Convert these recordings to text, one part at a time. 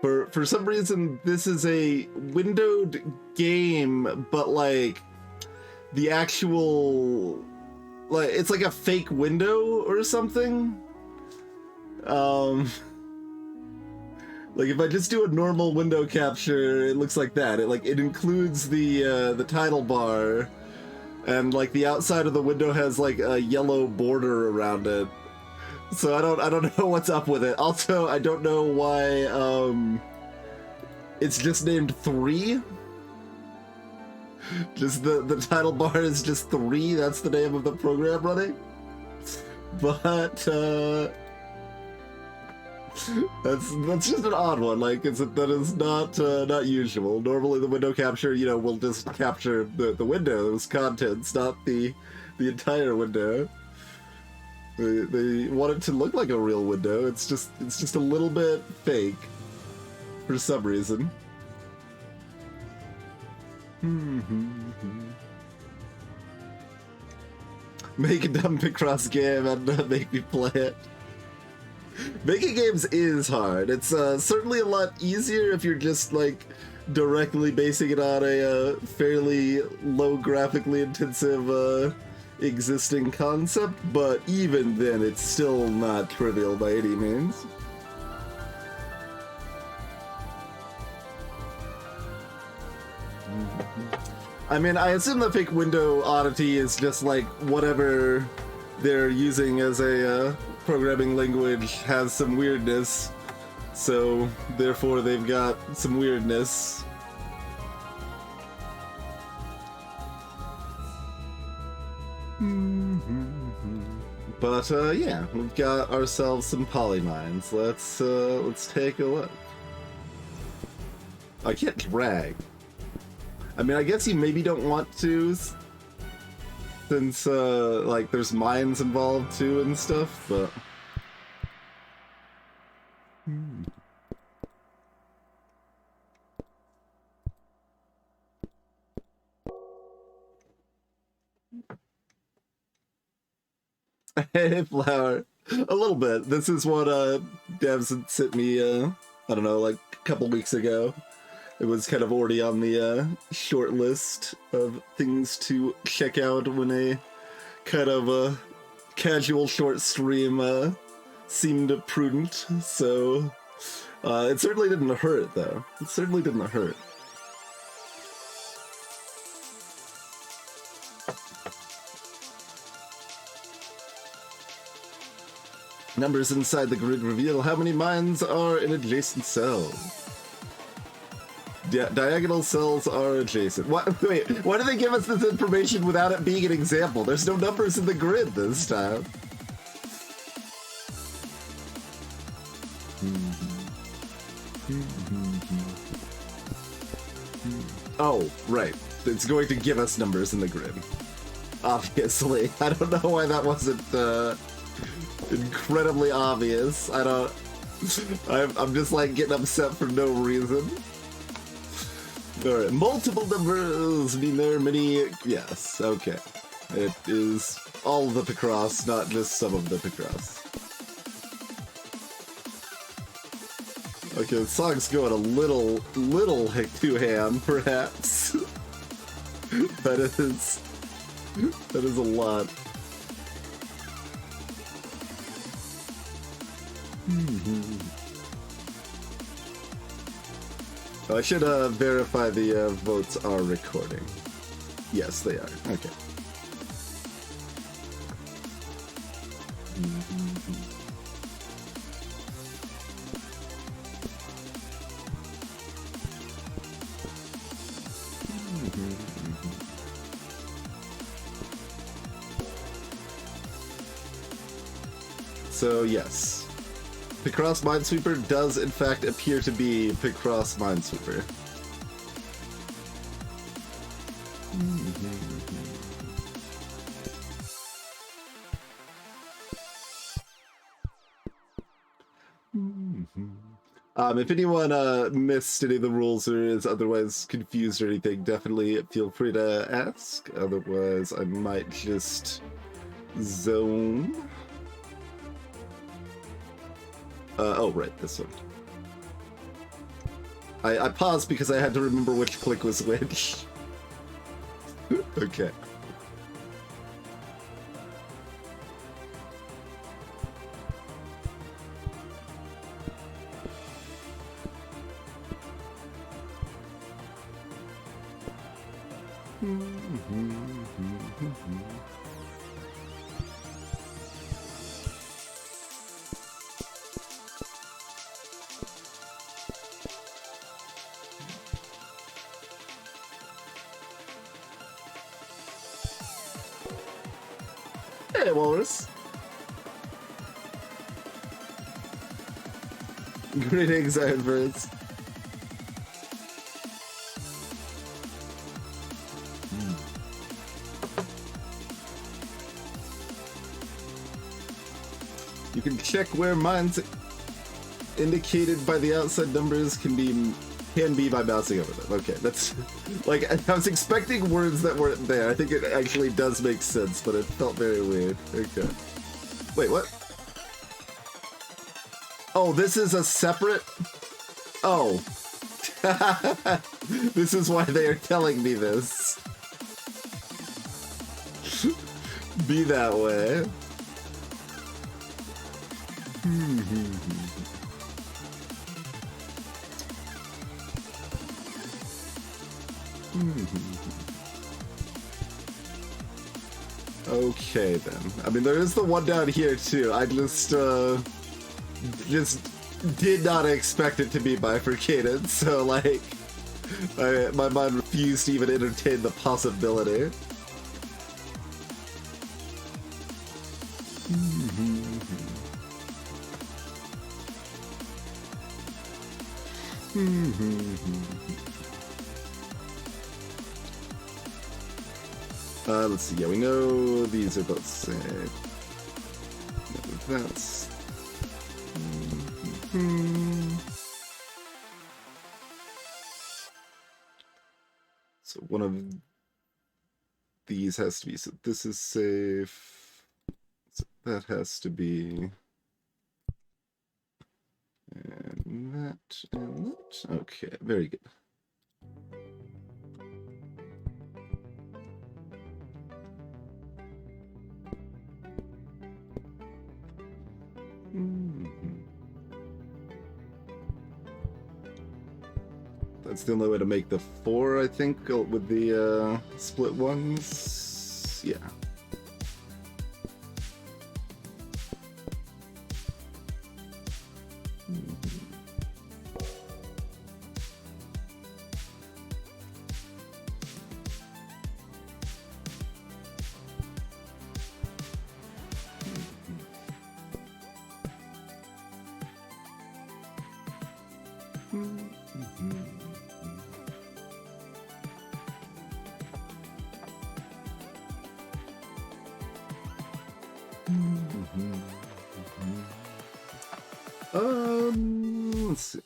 For some reason, this is a windowed game, but like the actual, like it's like a fake window or something. Like if I just do a normal window capture, it looks like that. It includes the title bar, and like the outside of the window has like a yellow border around it. So I don't know what's up with it. Also, I don't know why it's just named 3. Just the title bar is just 3. That's the name of the program running. But that's just an odd one. Like that is not usual. Normally the window capture, will just capture the window's contents, not the entire window. They want it to look like a real window. It's just a little bit fake for some reason. Make a dumb Picross game and make me play it. Making games is hard. It's certainly a lot easier if you're just like directly basing it on a fairly low graphically intensive existing concept, but even then it's still not trivial by any means. I mean, I assume the fake window oddity is just like whatever they're using as a programming language has some weirdness, so therefore they've got some weirdness. But yeah, we've got ourselves some Polimines. Let's take a look. I can't drag. I mean, I guess you maybe don't want to, since like there's mines involved too and stuff, but Hey, Flower. A little bit. This is what devs had sent me, I don't know, like a couple weeks ago. It was kind of already on the short list of things to check out when a kind of casual short stream seemed prudent. So it certainly didn't hurt, though. It certainly didn't hurt. Numbers inside the grid reveal how many mines are in adjacent cells. Diagonal cells are adjacent. What? Wait, why do they give us this information without it being an example? There's no numbers in the grid this time. Oh, right. It's going to give us numbers in the grid. Obviously. I don't know why that wasn't incredibly obvious. I'm just like getting upset for no reason. Alright, multiple numbers mean there are many. Yes, okay. It is all of the Picross, not just some of the Picross. Okay, the song's going a little too ham, perhaps. That is a lot. I should verify the votes are recording. Yes, they are. Okay. So yes. Picross Minesweeper does in fact appear to be Picross Minesweeper. If anyone missed any of the rules or is otherwise confused or anything, definitely feel free to ask. Otherwise, I might just zone. Oh, right, this one. I paused because I had to remember which click was which. Okay. Hey, Walrus. Greetings, Ironbirds. You can check where mines indicated by the outside numbers can be by mousing over them. Okay, that's like I was expecting words that weren't there. I think it actually does make sense, but it felt very weird. Okay. Wait, what? Oh, this is a separate. Oh. This is why they are telling me this. Be that way. Okay then. I mean, there is the one down here too. I just did not expect it to be bifurcated. So like, my mind refused to even entertain the possibility. Let's see. Yeah, we know these are both safe. That's. So one of these has to be. So this is safe. So that has to be. And that and that. Okay, very good. That's the only way to make the 4, I think, with the split ones. Yeah. Let's see.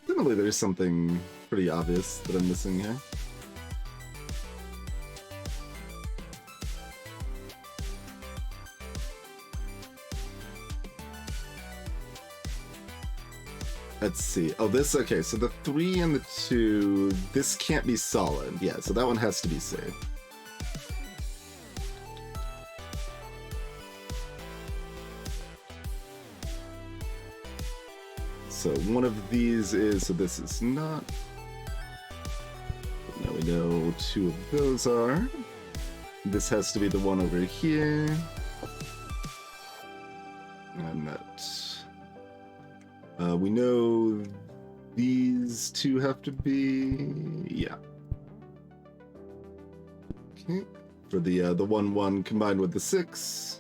Definitely there's something pretty obvious that I'm missing here. Let's see. Oh, this, okay, so the 3 and the 2, this can't be solid. Yeah, so that one has to be safe. So one of these is, so this is not. Now we know 2 of those are. This has to be the one over here. And that. We know these 2 have to be, yeah. Okay, for the 1-1 combined with the 6.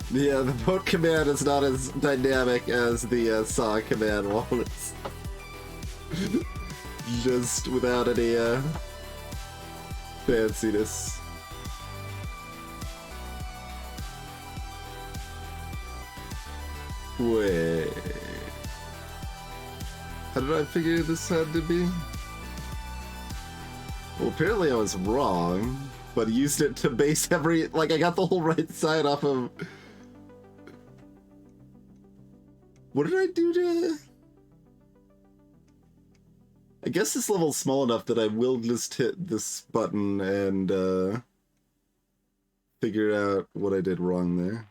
Yeah, the boat command is not as dynamic as the saw command, Wallace. just without any fanciness. Wait. How did I figure this had to be? Well, apparently I was wrong, but used it to base every... Like, I got the whole right side off of... What did I do to... I guess this level's small enough that I will just hit this button and, figure out what I did wrong there.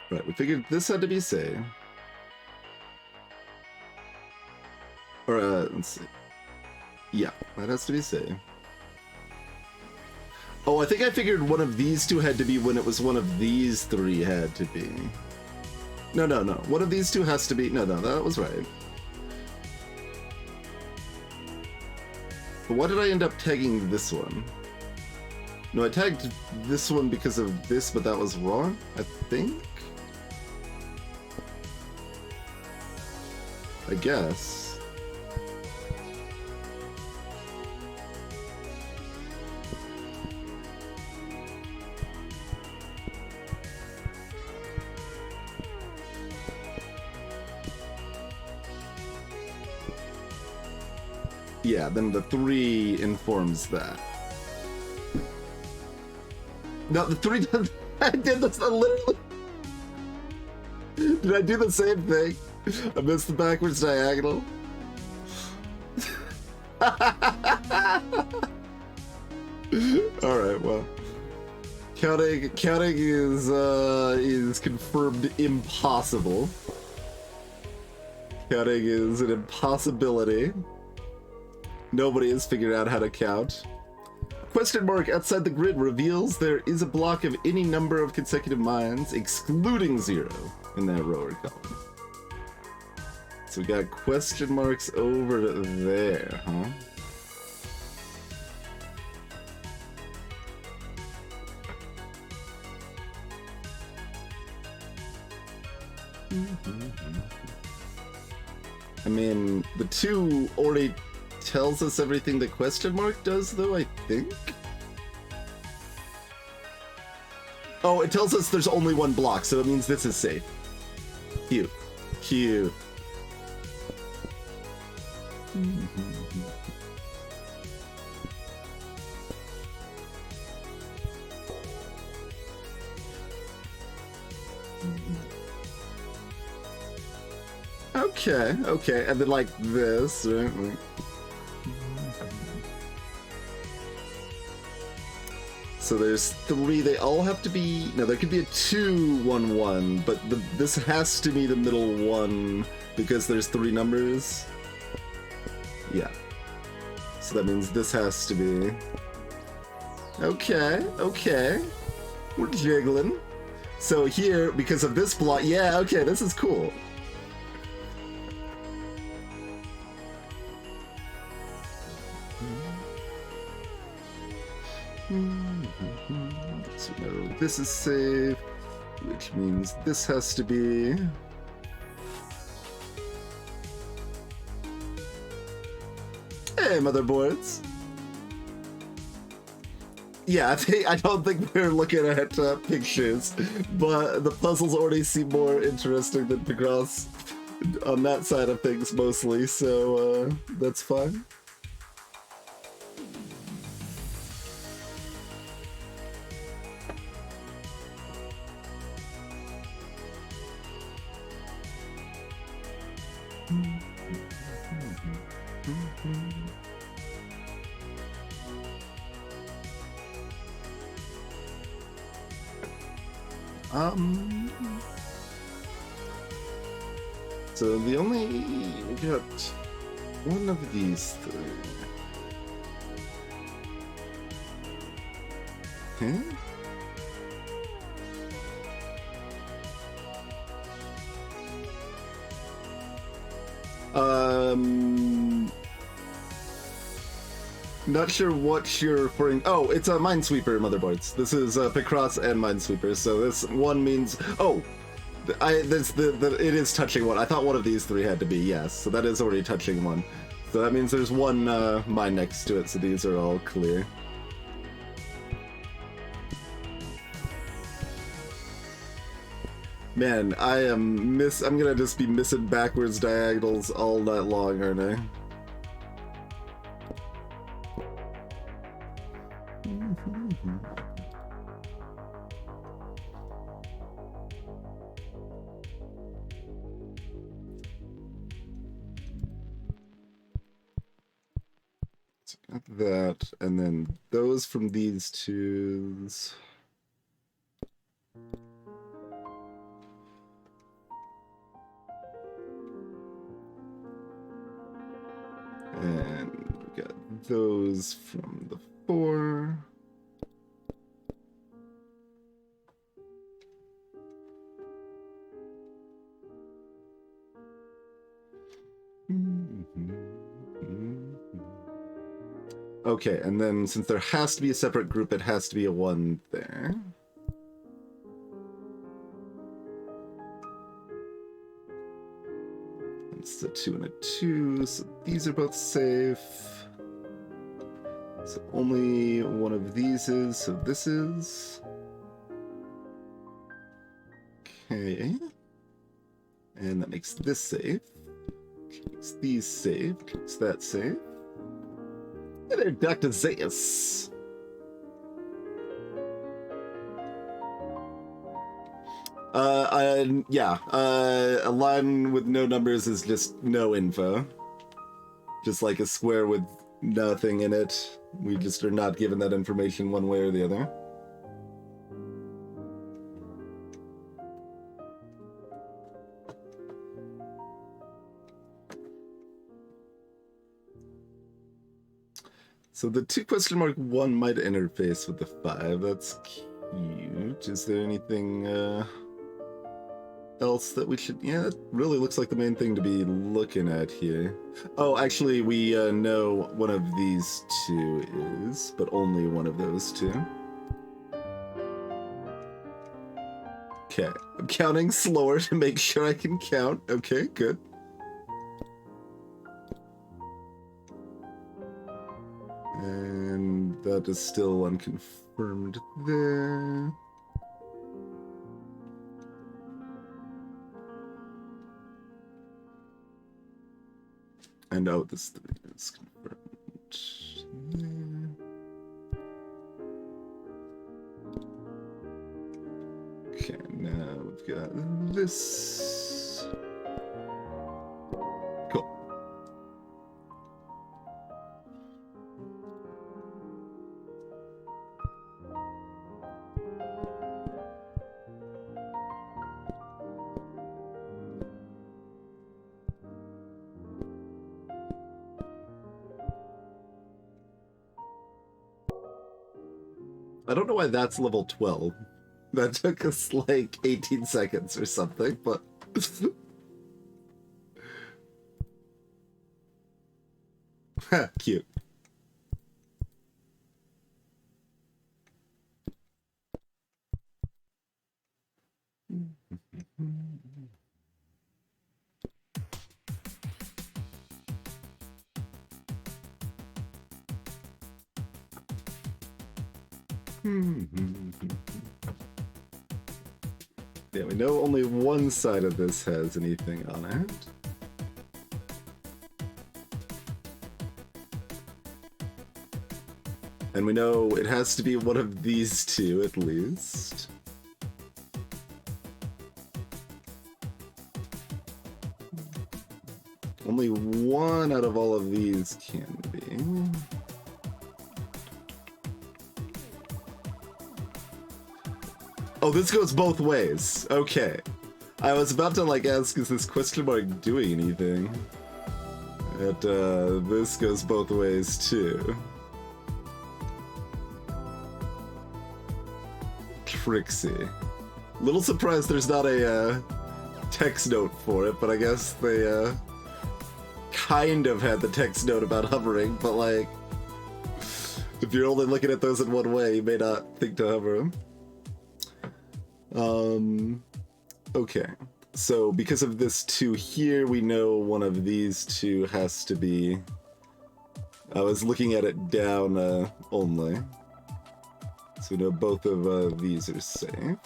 Right, we figured this had to be safe. Or, let's see. Yeah, that has to be safe. Oh, I think I figured one of these two had to be when it was one of these three had to be. No, no, no. One of these two has to be... No, no, that was right. But why did I end up tagging this one? No, I tagged this one because of this, but that was wrong, I think? I guess. Yeah, then the 3 informs that. No, the 3 doesn't... I did this, I literally... Did I do the same thing? I missed the backwards diagonal. Alright, well. Counting is confirmed impossible. Counting is an impossibility. Nobody has figured out how to count. Question mark outside the grid reveals there is a block of any number of consecutive mines, excluding 0, in that row or column. So we got question marks over there, huh? I mean, the 2 already tells us everything the question mark does, though, I think? Oh, it tells us there's only one block, so it means this is safe. Cute. Cute. Okay, okay, and then like this, right? So there's 3, they all have to be... No, there could be a 2, 1, 1, but this has to be the middle one because there's 3 numbers. Yeah. So that means this has to be... Okay, okay. We're jiggling. So here, because of this block, yeah, okay, this is cool. So no, this is safe, which means this has to be... Hey, motherboards! Yeah, I don't think we're looking at pictures, but the puzzles already seem more interesting than Picross on that side of things mostly, so that's fine. So we got one of these 3. Huh? Not sure what you're referring. Oh, it's a Minesweeper motherboards. This is Picross and Minesweeper. So this one means. Oh, it is touching one. I thought one of these three had to be, yes. So that is already touching one. So that means there's one mine next to it. So these are all clear. Man, I'm gonna just be missing backwards diagonals all night long, aren't I? So got that, and then those from these twos. And we got those from the 4. Okay, and then since there has to be a separate group, it has to be a 1 there. It's a 2 and a 2, so these are both safe. So only one of these is, so this is. Okay. And that makes this safe. Makes these safe. Makes that safe. Hey there, Dr. Zeus. Yeah. A line with no numbers is just no info. Just like a square with nothing in it. We just are not given that information one way or the other. So the 2?1 might interface with the 5. That's cute. Is there anything else that we should... Yeah, it really looks like the main thing to be looking at here. Oh, actually, we know one of these two is, but only one of those two. Okay, I'm counting slower to make sure I can count. Okay, good. And that is still unconfirmed there. And oh, this 3 is confirmed there. Okay, now we've got this. Cool. I don't know why that's level 12. That took us like 18 seconds or something, but... Cute. Yeah, we know only one side of this has anything on it. And we know it has to be one of these two at least. Only one out of all of these can be. Oh, this goes both ways. Okay. I was about to like ask, is this question mark doing anything? This goes both ways too. Trixie. Little surprised there's not a text note for it, but I guess they kind of had the text note about hovering, but like If you're only looking at those in one way, you may not think to hover them. Okay. So because of this 2 here, we know one of these 2 has to be... I was looking at it down only. So we know both of these are safe.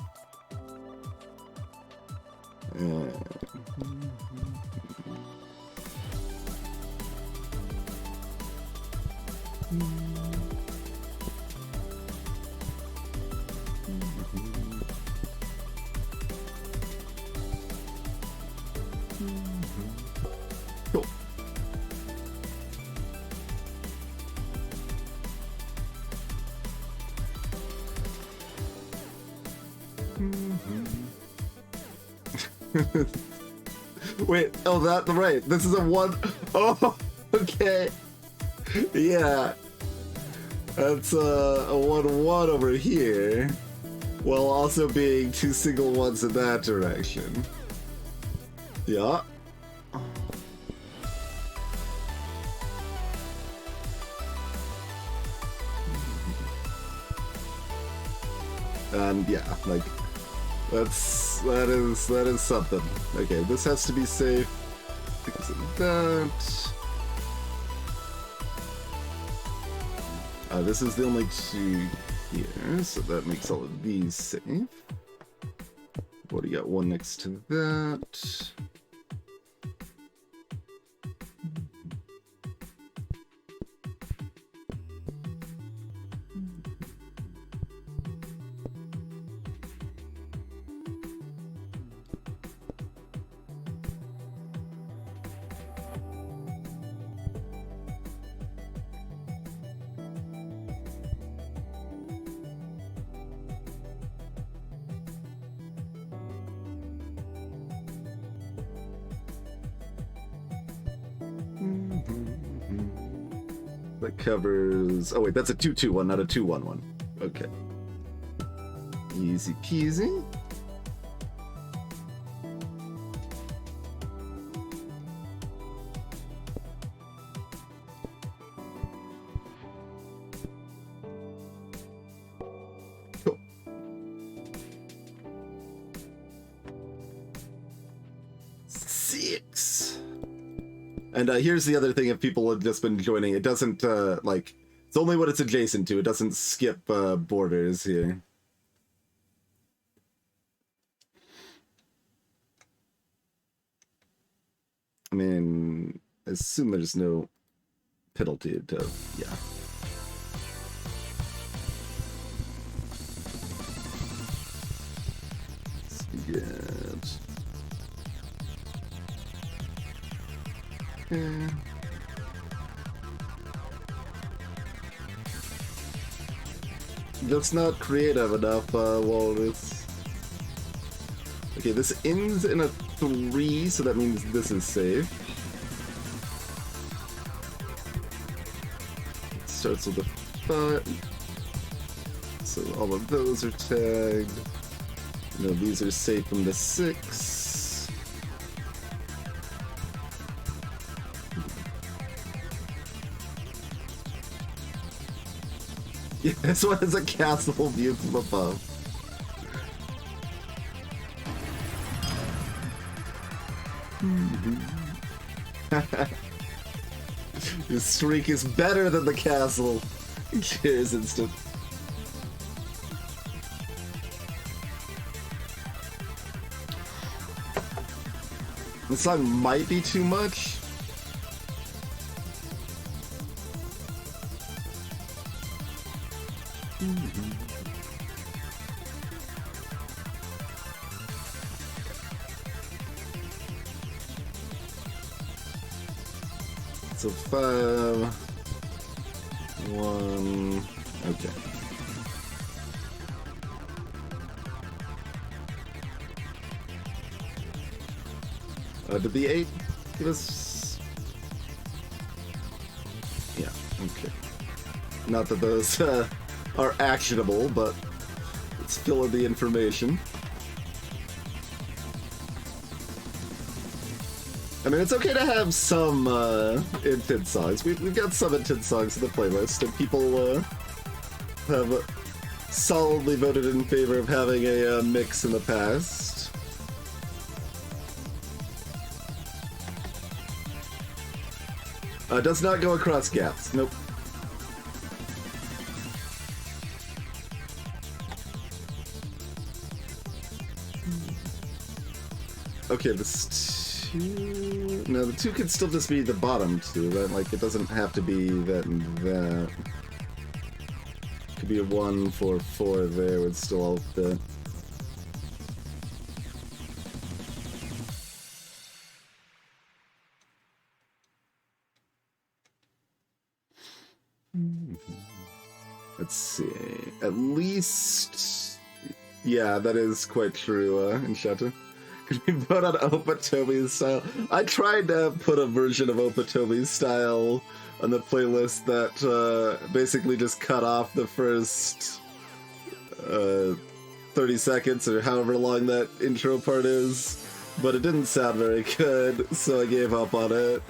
Cool. Wait, oh, that, right. This is a 1. Oh, okay. Yeah. That's a 1-1 over here, while also being 2 single ones in that direction. Yeah. And yeah, like, that is something. Okay, this has to be safe because of that. This is the only 2 here, so that makes all of these safe. What do you got? 1 next to that. That covers... Oh wait, that's a 2-2-1, not a 2-1-1. Okay. Easy peasy. Cool. And here's the other thing, if people have just been joining, it doesn't, like, it's only what it's adjacent to. It doesn't skip borders here. I mean, I assume there's no penalty to, yeah. Good. That's not creative enough, Walrus. Okay, this ends in a 3, so that means this is safe. It starts with a 5. So all of those are tagged. No, these are safe from the 6. Yeah, this one is a castle view from above. Your streak is better than the castle. Cheers, instant. This song might be too much. So 5, 1, okay. Did the 8 give us? Yeah, okay. Not that those are actionable, but it's still in the information. I mean, it's okay to have some intense songs. We've got some intense songs in the playlist, and people have solidly voted in favor of having a mix in the past. Does not go across gaps. Nope. Okay, this two... No, the two could still just be the bottom two, right? Like, it doesn't have to be that and that. Could be a 1, 4, 4 there would still all fit. Let's see. At least... Yeah, that is quite true, Inshata. Could we vote on Opatomi's style? I tried to put a version of Opatomi's style on the playlist that basically just cut off the first 30 seconds or however long that intro part is, but it didn't sound very good, so I gave up on it.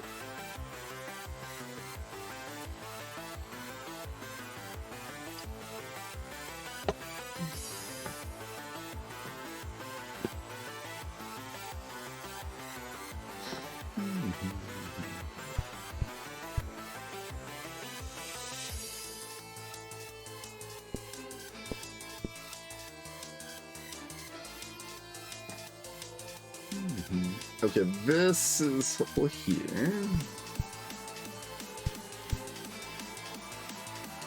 Okay, this is hopefully here.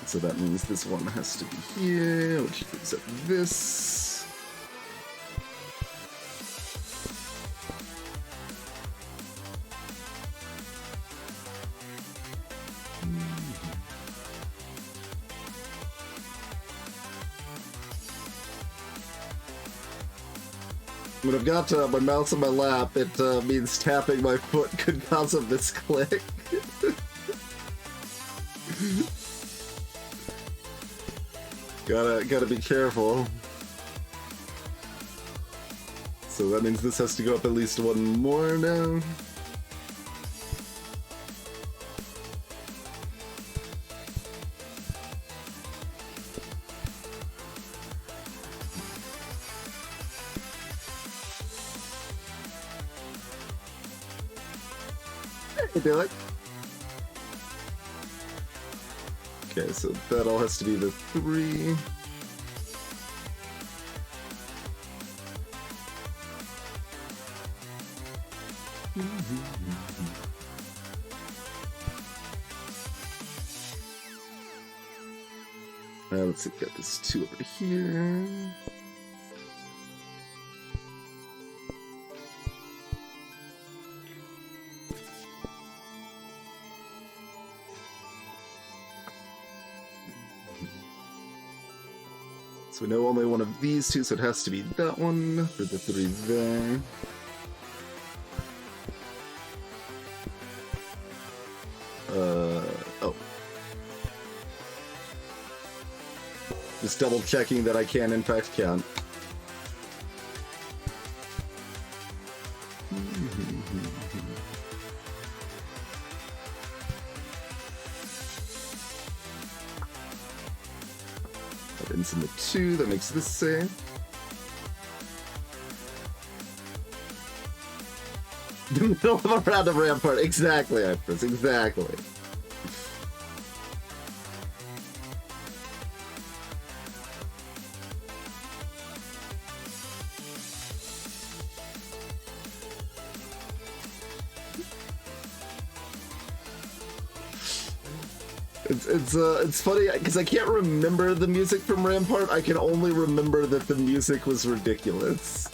So that means this one has to be here, which brings up this. When I've got my mouse on my lap, it means tapping my foot could cause a misclick. Gotta be careful. So that means this has to go up at least one more now. Do it. Okay, so that all has to be the 3. Let's see, get this 2 over here. So we know only one of these two, so it has to be that one for the 3 there. Oh. Just double checking that I can in fact count. That ends in the 2, that makes this same. The middle of a round of Rampart, exactly, Empress, exactly. It's funny because I can't remember the music from Rampart. I can only remember that the music was ridiculous.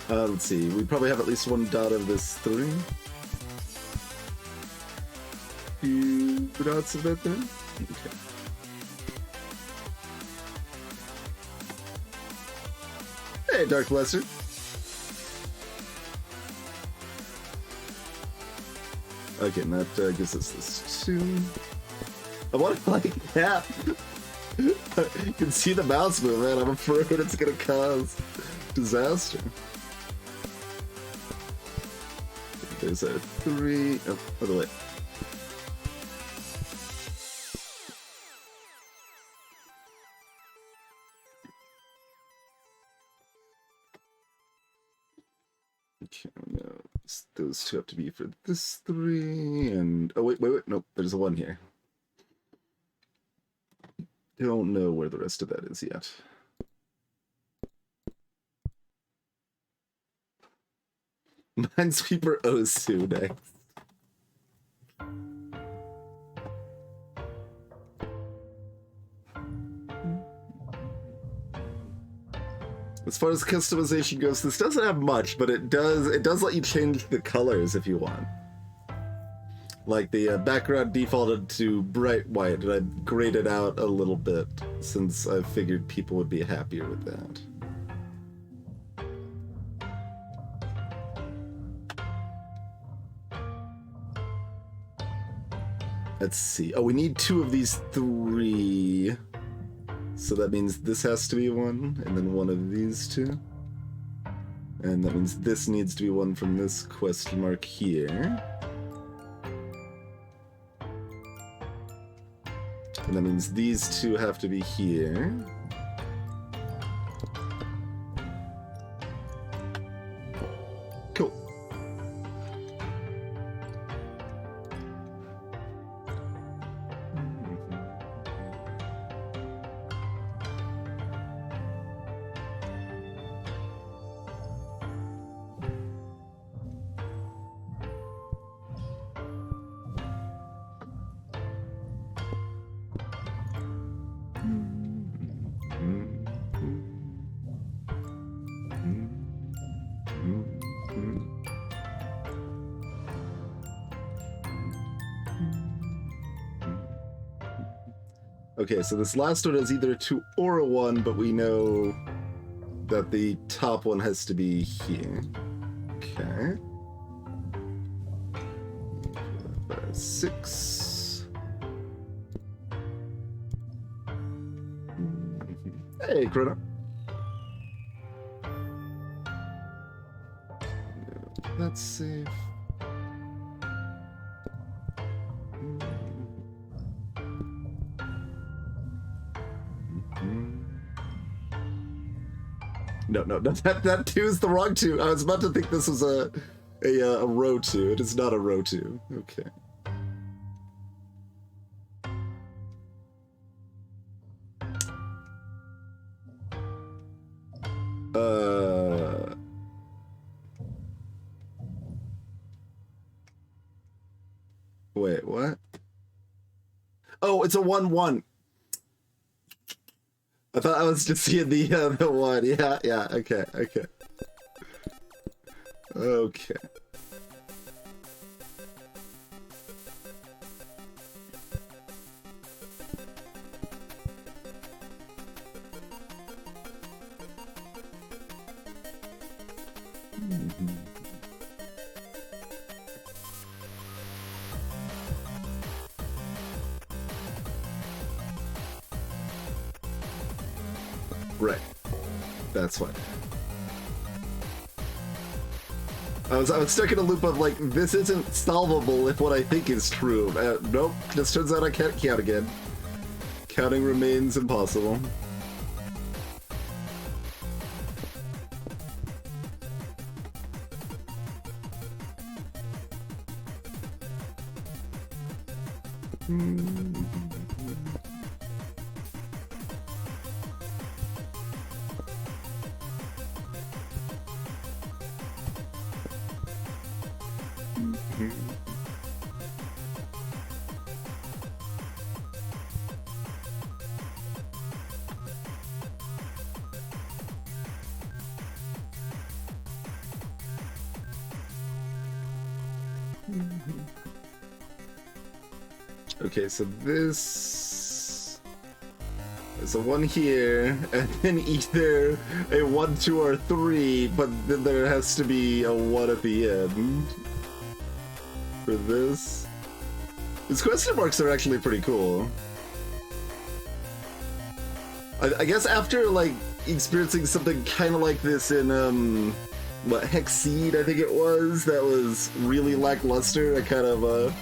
Let's see. We probably have at least one dot of this 3. 2 dots of that then. Okay. Hey, Dark Blesser. Okay, and that gives us this 2. I want to like that. You can see the mouse movement. I'm afraid it's gonna cause disaster. There's a 3. Oh, by the way. Okay, no, those two have to be for this 3, and oh wait, nope, there's a 1 here. Don't know where the rest of that is yet. Minesweeper Osu next. As far as customization goes, this doesn't have much, but it does let you change the colors if you want. Like the background defaulted to bright white, and I grayed it out a little bit since I figured people would be happier with that. Let's see. Oh, we need 2 of these 3. So that means this has to be 1, and then 1 of these 2. And that means this needs to be 1 from this question mark here. And that means these 2 have to be here. Cool. Okay, so this last one is either a 2 or a 1, but we know that the top one has to be here. Okay. 5, 6. Hey, Chrono. That's safe. No, that 2 is the wrong 2. I was about to think this was a row 2. It is not a row 2. Okay. Wait, what? Oh, it's a 1-1. I thought I was just seeing the 1. Yeah, okay. Okay. Right. That's fine. I was stuck in a loop of like, this isn't solvable if what I think is true. Nope, just turns out I can't count again. Counting remains impossible. Okay, so this is a 1 here, and then either a 1, 2, or 3, but then there has to be a 1 at the end for this. These question marks are actually pretty cool. I guess after, like, experiencing something kind of like this in, what, Hexseed, I think it was, that was really lackluster. I kind of,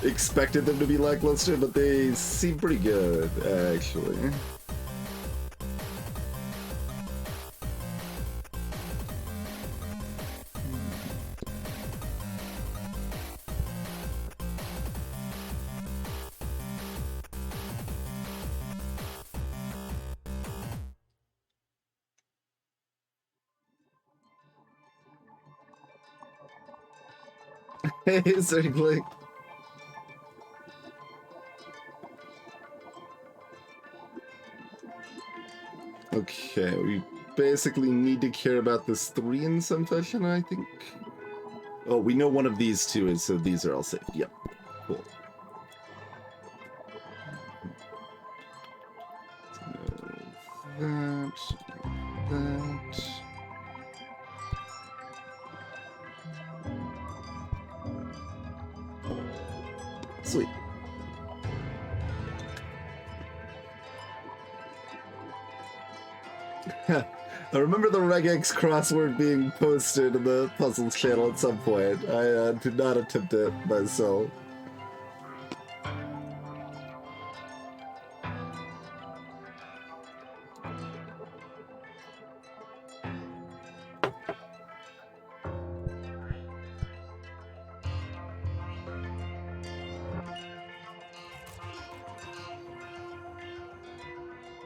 expected them to be lackluster, but they seem pretty good, actually. Hey, certainly. Okay, we basically need to care about this 3 in some fashion, I think. Oh, we know one of these two is, so these are all safe. Yep, cool. That. Sweet. I remember the regex crossword being posted in the puzzles channel at some point. I did not attempt it myself.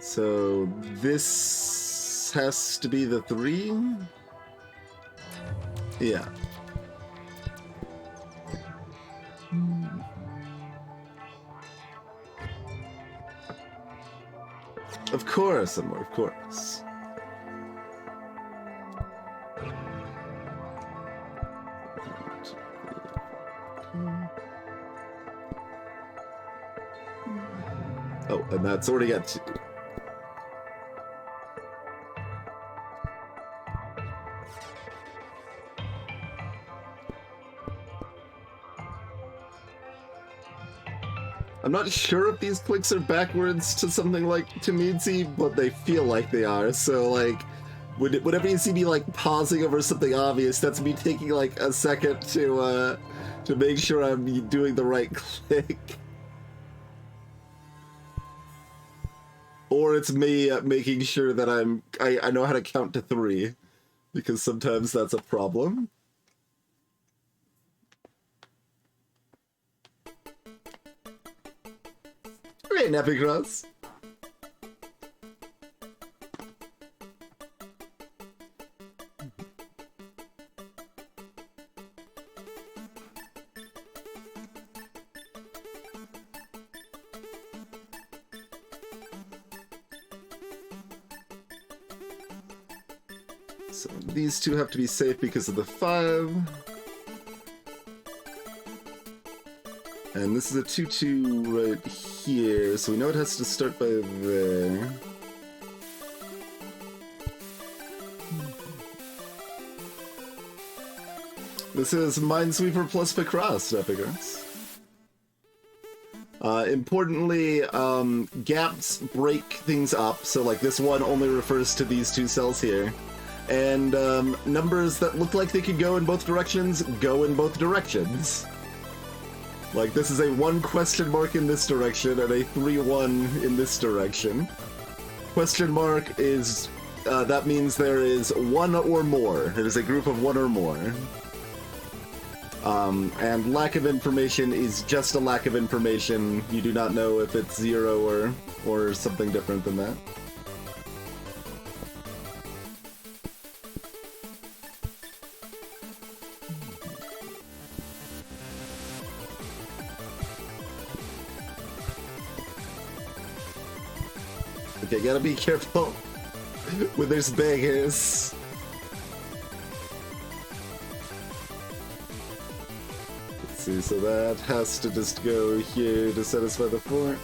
So this has to be the 3? Yeah. Of course, Amor, of course. Oh, and that's already got 2. I'm not sure if these clicks are backwards to something like Tamidzi, but they feel like they are. So, like, whenever you see me, like, pausing over something obvious, that's me taking, like, a second to make sure I'm doing the right click. Or it's me making sure that I know how to count to 3, because sometimes that's a problem. Hey, Nepicross. So these two have to be safe because of the 5. And this is a 2-2 right here, so we know it has to start by there. This is Minesweeper plus Picross, Epicross. Importantly, gaps break things up, so like this one only refers to these 2 cells here. And numbers that look like they could go in both directions, go in both directions. Like, this is a 1 question mark in this direction and a 3-1 in this direction. Question mark is, that means there is 1 or more. It is a group of 1 or more. And lack of information is just a lack of information. You do not know if it's 0 or something different than that. Okay, gotta be careful when there's beggars. Let's see, so that has to just go here to satisfy the 4.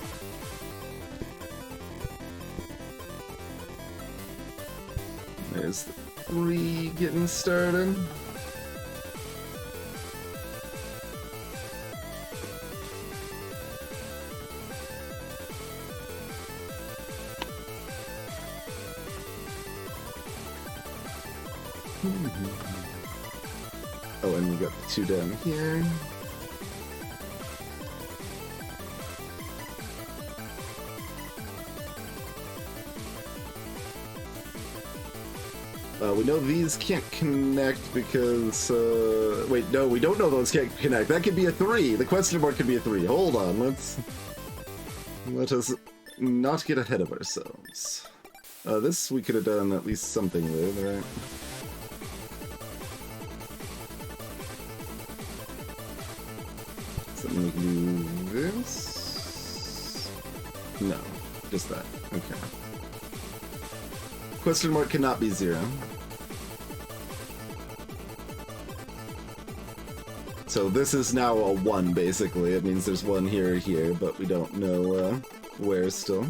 There's the 3 getting started. Oh, and we got the 2 down here. We know these can't connect because, wait, no, we don't know those can't connect. That could be a 3. The question mark could be a 3. Hold on, let us not get ahead of ourselves. This we could have done at least something with, right? So we can do this? No, just that. Okay. Question mark cannot be 0. So this is now a 1, basically. It means there's 1 here or here, but we don't know where still.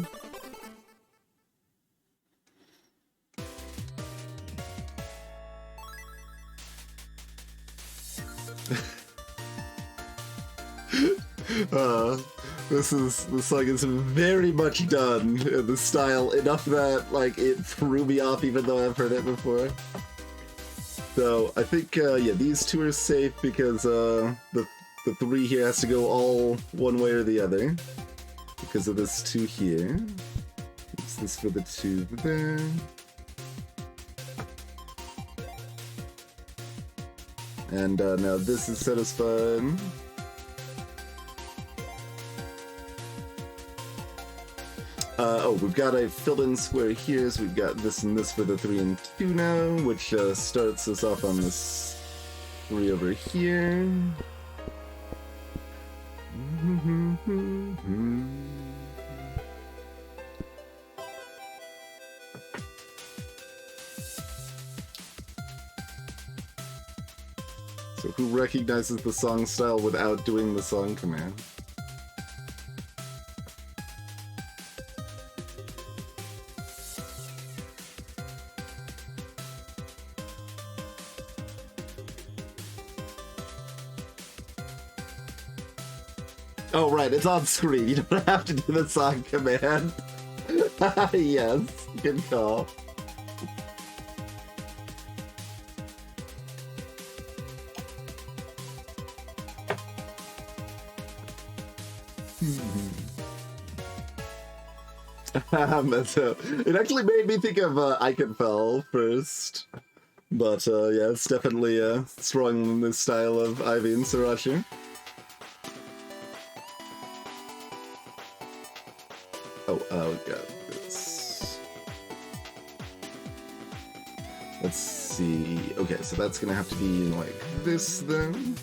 This song is very much done in the style, enough that like it threw me off even though I've heard it before. So I think yeah, these 2 are safe because the 3 here has to go all one way or the other because of this 2 here. Use this for the 2 there. And now this is satisfied. Oh, we've got a filled-in square here, so we've got this and this for the 3 and 2 now, which starts us off on this 3 over here. So who recognizes the song style without doing the song command? Oh, right, it's on screen. You don't have to do the song command. Yes, good call. So, it actually made me think of Eichenfeld first. But yeah, it's definitely strong in the style of Ivy and Sriracha. Oh, we got this. Let's see. Okay, so that's gonna have to be like this then.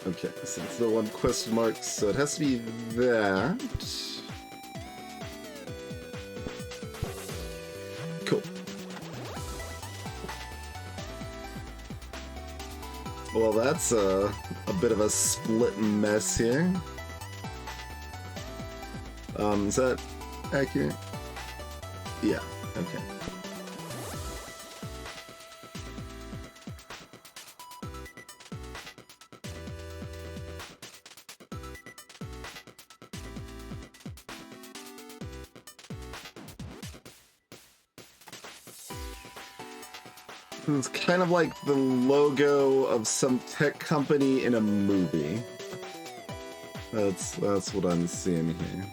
Okay, so it's the 1 question mark, so it has to be that. Cool. Well, that's a bit of a split mess here. Is that accurate? Yeah, okay. It's kind of like the logo of some tech company in a movie. That's what I'm seeing here.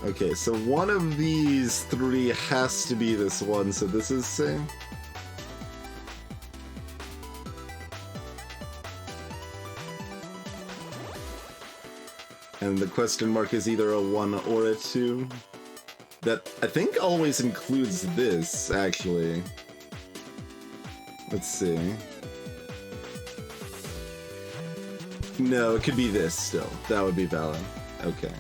Okay, so one of these 3 has to be this one, so this is same. And the question mark is either a 1 or a 2. That, I think, always includes this, actually. Let's see. No, it could be this still. That would be valid. Okay.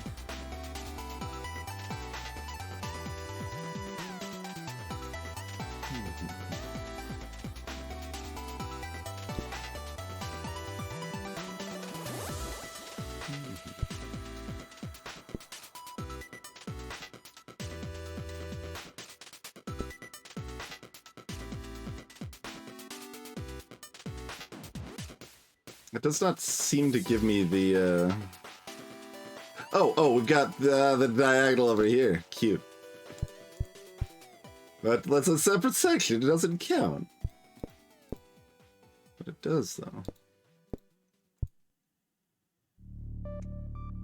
It does not seem to give me the, Oh, we've got the diagonal over here. Cute. But that's a separate section. It doesn't count. But it does, though.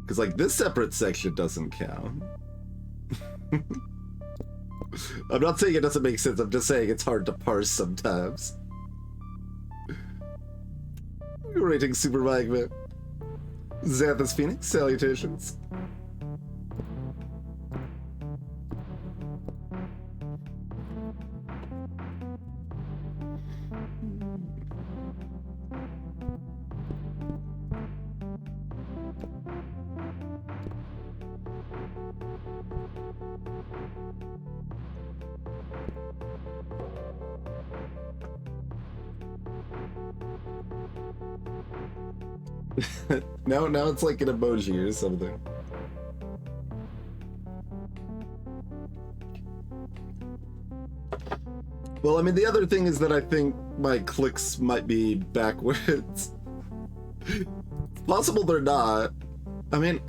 Because, like, this separate section doesn't count. I'm not saying it doesn't make sense. I'm just saying it's hard to parse sometimes. Rating Super Magma. Xanthus Phoenix, salutations. Now it's like an emoji or something. Well, I mean, the other thing is that I think my clicks might be backwards. It's possible they're not. I mean...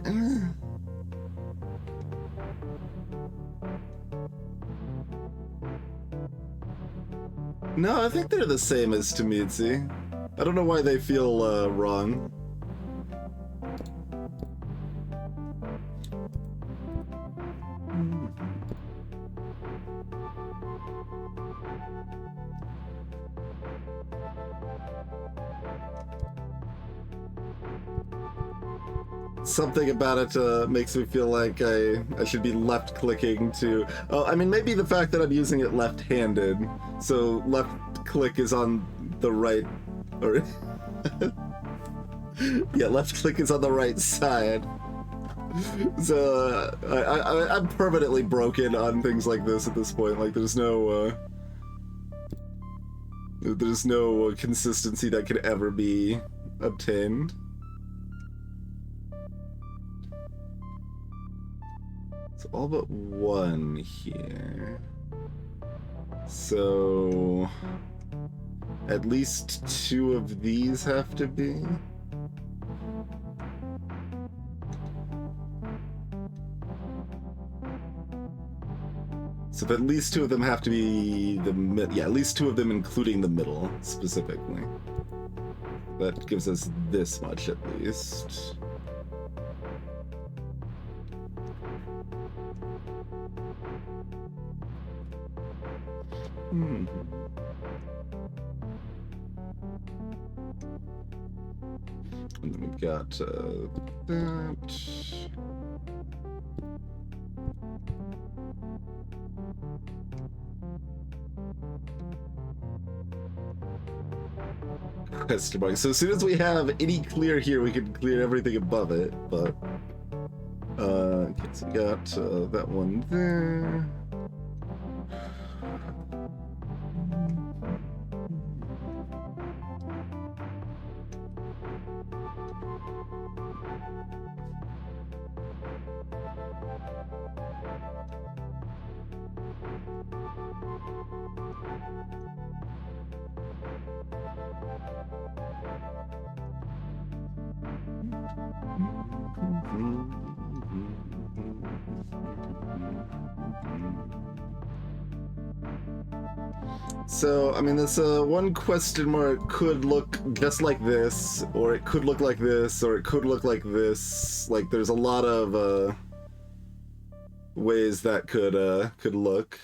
No, I think they're the same as Tamitsi. I don't know why they feel wrong. Something about it makes me feel like I should be left clicking to... Oh, I mean, maybe the fact that I'm using it left-handed, so left click is on the right... Or... yeah, left click is on the right side. So I'm permanently broken on things like this at this point. Like, there's no consistency that could ever be obtained. So all but one here. So at least two of these have to be. So at least two of them have to be at least two of them including the middle, specifically. That gives us this much at least. And then we've got that. Question mark. So as soon as we have any clear here, we can clear everything above it, but... okay, so we got that one there. So, I mean, this one question mark could look just like this, or it could look like this, or it could look like this. Like, there's a lot of ways that could look.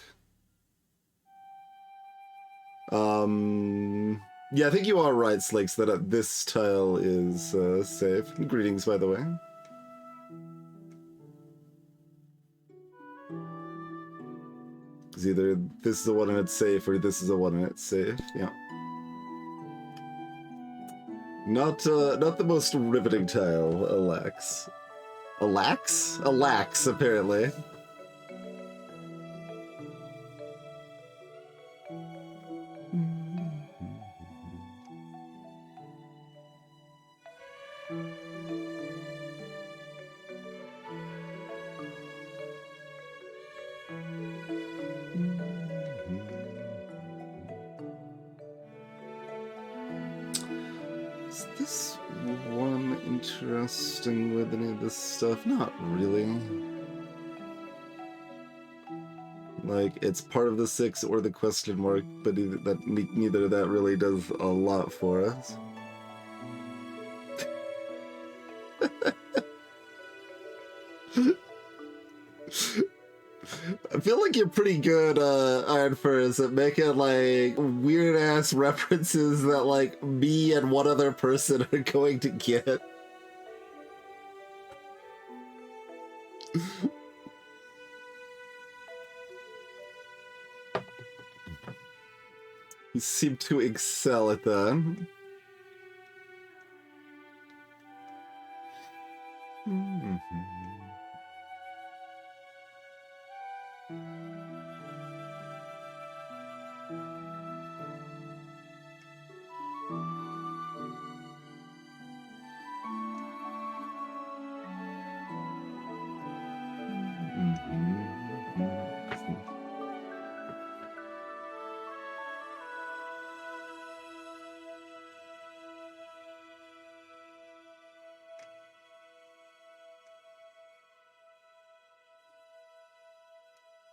Yeah, I think you are right, Slakes, that this tile is safe. Greetings, by the way. Because either this is the one and it's safe, or this is the one and it's safe. Yeah. Not the most riveting tile, Alex. Alex? Alex, apparently. Is this one interesting with any of this stuff? Not really. Like, it's part of the 6 or the question mark, but neither of that really does a lot for us. I feel like you're pretty good, Iron Furs, at making, like, weird-ass references that, like, me and one other person are going to get. You seem to excel at that.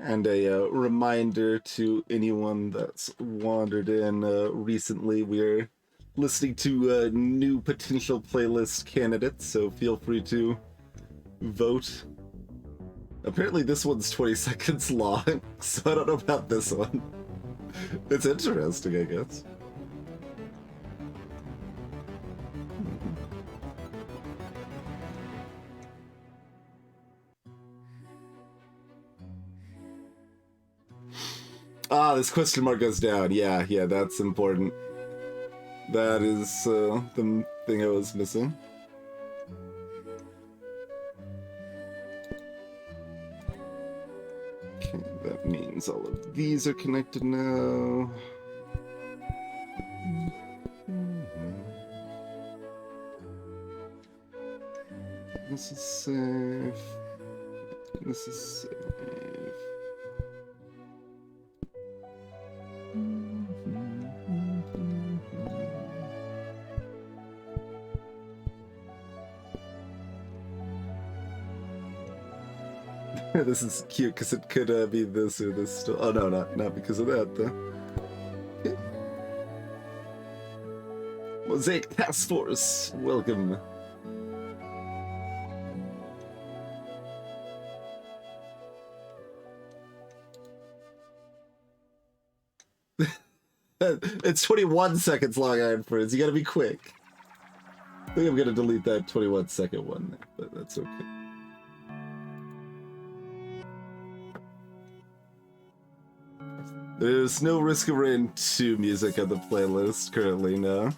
And a reminder to anyone that's wandered in recently, we're listening to new potential playlist candidates, so feel free to vote. Apparently this one's 20 seconds long, so I don't know about this one. It's interesting, I guess. Ah, this question mark goes down. Yeah, that's important. That is the thing I was missing. Okay, that means all of these are connected now. This is safe. This is safe. This is cute because it could be this or this still. Oh no, not because of that though. Okay. Mosaic Task Force, welcome. It's 21 seconds long, Iron Furs. You gotta be quick. I think I'm gonna delete that 21-second one, but that's okay. There's no Risk of Rain 2 music on the playlist currently, no.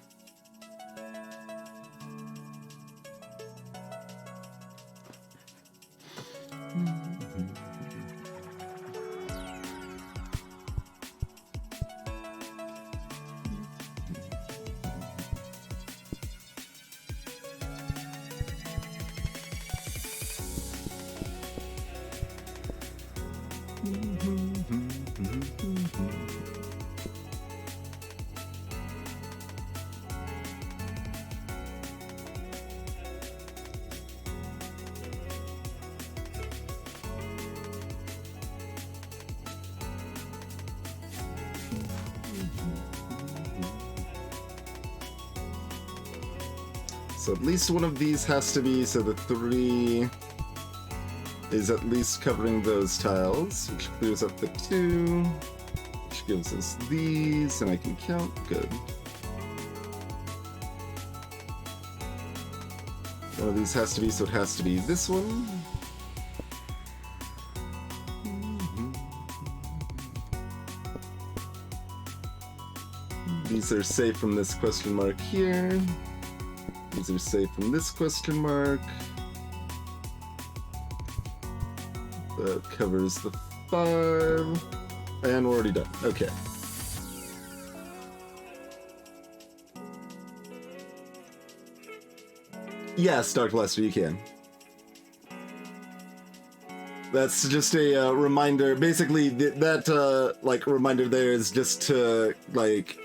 So at least one of these has to be, so the 3 is at least covering those tiles, which clears up the 2, which gives us these, and I can count, good. One of these has to be, so it has to be this one. These are safe from this question mark here. These are safe from this question mark. That covers the 5. And we're already done. Okay. Yes, Dark Lester, you can. That's just a reminder. Basically, that like reminder there is just to like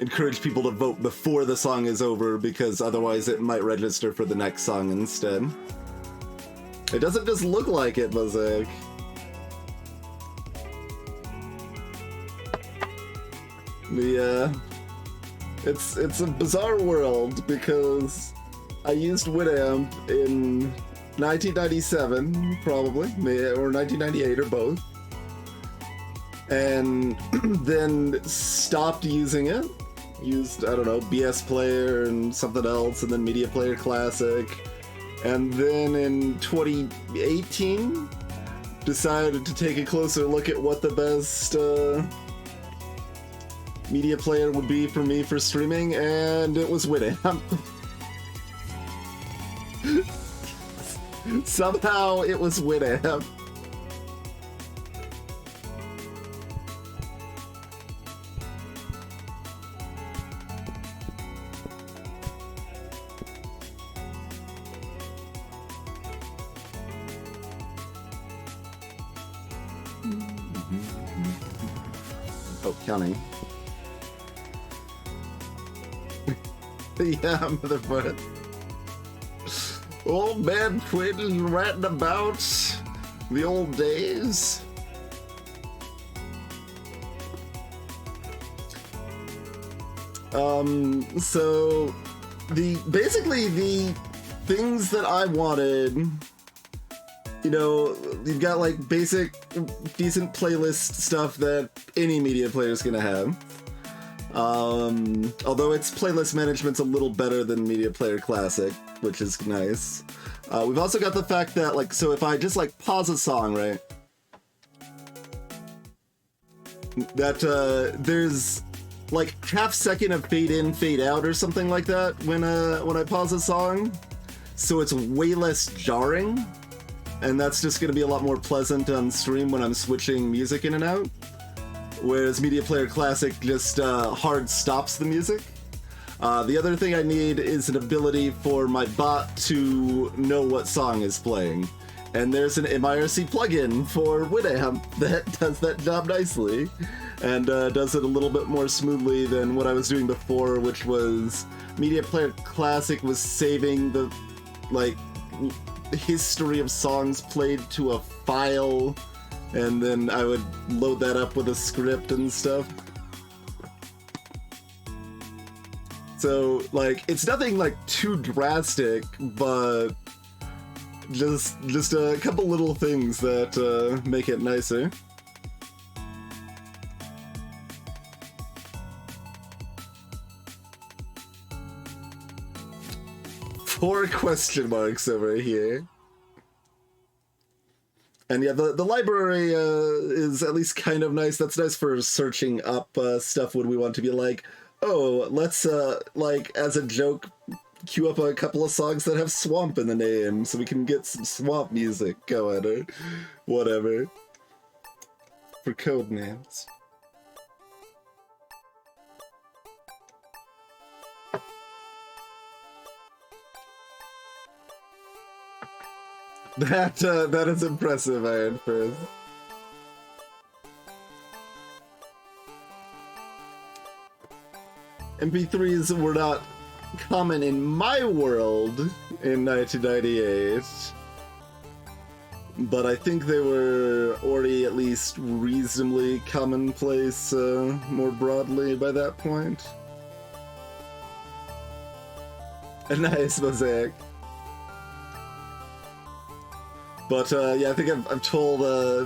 encourage people to vote before the song is over, because otherwise it might register for the next song instead. It doesn't just look like it, Mosaic. It's a bizarre world, because I used Winamp in 1997, probably, or 1998, or both, and then stopped using it. Used, I don't know, BS Player and something else, and then Media Player Classic, and then in 2018 decided to take a closer look at what the best media player would be for me for streaming, and it was Winamp. Somehow it was Winamp. Oh, counting. Yeah, motherfucker. Old man Quinn ratting about the old days. So basically the things that I wanted, you know, you've got like basic, decent playlist stuff that any media player is gonna have. Although its playlist management's a little better than Media Player Classic, which is nice. We've also got the fact that, like, so if I just like pause a song, right, that there's like half second of fade in, fade out, or something like that when I pause a song, so it's way less jarring, and that's just going to be a lot more pleasant on stream when I'm switching music in and out. Whereas Media Player Classic just hard stops the music. The other thing I need is an ability for my bot to know what song is playing. And there's an MIRC plugin for Winamp that does that job nicely, and does it a little bit more smoothly than what I was doing before, which was Media Player Classic was saving the like history of songs played to a file, and then I would load that up with a script and stuff. So, like, it's nothing, like, too drastic, but just a couple little things that make it nicer. 4 question marks over here. And yeah, the library is at least kind of nice. That's nice for searching up stuff when we want to be like, oh, let's, like, as a joke, queue up a couple of songs that have swamp in the name so we can get some swamp music going, or whatever. For code names. That is impressive, Iron Frizz. MP3s were not common in my world in 1998, but I think they were already at least reasonably commonplace more broadly by that point. A nice mosaic. But yeah, I think I've told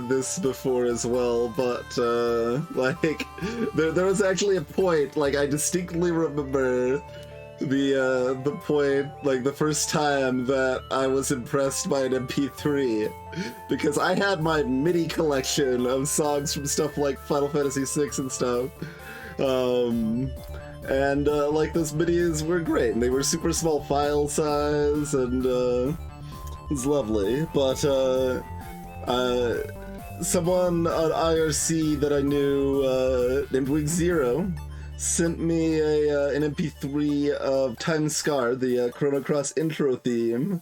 this before as well, but like, there was actually a point, like, I distinctly remember the point, like, the first time that I was impressed by an MP3, because I had my MIDI collection of songs from stuff like Final Fantasy VI and stuff, and like, those MIDIs were great, and they were super small file size, and it's lovely, but someone on IRC that I knew named Wig Zero sent me an MP3 of Time Scar, the Chrono Cross intro theme,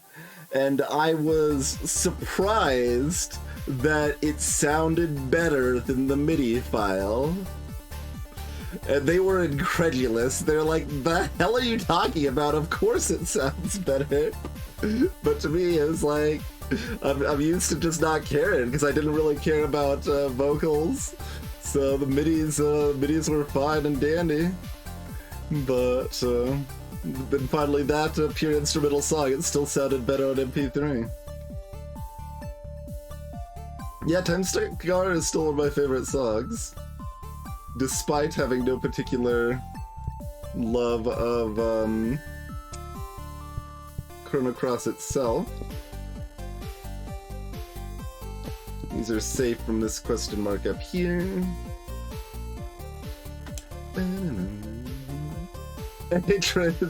and I was surprised that it sounded better than the MIDI file. And they were incredulous. They're like, the hell are you talking about? Of course it sounds better. But to me, it was like, I'm used to just not caring because I didn't really care about vocals. So the midis were fine and dandy. But then finally that pure instrumental song, it still sounded better on MP3. Yeah, Time Star is still one of my favorite songs. Despite having no particular love of Chrono Cross itself. These are safe from this question mark up here. Entrance.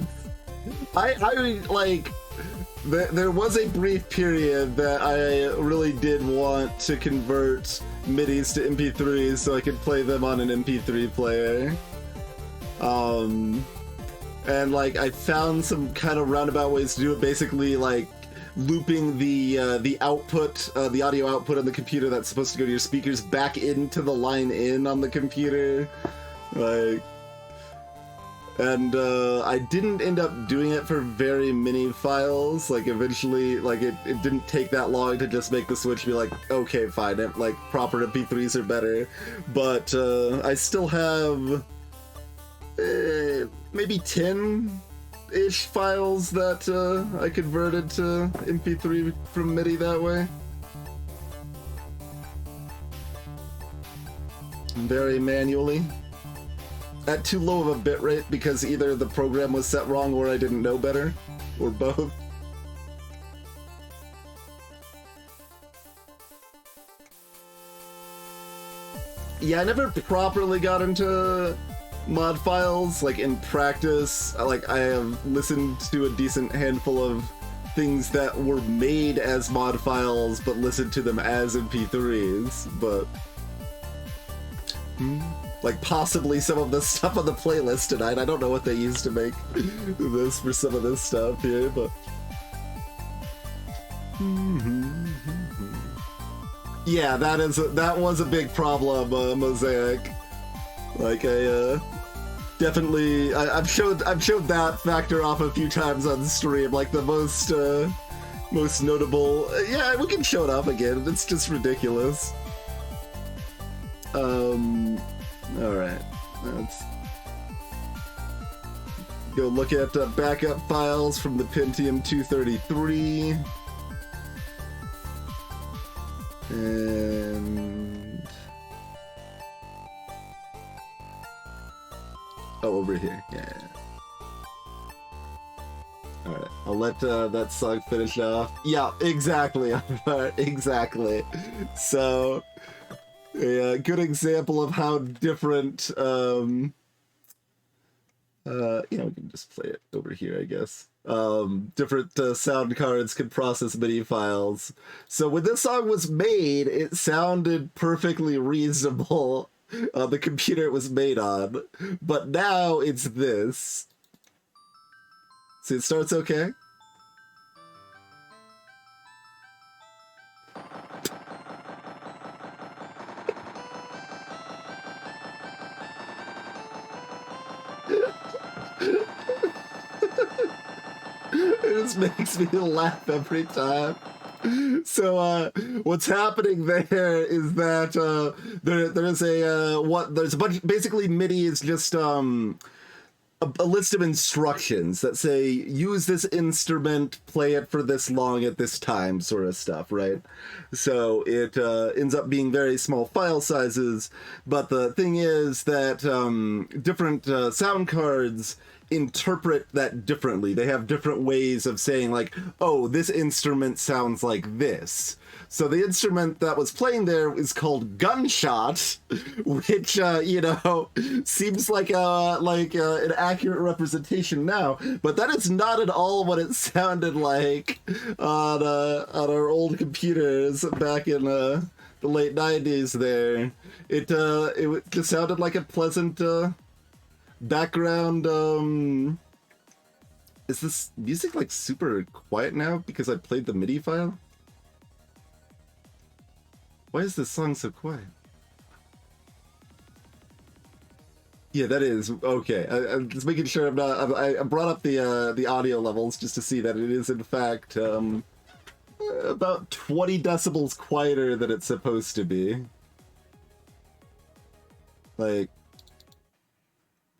I like, there was a brief period that I really did want to convert MIDIs to MP3s so I could play them on an MP3 player. And like I found some kind of roundabout ways to do it, basically like looping the output, the audio output on the computer that's supposed to go to your speakers back into the line in on the computer. Like, and I didn't end up doing it for very many files. Like eventually, like it didn't take that long to just make the switch be like, okay, fine, like proper MP3s are better. But I still have maybe 10-ish files that I converted to MP3 from MIDI that way. Very manually. At too low of a bitrate because either the program was set wrong or I didn't know better, or both. Yeah, I never properly got into mod files. Like in practice, like I have listened to a decent handful of things that were made as mod files but listened to them as MP3s, but like possibly some of the stuff on the playlist tonight, I don't know what they used to make this for some of this stuff here, but yeah, that was a big problem, Mosaic. Like I definitely I've showed that factor off a few times on stream, like the most notable. Yeah, we can show it off again. It's just ridiculous. All right, let's go look at backup files from the Pentium 233. And oh, over here, yeah. All right, I'll let that song finish off. Yeah, exactly, exactly. So, a good example of how different, you know, we can just play it over here, I guess. Different sound cards can process MIDI files. So when this song was made, it sounded perfectly reasonable on the computer it was made on. But now it's this. See, it starts okay. It just makes me laugh every time. So what's happening there is that there's a bunch. Basically, MIDI is just a list of instructions that say use this instrument, play it for this long at this time, sort of stuff, right? So it ends up being very small file sizes, but the thing is that different sound cards interpret that differently. They have different ways of saying, like, oh, this instrument sounds like this. So the instrument that was playing there is called Gunshot, which you know, seems like an accurate representation now, but that is not at all what it sounded like on our old computers back in the late 90s. There, it just sounded like a pleasant background. Is this music like super quiet now because I played the MIDI file? Why is this song so quiet? Yeah, that is okay. I'm just making sure I'm not. I brought up the audio levels just to see that it is in fact about 20 decibels quieter than it's supposed to be. Like,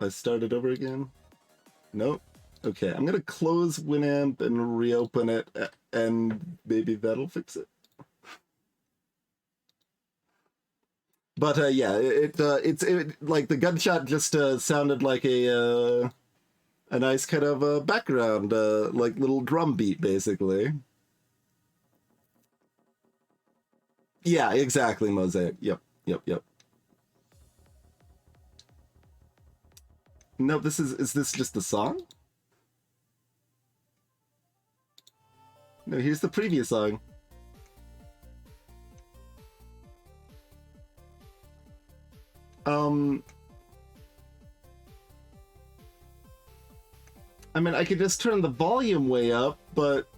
I started over again. Nope. Okay, I'm gonna close Winamp and reopen it, and maybe that'll fix it. But yeah, it's like the gunshot just sounded like a nice kind of background, like little drum beat, basically. Yeah, exactly, Mosaic. Yep, yep, yep. No, is this just the song? No, here's the previous song. I mean, I could just turn the volume way up, but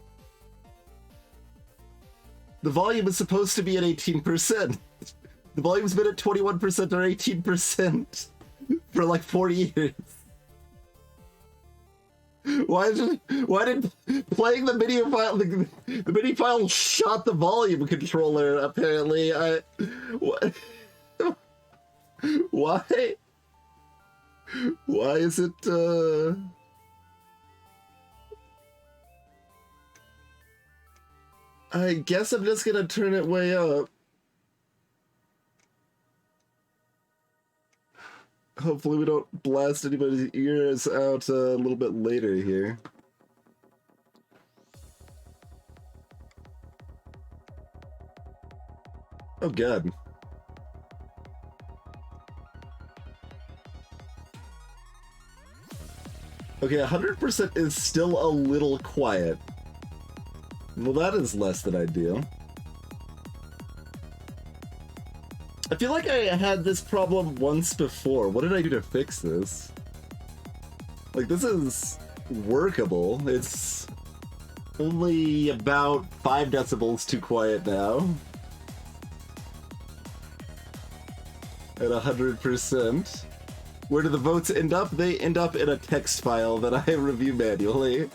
the volume is supposed to be at 18%. The volume's been at 21% or 18% for like 4 years. Why did playing the MIDI file the MIDI file shot the volume controller? Apparently, what? Why? Why is it? I guess I'm just gonna turn it way up. Hopefully we don't blast anybody's ears out a little bit later here. Oh god. Okay, 100% is still a little quiet. Well, that is less than ideal. I feel like I had this problem once before. What did I do to fix this? Like, this is workable. It's only about 5 decibels too quiet now. At 100%. Where do the votes end up? They end up in a text file that I review manually.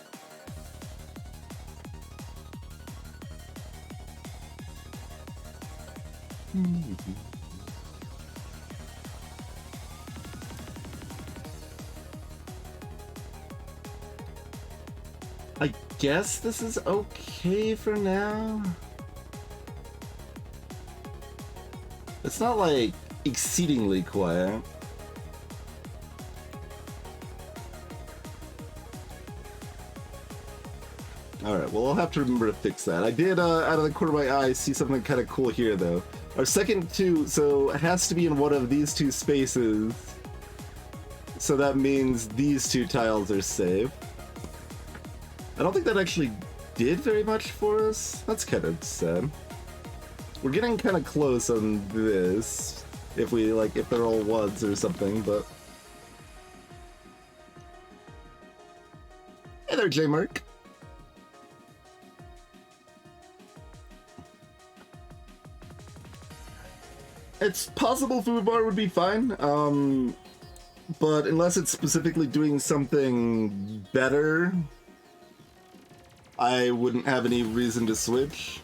I guess this is okay for now. It's not like exceedingly quiet. Alright, well I'll have to remember to fix that. I did, out of the corner of my eye, see something kind of cool here though. Our second two, so it has to be in one of these two spaces. So that means these two tiles are safe. I don't think that actually did very much for us. That's kind of sad. We're getting kind of close on this. If they're all ones or something, but... Hey there, J-Mark. It's possible food bar would be fine, but unless it's specifically doing something better, I wouldn't have any reason to switch.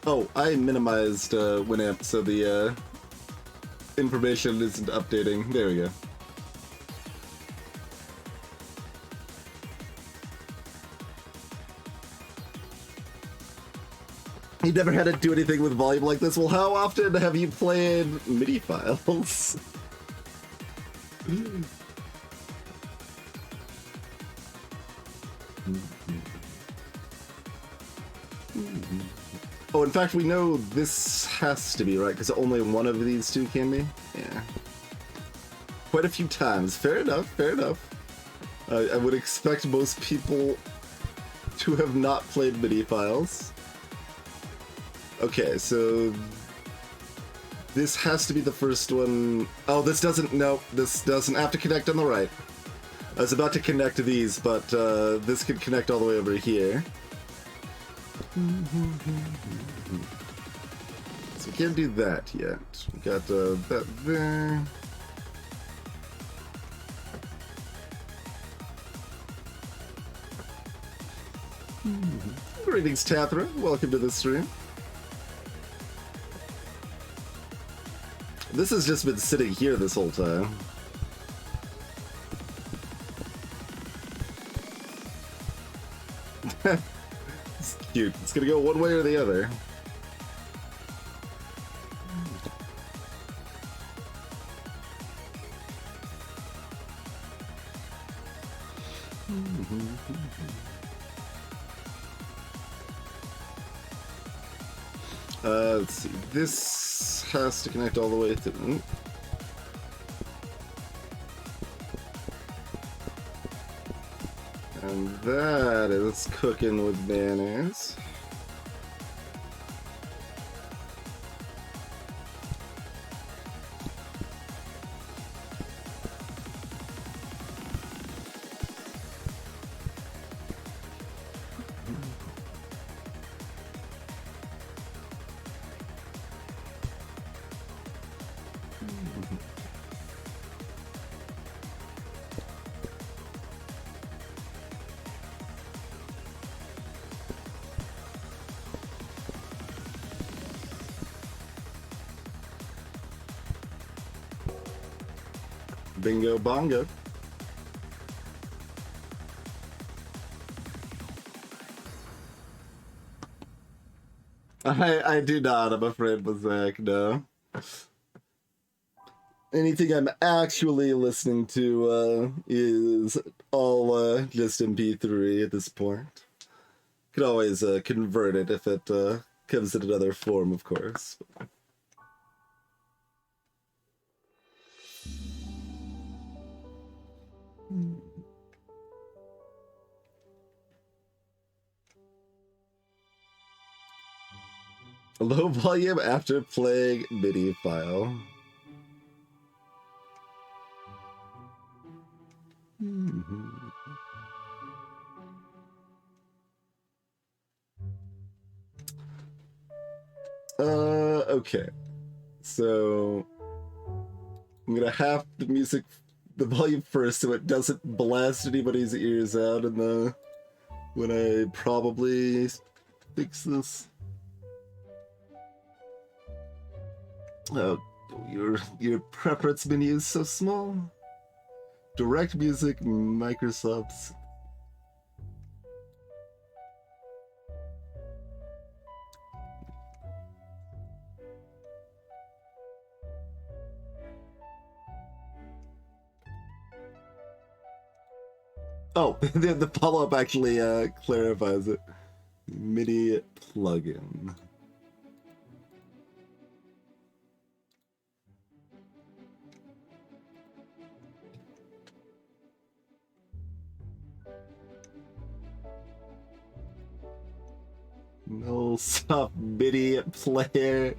Oh, I minimized Winamp so the information isn't updating. There we go. You never had to do anything with volume like this. Well, how often have you played MIDI files? Oh, in fact, we know this has to be right, because only one of these two can be? Yeah. Quite a few times. Fair enough, fair enough. I would expect most people to have not played MIDI files. Okay, so... this has to be the first one... Oh, this doesn't... No, this doesn't have to connect on the right. I was about to connect to these, but this could connect all the way over here. So we can't do that yet. We got that there. Greetings, Tathra. Welcome to the stream. This has just been sitting here this whole time. It's cute. It's gonna go one way or the other. Let's see. This has to connect all the way to... And that is cooking with mayonnaise. Bingo bongo. I do not, I'm afraid, Mosaic, no. Anything I'm actually listening to is all just MP3 at this point. Could always convert it if it comes in another form, of course. Low volume after playing MIDI file. Okay. So I'm gonna have the volume first so it doesn't blast anybody's ears out when I probably fix this. Oh, your preference menu is so small. Direct music, Microsoft's. Oh, the follow-up actually clarifies it. MIDI plugin. No stop MIDI player.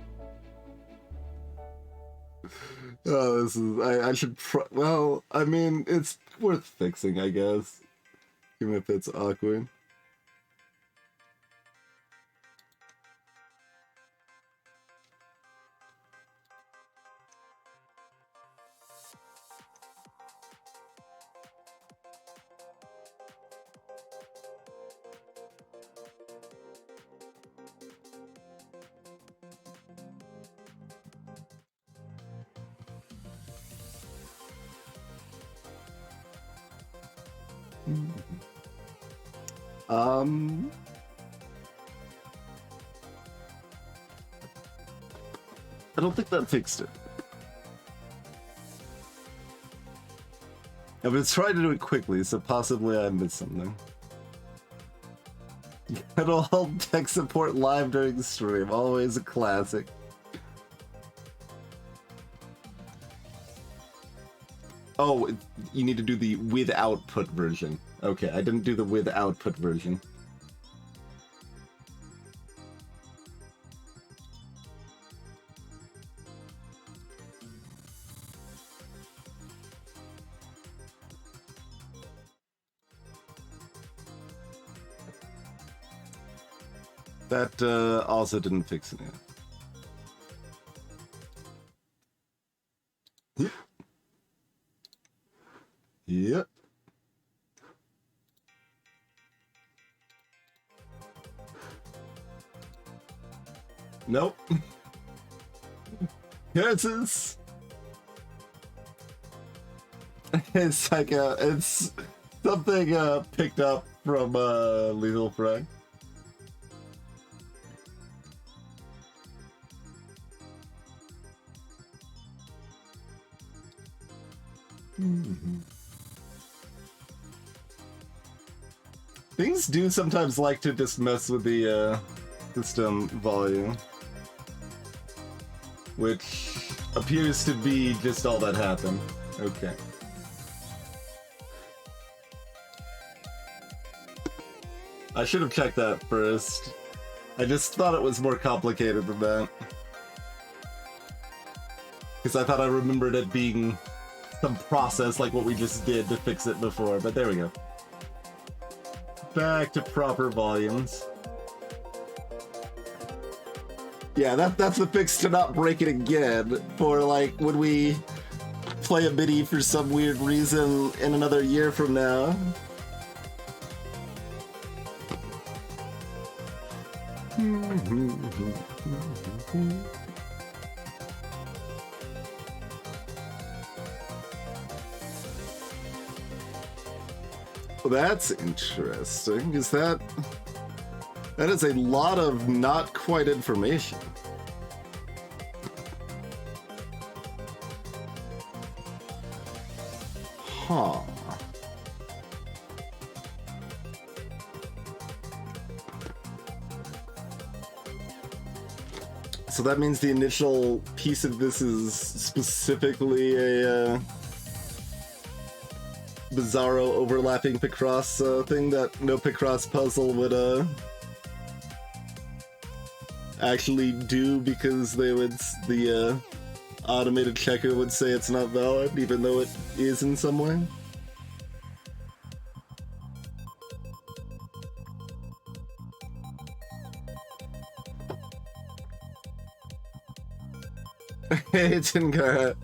Oh, this is I should well, I mean, it's worth fixing, I guess. Even if it's awkward. I don't think that fixed it. I've been trying to do it quickly, so possibly I missed something. Get all tech support live during the stream, always a classic. Oh, you need to do the with output version. Okay, I didn't do the with output version. That also didn't fix it. Nope. Curses. It's like it's something picked up from Lethal Frag. Things do sometimes like to just mess with the system volume, which appears to be just all that happened. Okay. I should have checked that first. I just thought it was more complicated than that. Because I thought I remembered it being some process like what we just did to fix it before, but there we go. Back to proper volumes. Yeah, that's the fix to not break it again. For like when we play a MIDI for some weird reason in another year from now. Well, that's interesting. Is that is a lot of not quite information. Huh. So that means the initial piece of this is specifically a bizarro overlapping Picross thing that no Picross puzzle would actually do, because they would, the automated checker would say it's not valid even though it is in some way. Hey, Tinkara.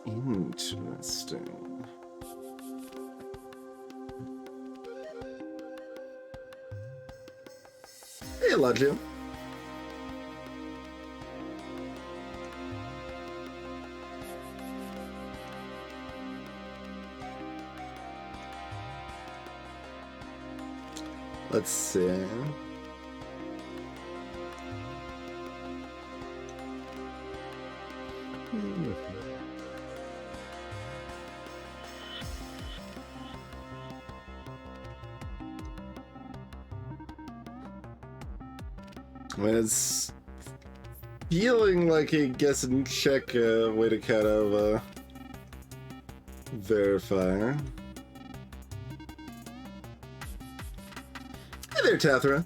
Interesting. Hey, Lodgio. Let's see. I mean, it's feeling like a guess and check way to kind of verify. Hey there, Tathra.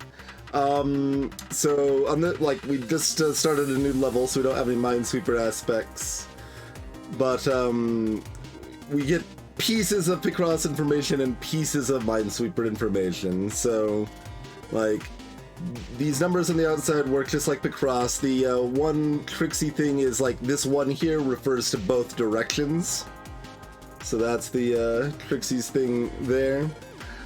So on the we just started a new level, so we don't have any Minesweeper aspects, but we get pieces of Picross information and pieces of Minesweeper information. So like, these numbers on the outside work just like Picross. The one tricksy thing is like this one here refers to both directions, so that's the Trixie's thing there.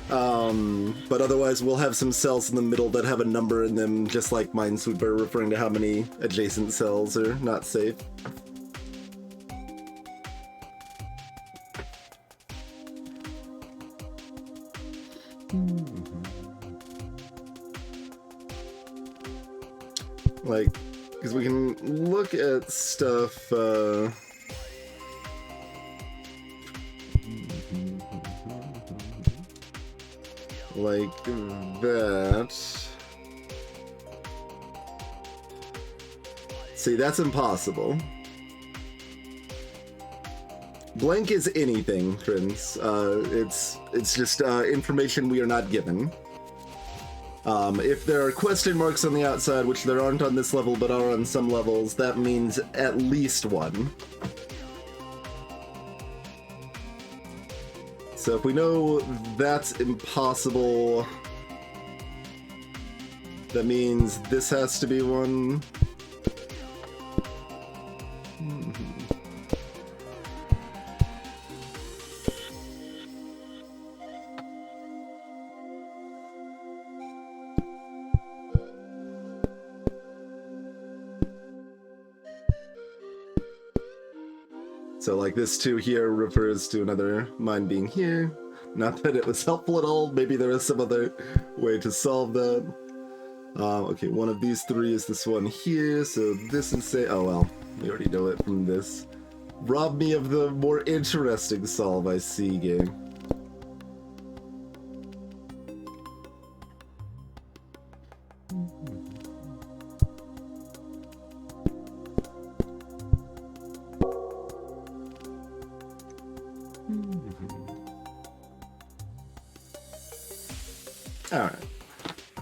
But otherwise we'll have some cells in the middle that have a number in them, just like Minesweeper, referring to how many adjacent cells are not safe. Like, because we can look at stuff, like that. See, that's impossible. Blank is anything, friends. It's just information we are not given. If there are question marks on the outside, which there aren't on this level but are on some levels, that means at least one. So if we know that's impossible, that means this has to be one. So like this 2 here refers to another mine being here. Not that it was helpful at all. Maybe there is some other way to solve that. Okay, one of these 3 is this one here. So this is say, oh well, we already know it from this. Rob me of the more interesting solve, I see, game. Alright.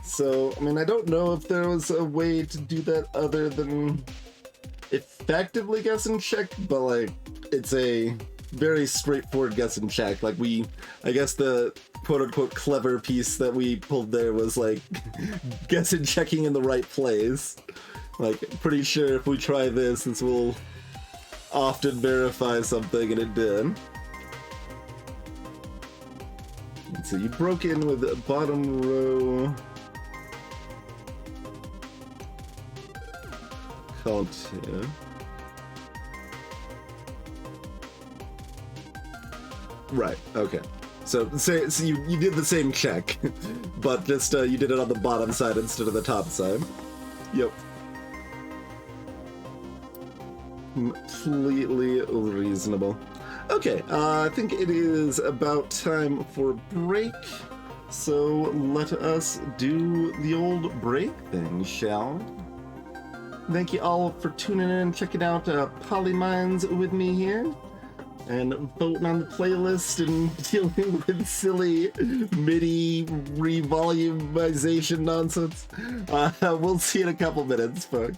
So, I mean, I don't know if there was a way to do that other than effectively guess and check, but, like, it's a very straightforward guess and check. Like, I guess the quote-unquote clever piece that we pulled there was, like, guess and checking in the right place. Like, pretty sure if we try this will often verify something, and it did. So you broke in with the bottom row. Column 2. Right, okay. So you did the same check, but just you did it on the bottom side instead of the top side. Yep. Completely reasonable. Okay, I think it is about time for break, so let us do the old break thing, shall we? Thank you all for tuning in and checking out Polimines with me here, and voting on the playlist and dealing with silly MIDI revolumization nonsense. We'll see you in a couple minutes, folks.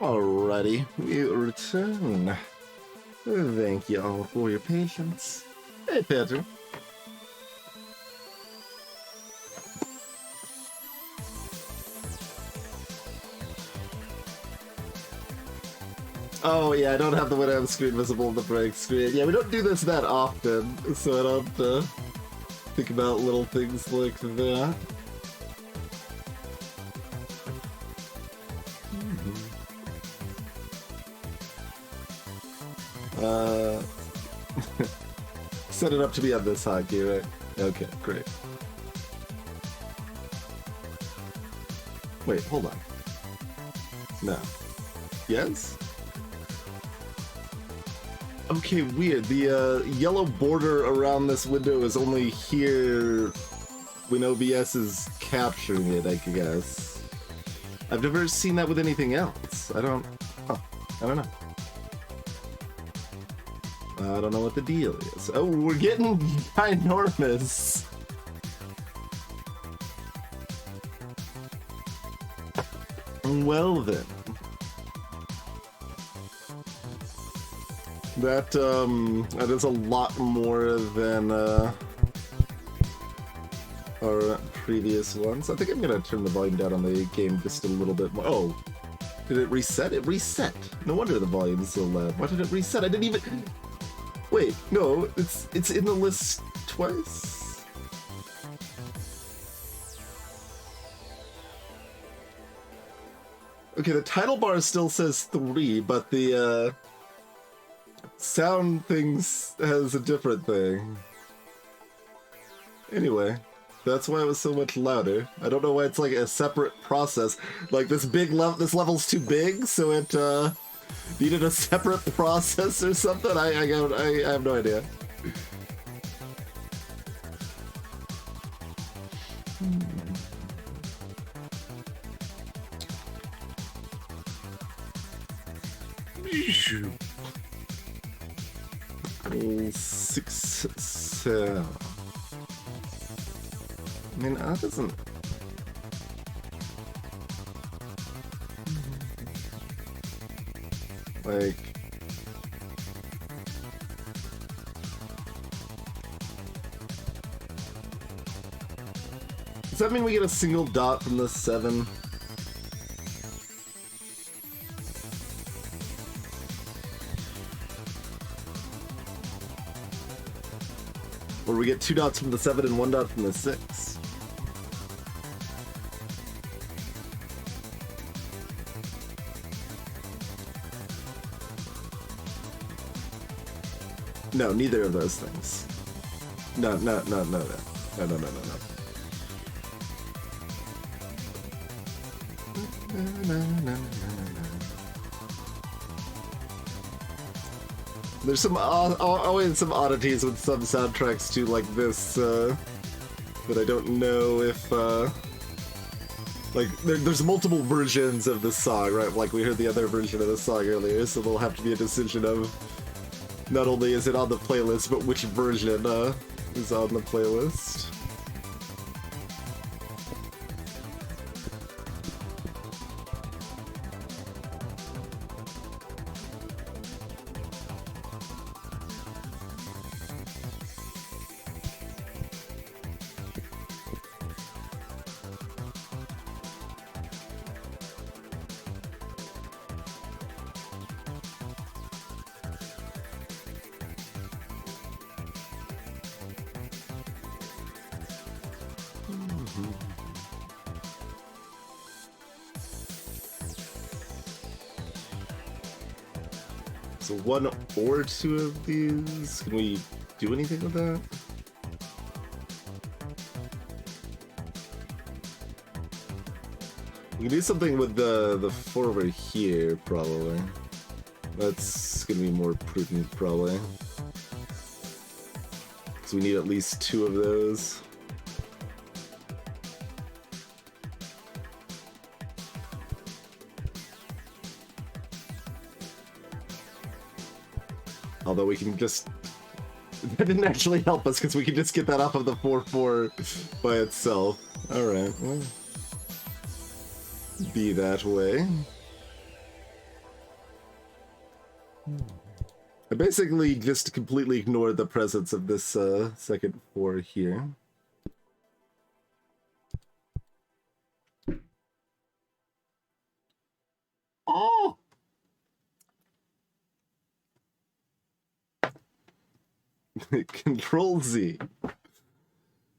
Alrighty, we return. Thank you all for your patience. Hey, Peter. Oh yeah, I don't have the Winamp screen visible in the break screen. Yeah, we don't do this that often, so I don't think about little things like that. Set it up to be on this hotkey, right? Okay, great. Wait, hold on. No. Yes? Okay, weird. The yellow border around this window is only here when OBS is capturing it, I guess. I've never seen that with anything else. I don't know. I don't know what the deal is. Oh, we're getting ginormous. Well then. That is a lot more than our previous ones. I think I'm gonna turn the volume down on the game just a little bit more. Oh, did it reset? It reset. No wonder the volume's so loud. Why did it reset? I didn't even... Wait, no, it's in the list twice? Okay, the title bar still says 3, but the sound things has a different thing. Anyway, that's why it was so much louder. I don't know why it's like a separate process. Like this this level's too big, so it needed a separate process or something. I have no idea. Six cell. I mean, that doesn't. Like. Does that mean we get a single dot from the 7? Or we get 2 dots from the 7 and 1 dot from the 6? No, neither of those things. No. There's some always some oddities with some soundtracks too, like this, but I don't know if like there's multiple versions of the song, right? Like we heard the other version of the song earlier, so there'll have to be a decision of not only is it on the playlist, but which version is on the playlist. So 1 or 2 of these, can we do anything with that? We can do something with the 4 over here, probably. That's gonna be more prudent, probably. So we need at least 2 of those. Although we can just That didn't actually help us because we could just get that off of the 4-4 by itself. Alright, well, be that way. I basically just completely ignored the presence of this second 4 here. Oh! Control Z.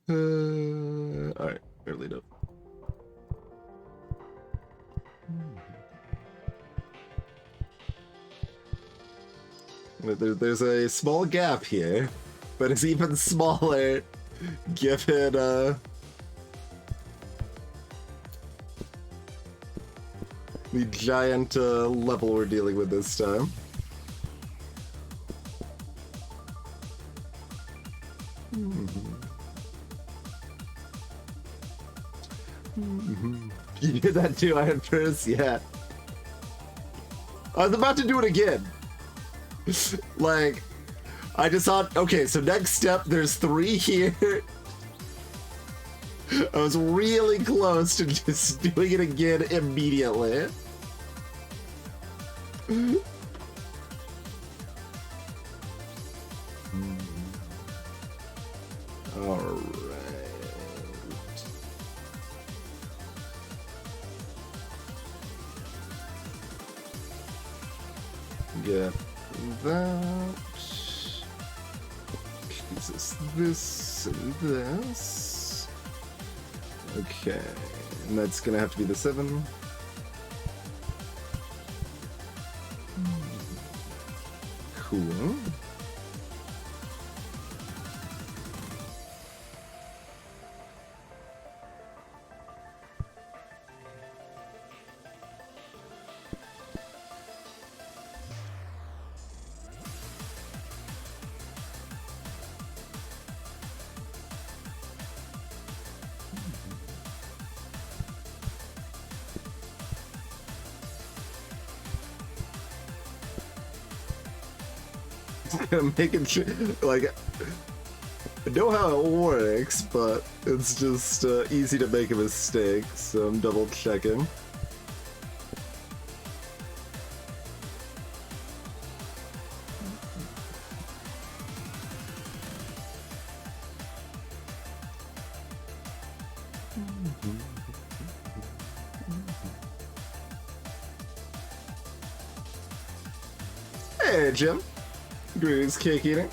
Alright, early note. There's a small gap here, but it's even smaller given the giant level we're dealing with this time. You did that too, I had first, yeah. I was about to do it again. Like, I just thought, okay, so next step, there's 3 here. I was really close to just doing it again immediately. Alright. Get that. This and this. Okay, and that's gonna have to be the 7. Cool. I'm making sure, like, I know how it works, but it's just easy to make a mistake, so I'm double checking. Hey, Jim. Greetings, cake eating.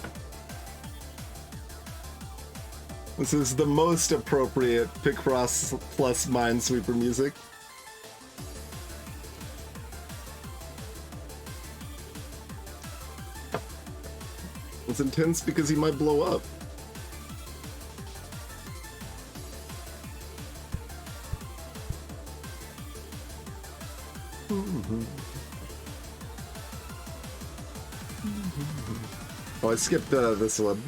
This is the most appropriate Picross plus Minesweeper music. It's intense because he might blow up. Oh, I skipped this one.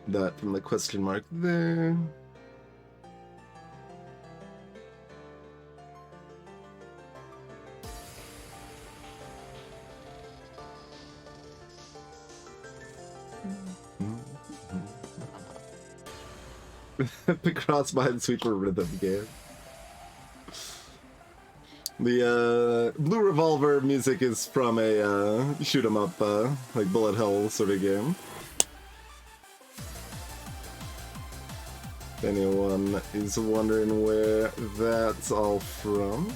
That from the question mark there. The cross Minesweeper rhythm game. The Blue Revolver music is from a shoot 'em up, like bullet hell sort of game. If anyone is wondering where that's all from.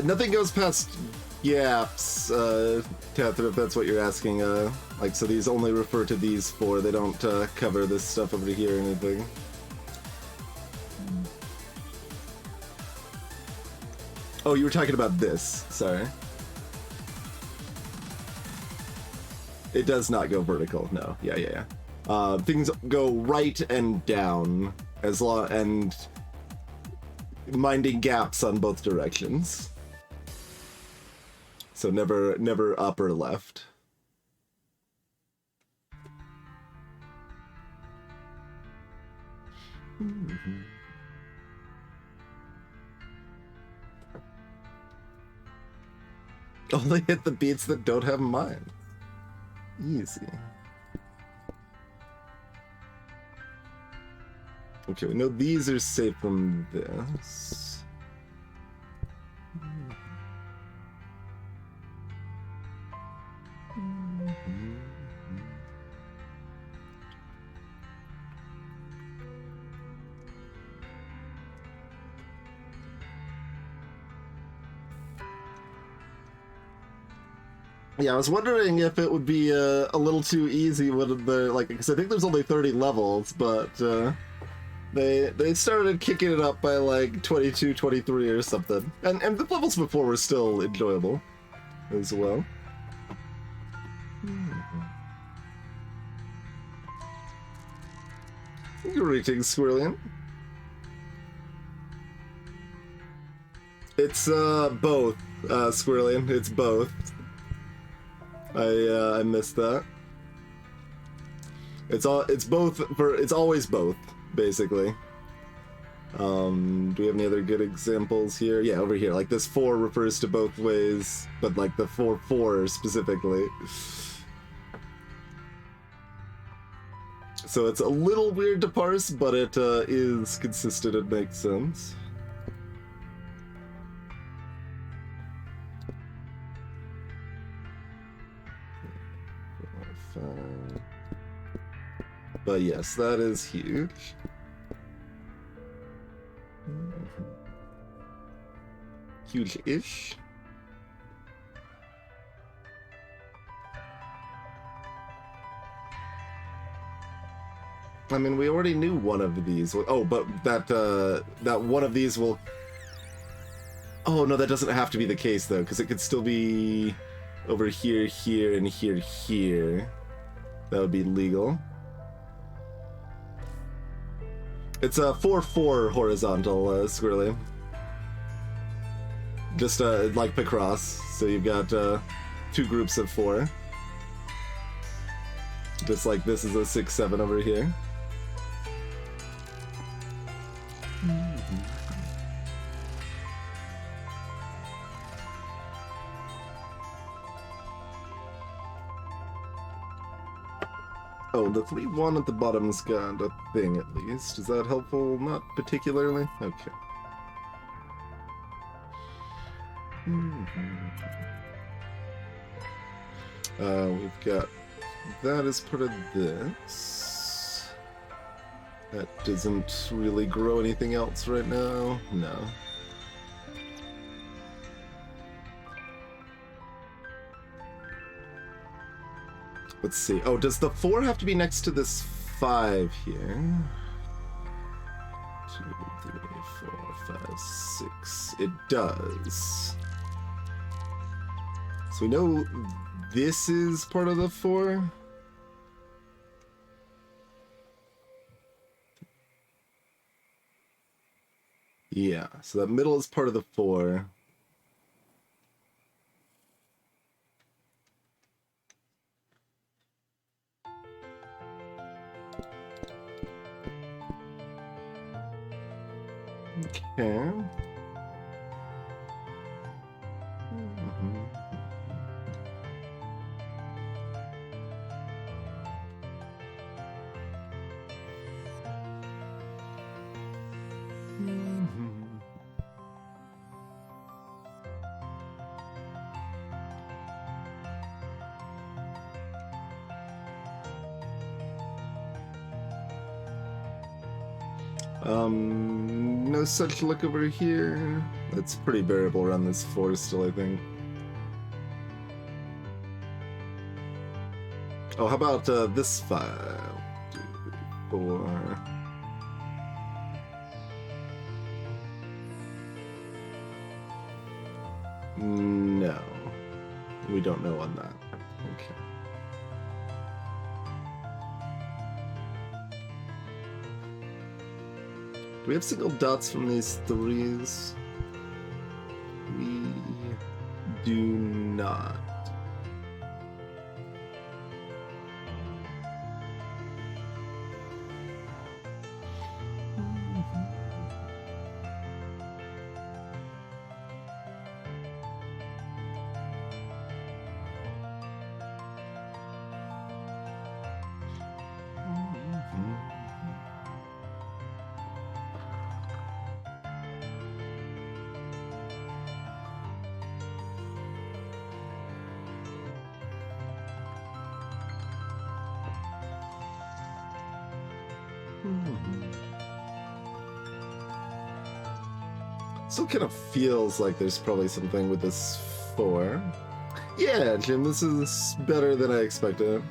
Nothing goes past yaps, Catherine, if that's what you're asking. Like, so these only refer to these 4, they don't cover this stuff over here or anything. Oh, you were talking about this, sorry. It does not go vertical, no. Yeah. Things go right and down as long and minding gaps on both directions. So never up or left. Mm-hmm. Only hit the beats that don't have mine. Easy. Okay, we know these are safe from this. Yeah, I was wondering if it would be a little too easy with the, like, because I think there's only 30 levels, but they started kicking it up by like 22, 23 or something. And the levels before were still enjoyable as well. Greetings, Squirrelian. It's both, Squirrelian. It's both. I missed that. It's always both, basically. Do we have any other good examples here? Yeah, over here. Like this 4 refers to both ways, but like the 4-4 specifically. So it's a little weird to parse, but it is consistent. It makes sense. But yes, that is huge. Huge-ish. I mean, we already knew one of these. Oh, but that one of these will... Oh, no, that doesn't have to be the case, though, because it could still be over here, here, and here, here. That would be legal. It's a 4-4 horizontal, Squirrely. Just like Picross, so you've got 2 groups of 4. Just like this is a 6-7 over here. Oh, the 3-1 at the bottom's got a thing at least. Is that helpful? Not particularly? Okay. We've got that as part of this. That doesn't really grow anything else right now. No. Let's see. Oh, does the 4 have to be next to this 5 here? 2, 3, 4, 5, 6. It does. So we know this is part of the 4. Yeah, so that middle is part of the 4. Okay. No such luck over here. That's pretty variable around this 4 still, I think. Oh, how about this 5? 2, 4. No. We don't know on that. Okay. we have single dots from these threes? We do not. Still kind of feels like there's probably something with this 4. Yeah, Jim, this is better than I expected.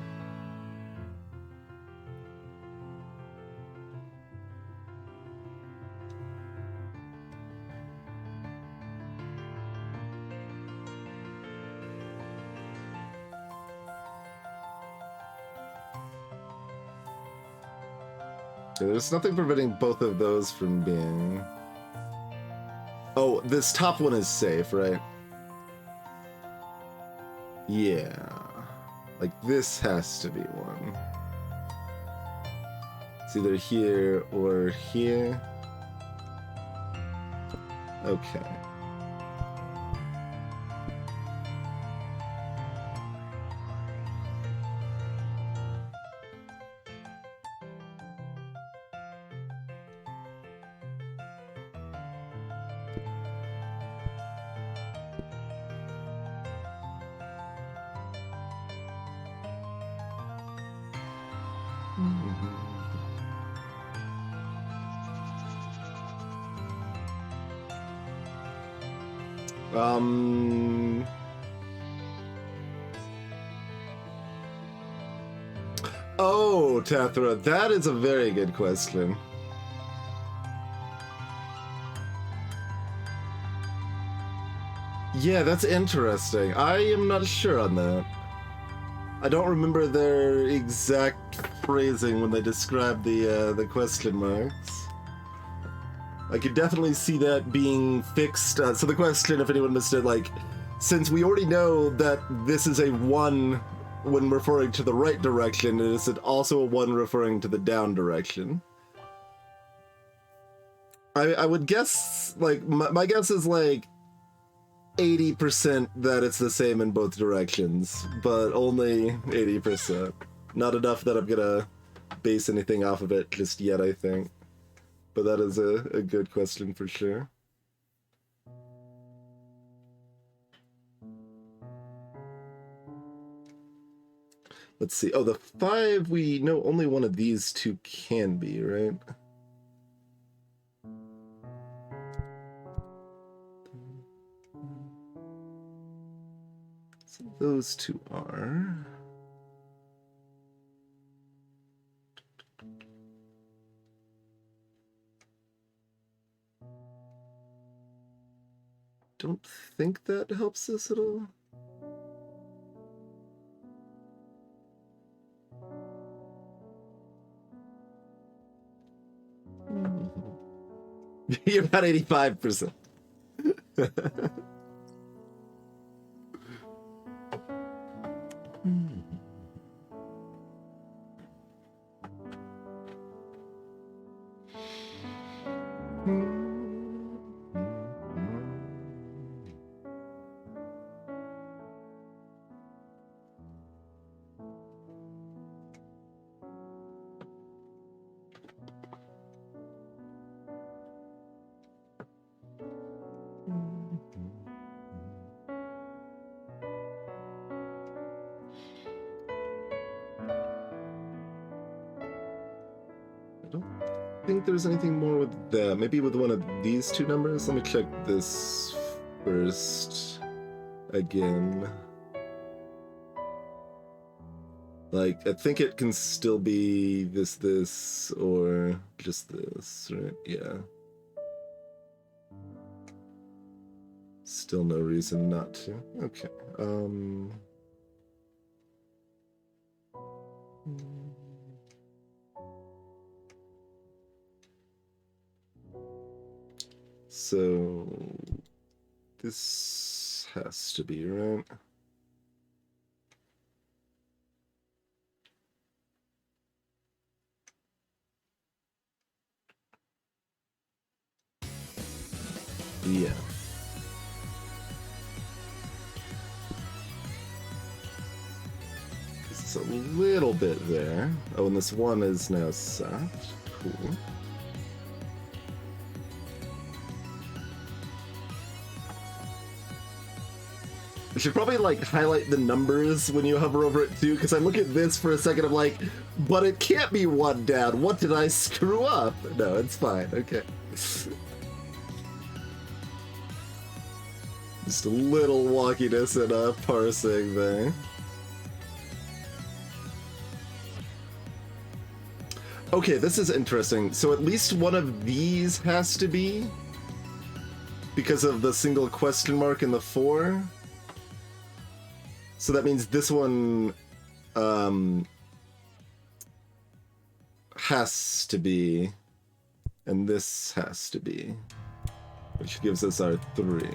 There's nothing preventing both of those from being... Oh, this top one is safe, right? Yeah. Like, this has to be one. It's either here or here. Okay. Oh, Tathra, that is a very good question. Yeah, that's interesting. I am not sure on that. I don't remember their exact phrasing when they described the question marks. I could definitely see that being fixed. So the question, if anyone missed it, like, since we already know that this is a 1 when referring to the right direction, is it also a 1 referring to the down direction? I would guess, like, my guess is like 80% that it's the same in both directions, but only 80%. Not enough that I'm gonna base anything off of it just yet, I think. But that is a good question for sure. Let's see. Oh, the 5, we know only one of these two can be, right? So those two are... Don't think that helps us at all. You're about 85%. I don't think there's anything more with that. Maybe with one of these two numbers? Let me check this first again. Like, I think it can still be this, or just this, right? Yeah. Still no reason not to. Okay. So this has to be, right? Yeah. It's a little bit there. Oh, and this one is now set. Cool. I should probably like highlight the numbers when you hover over it too, because I look at this for a second, I'm like, but it can't be one down. What did I screw up? No, it's fine. Okay. Just a little wonkiness in parsing there. Okay, this is interesting. So at least one of these has to be because of the single question mark in the 4. So that means this one has to be, and this has to be, which gives us our 3.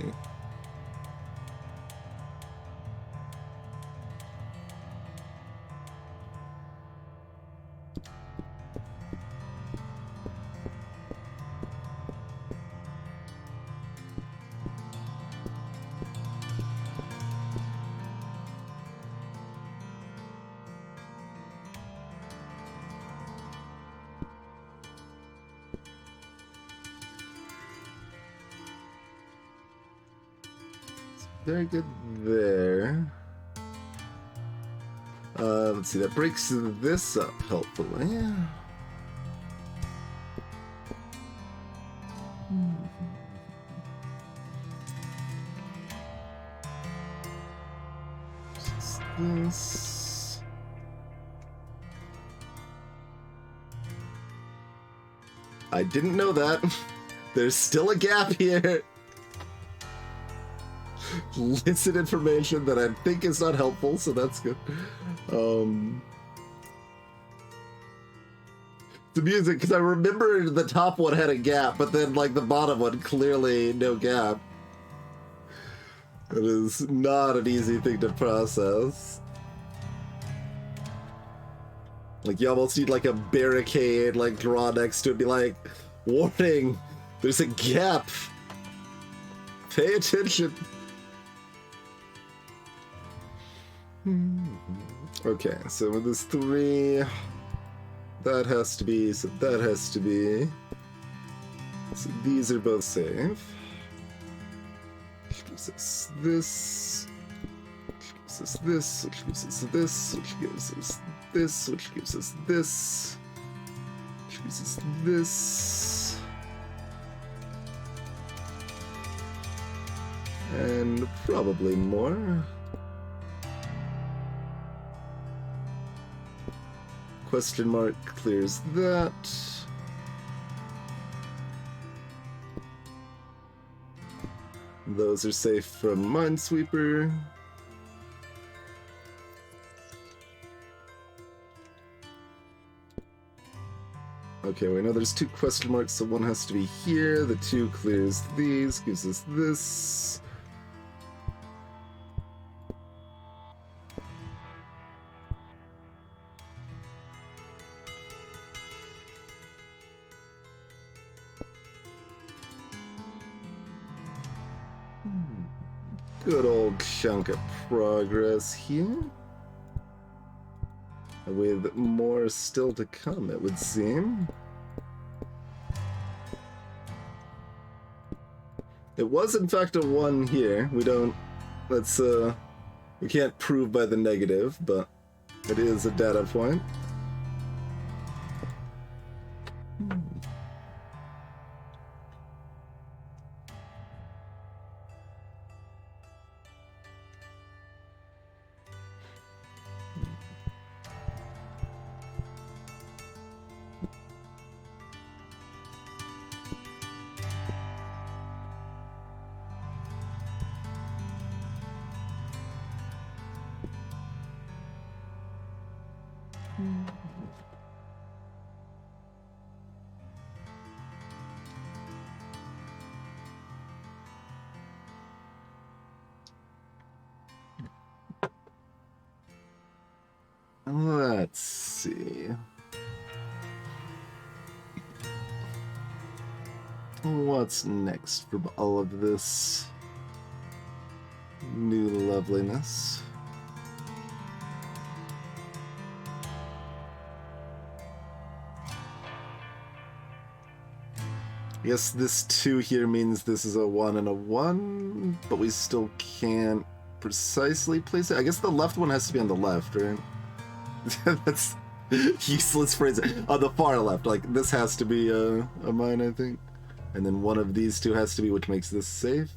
Very good there. Let's see, that breaks this up helpfully. This. I didn't know that. There's still a gap here. Listed information that I think is not helpful, so that's good. The music, because I remember the top one had a gap, but then like the bottom one clearly no gap. It is not an easy thing to process. Like you almost need like a barricade like draw next to it, be like, warning, there's a gap. Pay attention. Okay, so with this 3, that has to be, so that has to be. So these are both safe. Which gives us this. Which gives us this. Which gives us this. Which gives us this. Which gives us this. Which gives us this. And probably more. Question mark clears that. Those are safe from Minesweeper. Okay, we know there's 2 question marks, so one has to be here. The 2 clears these, gives us this. Good old chunk of progress here. With more still to come, it would seem. It was in fact a 1 here. We don't, that's we can't prove by the negative, but it is a data point. Let's see. What's next from all of this new loveliness? I guess this 2 here means this is a 1 and a 1, but we still can't precisely place it. I guess the left one has to be on the left, right? That's useless phrasing. On the far left, like this has to be a mine, I think. And then one of these 2 has to be, which makes this safe.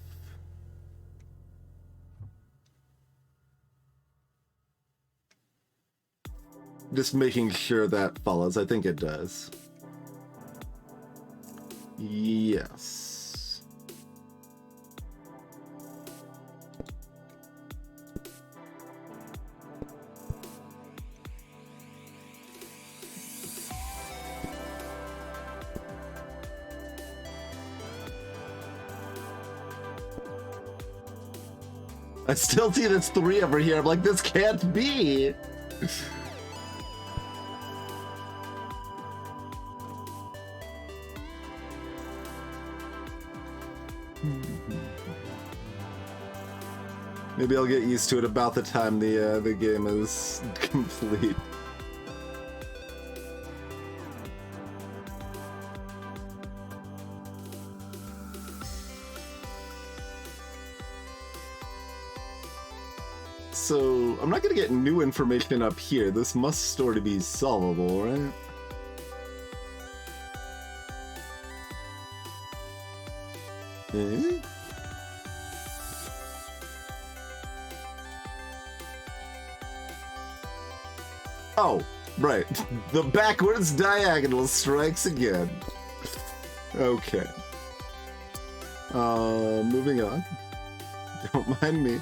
Just making sure that follows. I think it does. Yes. I still see this 3 over here. I'm like, this can't be. Maybe I'll get used to it about the time the game is complete. So, I'm not gonna get new information up here. This must sort of be solvable, right? Eh? Oh, right. The backwards diagonal strikes again. Okay. Moving on. Don't mind me.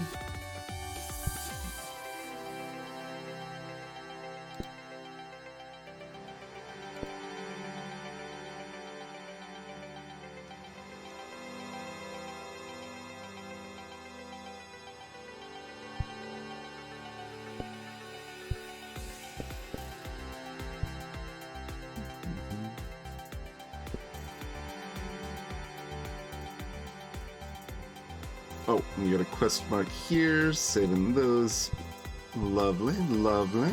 Oh, we got a quest mark here, saving those. Lovely, lovely.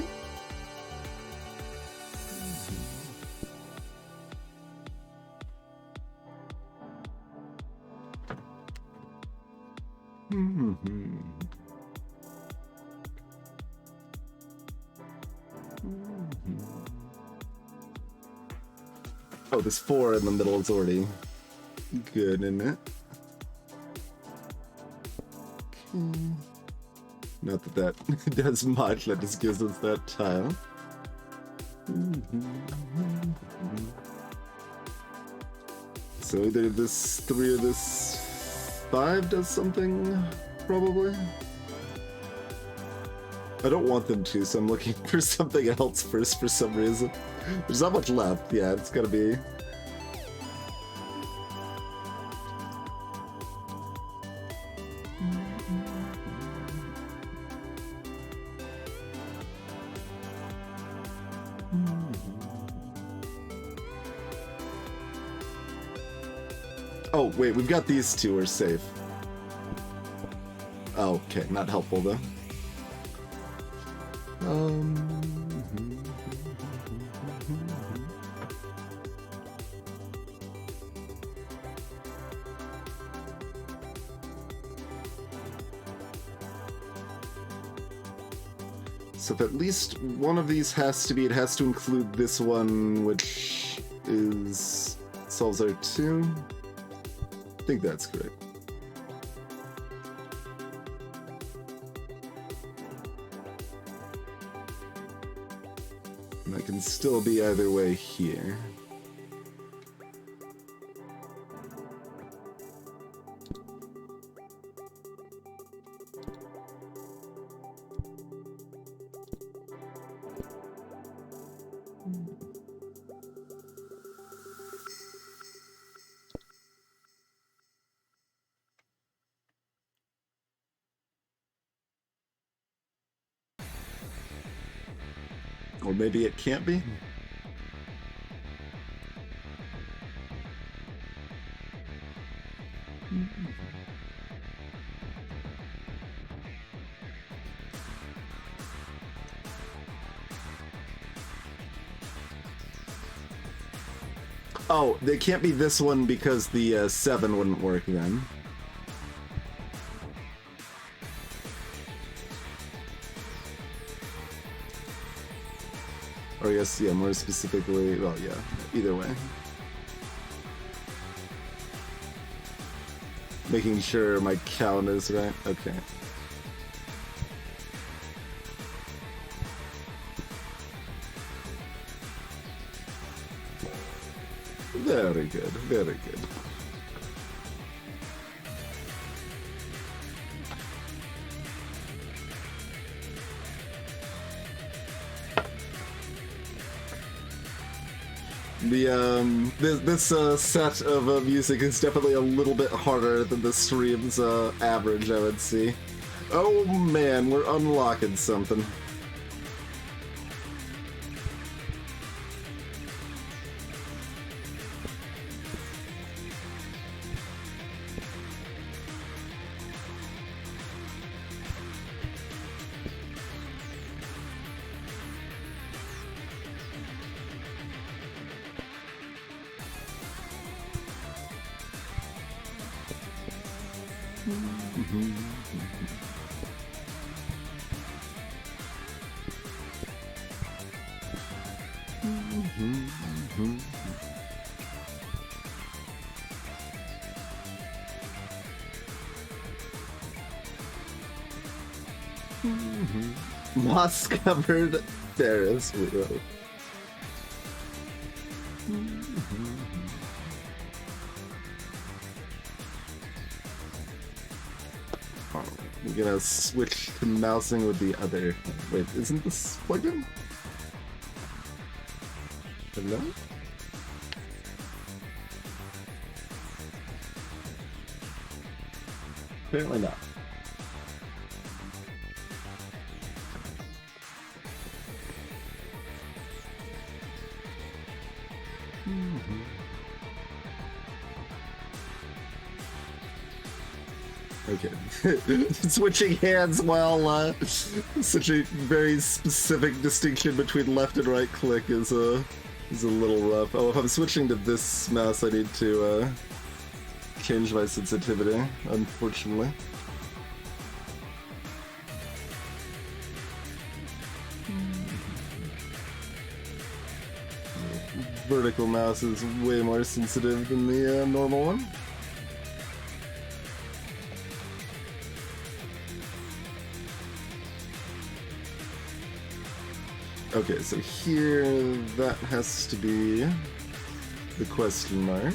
Oh, this 4 in the middle is already good, isn't it? Not that that does much, that just gives us that tile. So either this 3 or this 5 does something, probably. I don't want them to, so I'm looking for something else first for some reason. There's not much left, yeah, it's gotta be. Oh, wait, we've got these 2, we're safe. Oh, okay, not helpful though. So if at least one of these has to be, it has to include this one, which is solves our 2. I think that's correct. And that can still be either way here. Or maybe it can't be? Oh, they can't be this one because the 7 wouldn't work then. Or I guess, yeah, more specifically, well, yeah, either way. Making sure my count is right. Okay. Very good, very good. This set of music is definitely a little bit harder than the stream's average, I would see. Oh man, we're unlocking something. Moss-covered Ferris wheel. I'm gonna switch to mousing with the other. Wait, isn't this plugged in? Hello? Apparently not. Okay. Switching hands while such a very specific distinction between left and right click is a little rough. Oh, if I'm switching to this mouse, I need to change my sensitivity, unfortunately. Vertical mouse is way more sensitive than the normal one. Okay, so here, that has to be the question mark.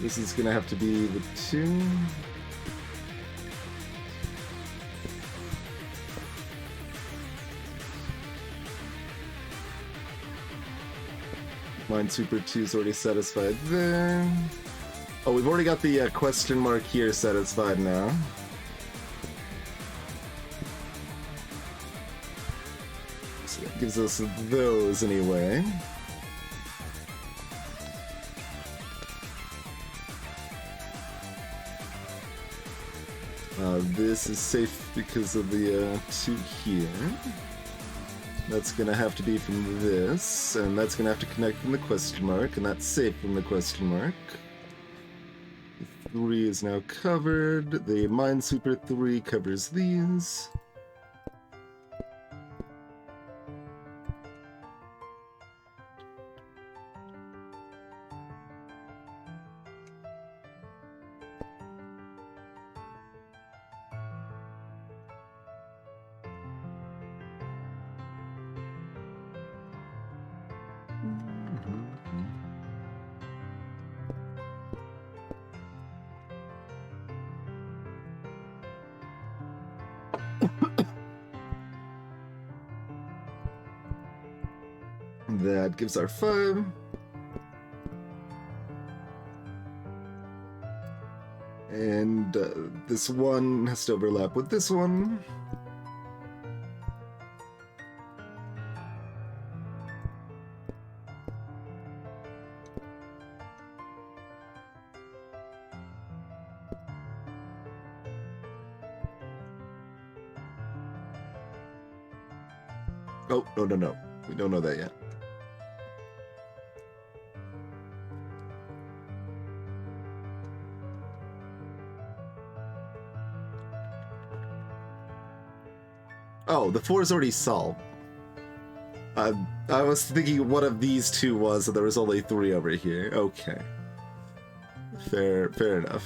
This is gonna have to be the 2. Minesweeper 2 is already satisfied there. Oh, we've already got the question mark here satisfied now. So that gives us those anyway. This is safe because of the 2 here. That's gonna have to be from this, and that's gonna have to connect from the question mark, and that's safe from the question mark. The 3 is now covered. The Minesweeper 3 covers these. That gives our 5. And this one has to overlap with this one. Oh, no, no, no. We don't know that yet. Oh, the 4 is already solved. I was thinking one of these two was, and there was only 3 over here. Okay. Fair enough.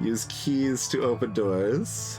Use keys to open doors.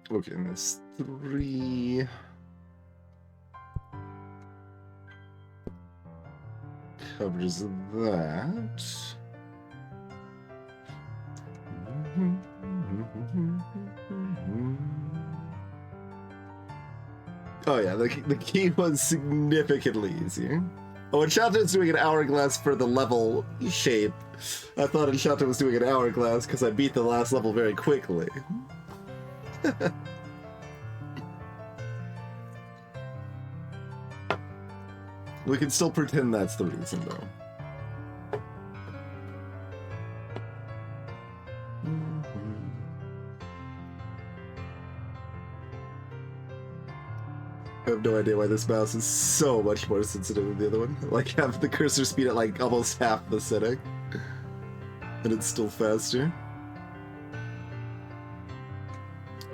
Okay, and there's 3 covers that. Oh yeah, the key was significantly easier. Oh, Enchanta is doing an hourglass for the level shape. I thought Enchanta was doing an hourglass because I beat the last level very quickly. We can still pretend that's the reason, though. I have no idea why this mouse is so much more sensitive than the other one. Like, have the cursor speed at like almost half the setting. And it's still faster.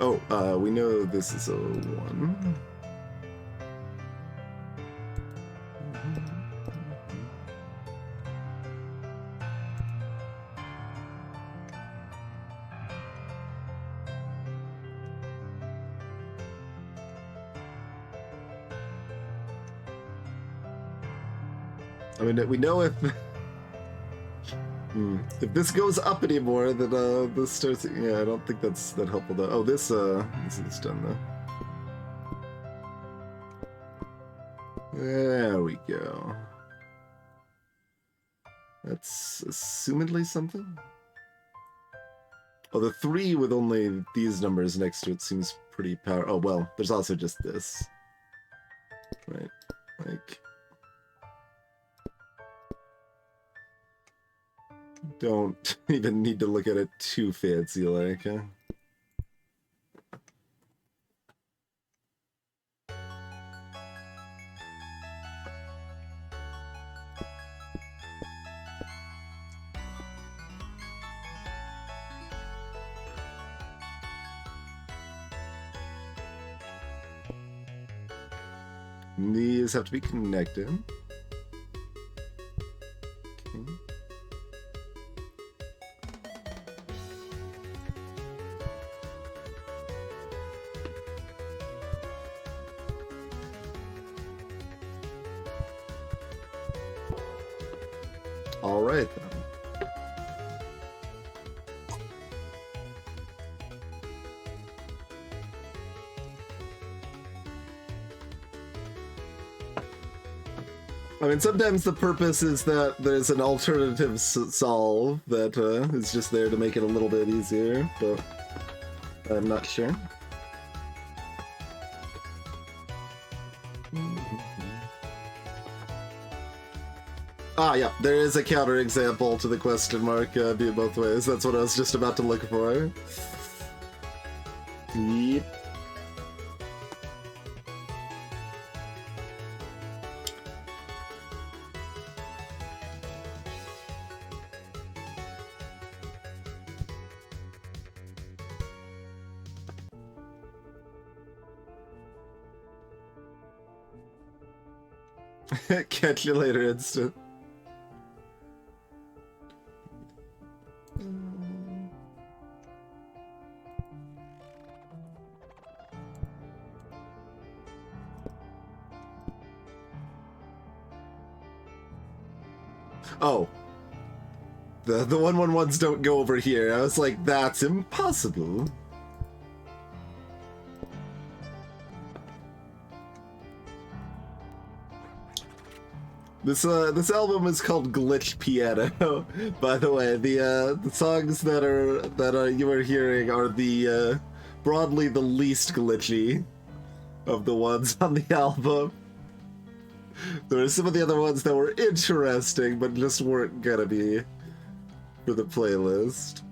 Oh, we know this is a 1. I mean, we know if this goes up anymore, then this starts. Yeah, I don't think that's that helpful though. Oh, this is done though. There we go. That's assumedly something. Oh, the 3 with only these numbers next to it seems pretty power. Oh well, there's also just this. Right, like. Don't even need to look at it too fancy like, huh? These have to be connected. Okay. All right, then. I mean, sometimes the purpose is that there's an alternative solve that is just there to make it a little bit easier, but I'm not sure. Ah, yeah, there is a counterexample to the question mark be both ways. That's what I was just about to look for. Yep. Catch you later, instant. Oh. The 111s don't go over here. I was like, that's impossible. This album is called Glitch Piano. By the way, the songs that you are hearing are the broadly the least glitchy of the ones on the album. There were some of the other ones that were interesting, but just weren't gonna be for the playlist.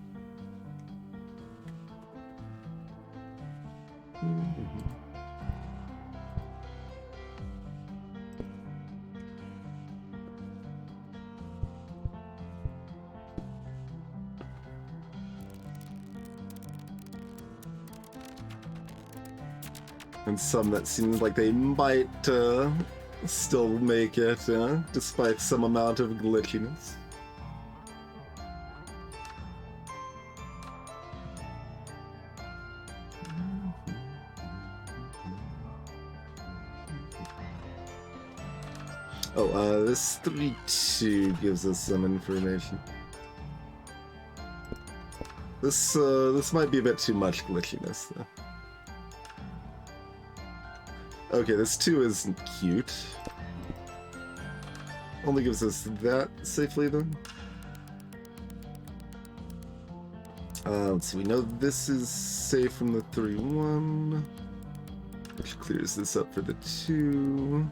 And some that seems like they might still make it, despite some amount of glitchiness. Oh, this 3-2 gives us some information. This might be a bit too much glitchiness, though. Okay, this 2 isn't cute. Only gives us that safely, then. Let's see, we know this is safe from the 3-1, which clears this up for the 2.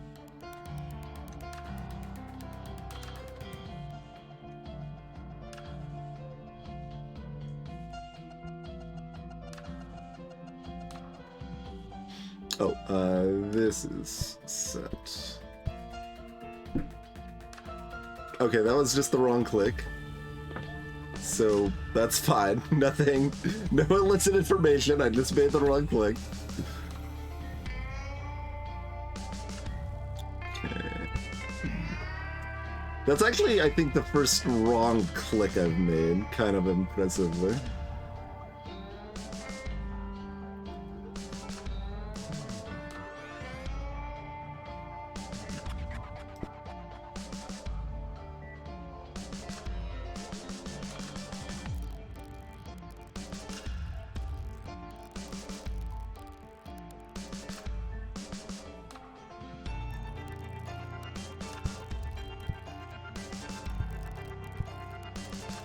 Oh, this is set. Okay, that was just the wrong click. So, that's fine. Nothing, no illicit information, I just made the wrong click. Okay. That's actually, I think, the first wrong click I've made, kind of impressively.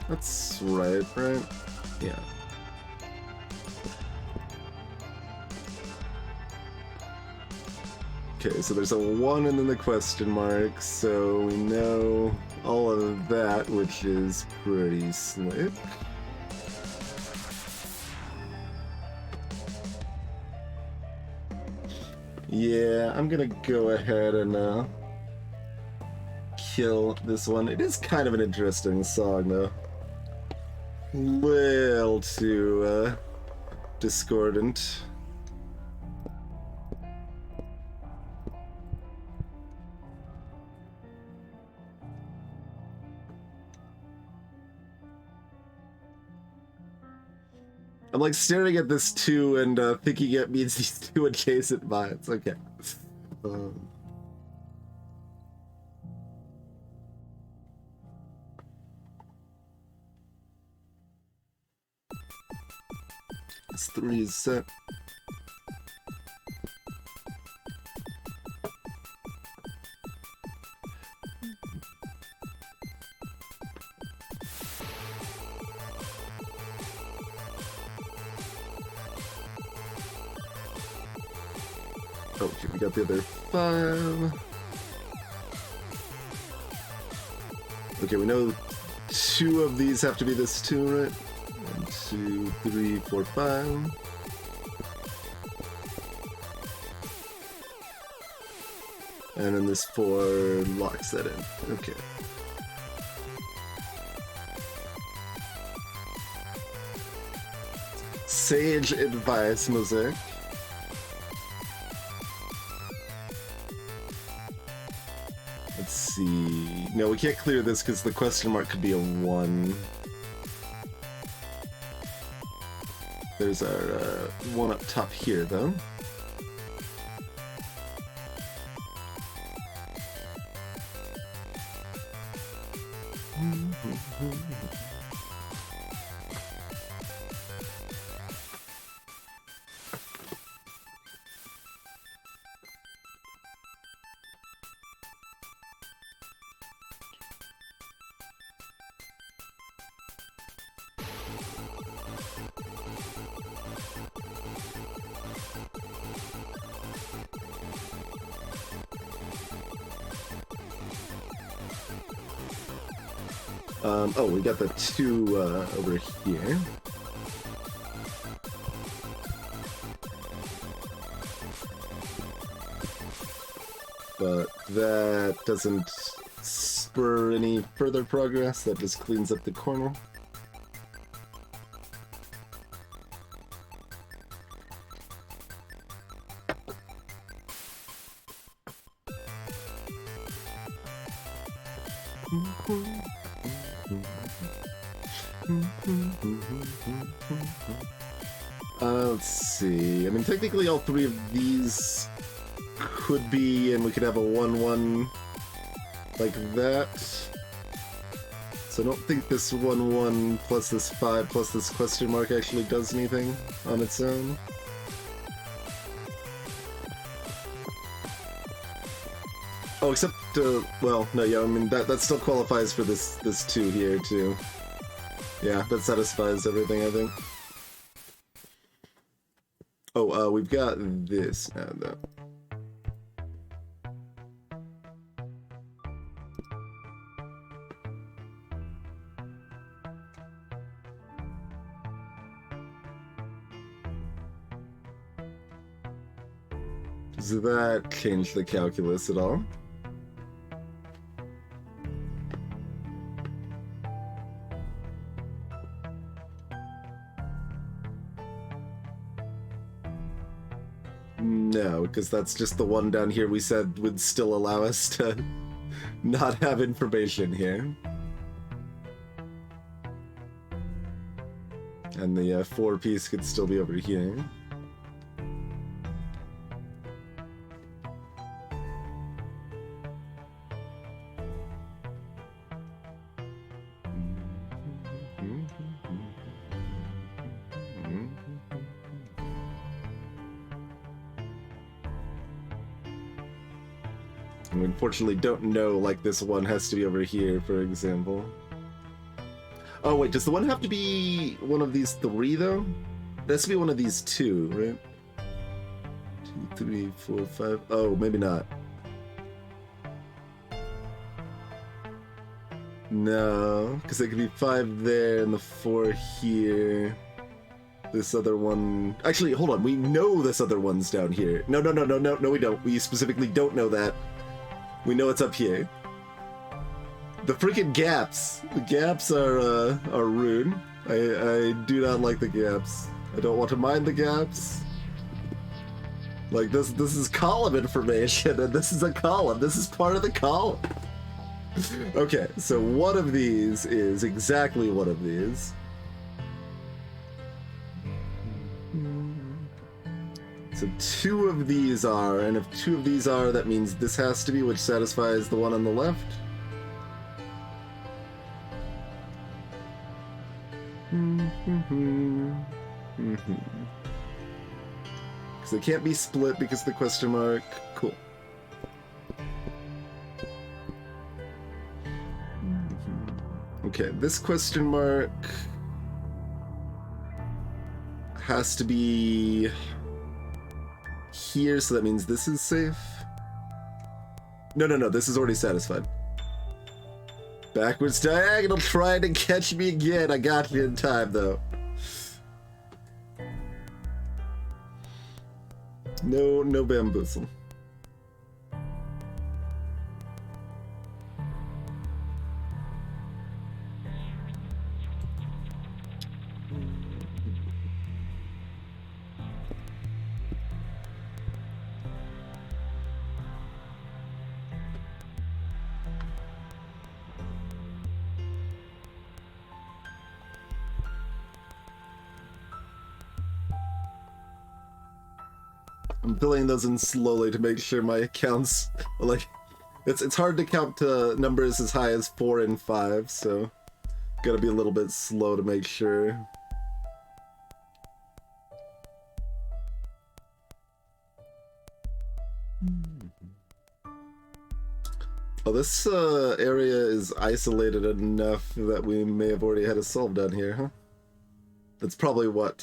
That's right? Yeah. Okay, so there's a 1 and then the question mark, so we know all of that, which is pretty slick. Yeah, I'm gonna go ahead and kill this one. It is kind of an interesting song, though. Little too discordant. I'm like staring at this 2 and thinking it means these 2 adjacent vines. Okay. This 3 is set. Okay, we got the other 5. Okay, we know 2 of these have to be this 2, right? 1, 2, 3, 4, 5. And then this 4 locks that in. Okay. Sage advice, Mosaic. Let's see. No, we can't clear this because the question mark could be a 1. There's our one up top here, though. Oh, we got the 2 over here. But that doesn't spur any further progress, that just cleans up the corner. Let's see. I mean, technically all 3 of these could be, and we could have a 1-1 like that. So I don't think this 1-1 plus this 5 plus this question mark actually does anything on its own. Oh, except, well, no, yeah, I mean, that still qualifies for this 2 here, too. Yeah, that satisfies everything, I think. Oh, we've got this now, though. Does that change the calculus at all? No, because that's just the one down here we said would still allow us to not have information here. And the 4 piece could still be over here. We unfortunately don't know, like, this one has to be over here, for example. Oh, wait, does the one have to be one of these 3, though? It has to be one of these 2, right? 2, 3, 4, 5... Oh, maybe not. No, because it could be 5 there and the 4 here. This other one... Actually, hold on, we know this other one's down here. No, we don't. We specifically don't know that. We know it's up here. The freaking gaps. The gaps are rude. I do not like the gaps. I don't want to mind the gaps. Like, this is column information, and this is a column. This is part of the column. Okay, so one of these is exactly one of these. So 2 of these are, and if 2 of these are, that means this has to be, which satisfies the one on the left. Because they can't be split because of the question mark. Cool. Okay, this question mark has to be here, so that means this is safe. No, this is already satisfied. Backwards diagonal trying to catch me again. I got you in time, though. No bamboozle. I'm filling those in slowly to make sure my accounts, like, it's hard to count numbers as high as 4 and 5, so gotta be a little bit slow to make sure. Oh, this area is isolated enough that we may have already had a solve down here, huh? That's probably what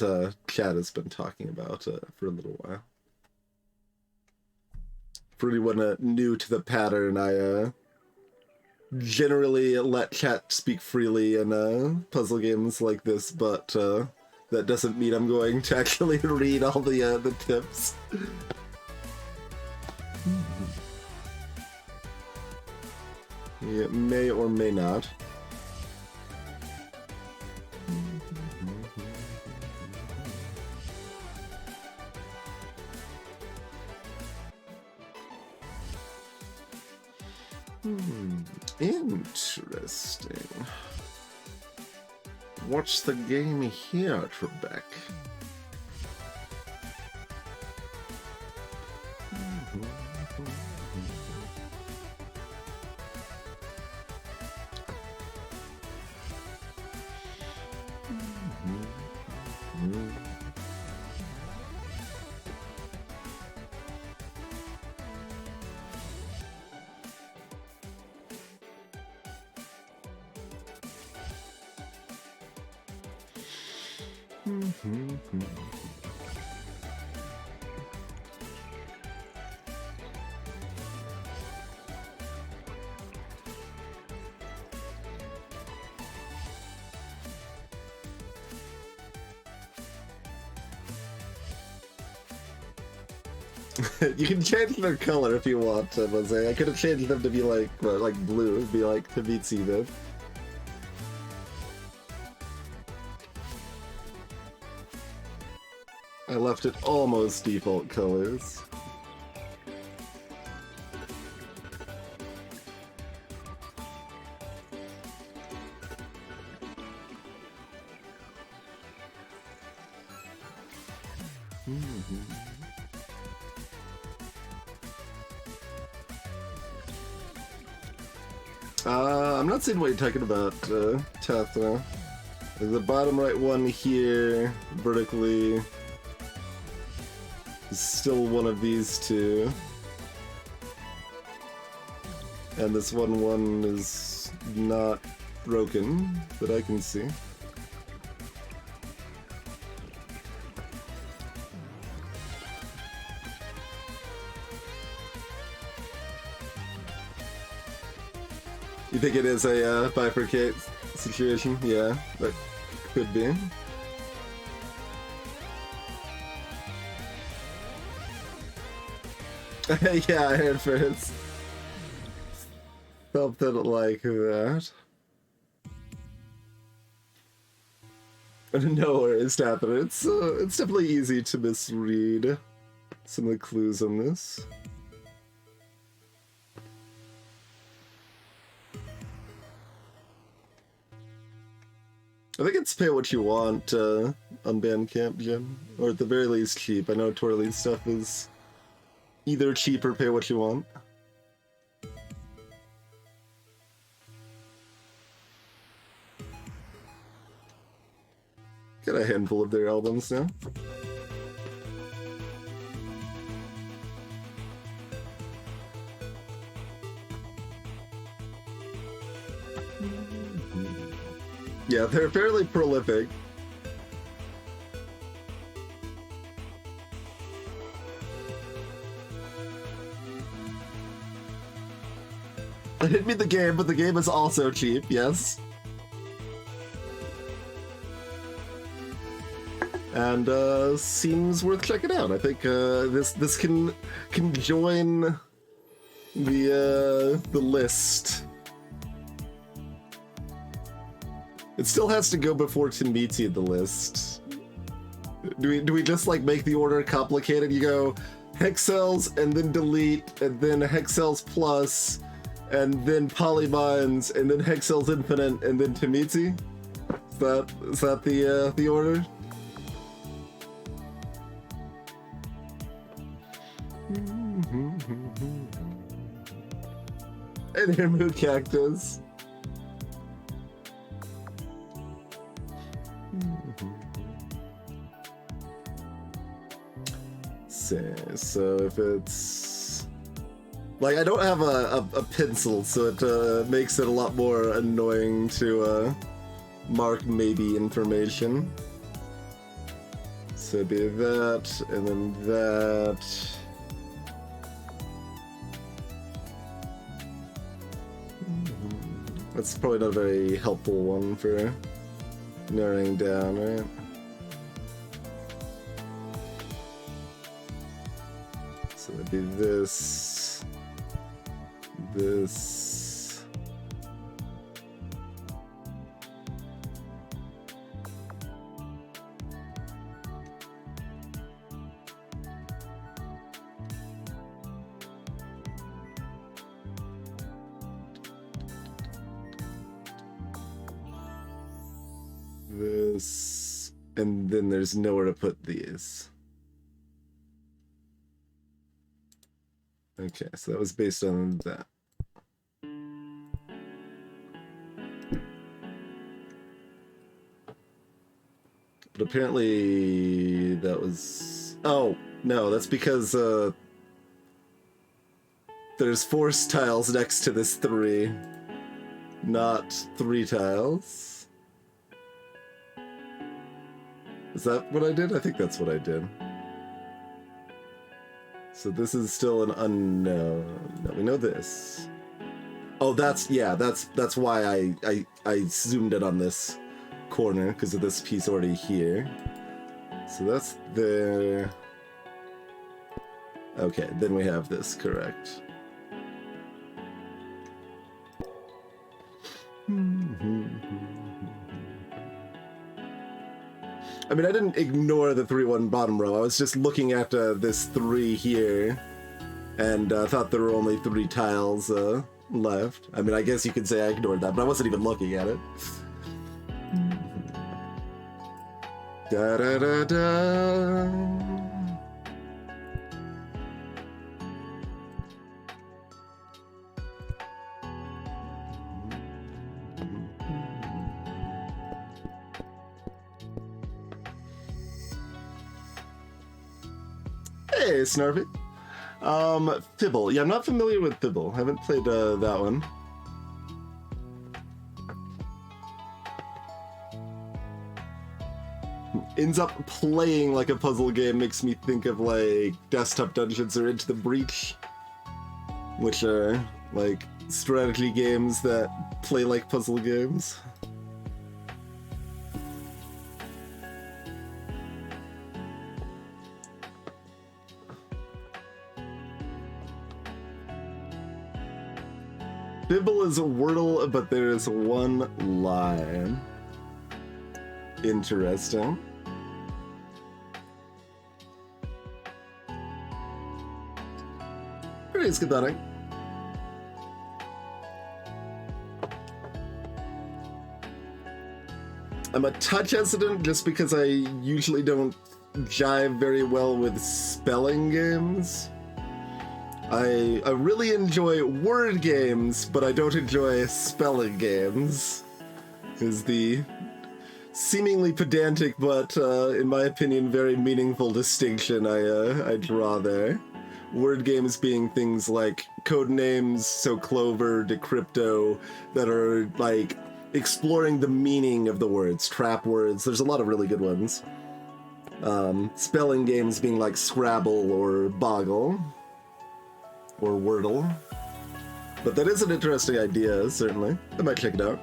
Chad has been talking about for a little while. For anyone new to the pattern, I generally let chat speak freely in puzzle games like this, but that doesn't mean I'm going to actually read all the tips. It may or may not. Interesting. What's the game here, Trebek? You can change their color if you want, Jose. I could have changed them to be like blue, be like Tabitsi did. I left it almost default colors. I'm not seeing what you're talking about, Tathra. The bottom right one here, vertically, is still one of these two. And this one is not broken, that I can see. You think it is a bifurcate situation? Yeah, that could be. Yeah, I heard first. Something like that. No worries, Tapper. It's definitely easy to misread some of the clues on this. I think it's pay what you want on Bandcamp, Jim. Or at the very least cheap. I know Twirly's stuff is either cheap or pay what you want. Got a handful of their albums now. Yeah, they're fairly prolific. I didn't mean the game, but the game is also cheap, yes. And seems worth checking out. I think this can join the list. It still has to go before Timiti the list. Do we just like make the order complicated? You go Hexels and then delete and then Hexels plus and then Polymines and then Hexels infinite and then Timiti? Is that the order? Hey there, Moo Cactus. So if it's like I don't have a pencil, so it makes it a lot more annoying to mark maybe information. So it'd be that, and then that. That's probably not a very helpful one for narrowing down, right? So it'd be this, this. This, and then there's nowhere to put these. Okay, so that was based on that. But apparently that was... Oh, no, that's because there's 4 tiles next to this 3, not 3 tiles. Is that what I did? I think that's what I did. So this is still an unknown. No, we know this. Oh, that's why I zoomed in on this corner, because of this piece already here. So that's there. Okay, then we have this, correct. I mean, I didn't ignore the 3-1 bottom row. I was just looking at this 3 here, and thought there were only 3 tiles left. I mean, I guess you could say I ignored that, but I wasn't even looking at it. Da da da da. Hey, Snarpy. Fibble. Yeah, I'm not familiar with Fibble. Haven't played that one. Ends up playing like a puzzle game, makes me think of like Desktop Dungeons or Into the Breach, which are like strategy games that play like puzzle games. Fibble is a Wordle, but there is 1 line. Interesting. Pretty schematic. I'm a touch hesitant just because I usually don't jive very well with spelling games. I really enjoy word games, but I don't enjoy spelling games. Is the seemingly pedantic, but in my opinion, very meaningful distinction I draw there. Word games being things like Codenames, so Clover, Decrypto, that are like exploring the meaning of the words, trap words. There's a lot of really good ones. Spelling games being like Scrabble or Boggle. Or Wordle. But that is an interesting idea, certainly. I might check it out.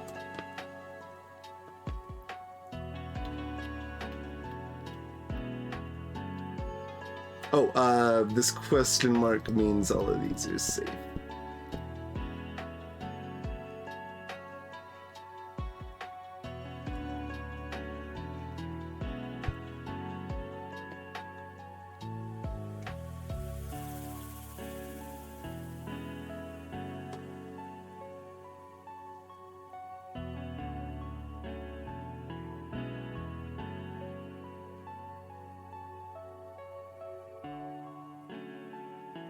Oh, this question mark means all of these are safe.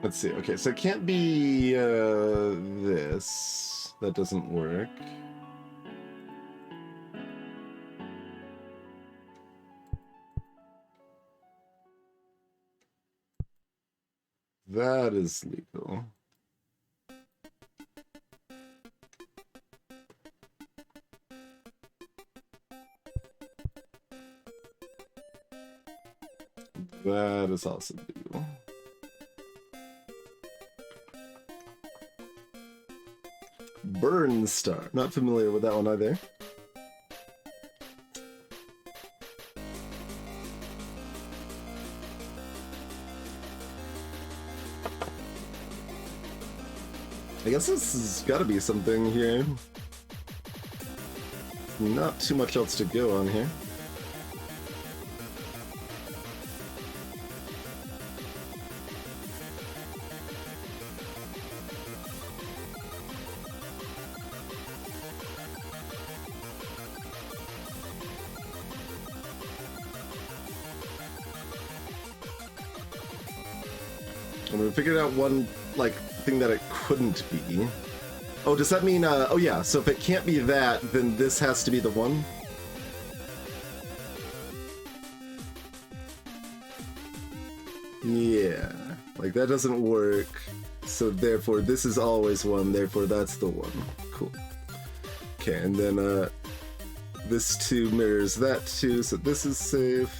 Let's see. Okay, so it can't be this. That doesn't work. That is legal. That is also legal. Burn Star. Not familiar with that one either. I guess this has got to be something here. Not too much else to go on here. I'm gonna figure out one, like, thing that it couldn't be. Oh, does that mean, oh yeah, so if it can't be that, then this has to be the one? Yeah, like that doesn't work, so therefore this is always one, therefore that's the one. Cool. Okay, and then, this 2 mirrors that 2, so this is safe.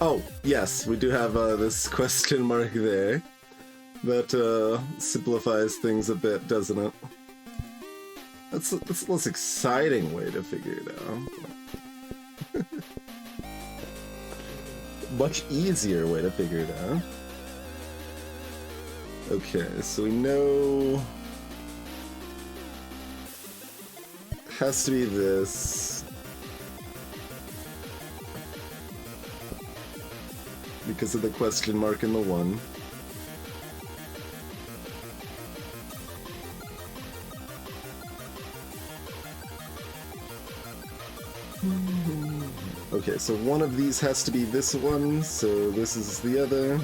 Oh, yes, we do have this question mark there. That simplifies things a bit, doesn't it? That's a less exciting way to figure it out. Much easier way to figure it out. Okay, so we know... has to be this. Because of the question mark in the 1. Okay, so one of these has to be this one, so this is the other.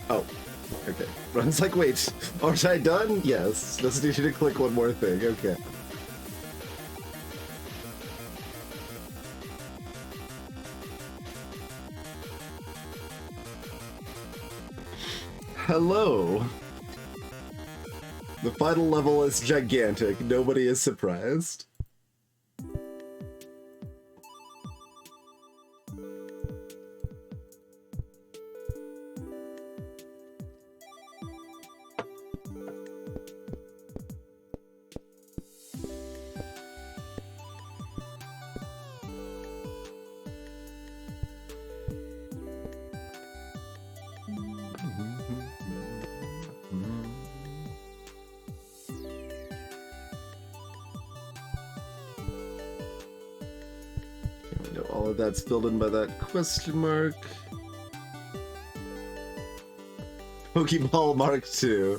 Oh, okay. Ron's like, wait, aren't I done? Yes, just need you to click one more thing, okay. Hello! The final level is gigantic, nobody is surprised. All of that's filled in by that question mark. Pokeball Mark II.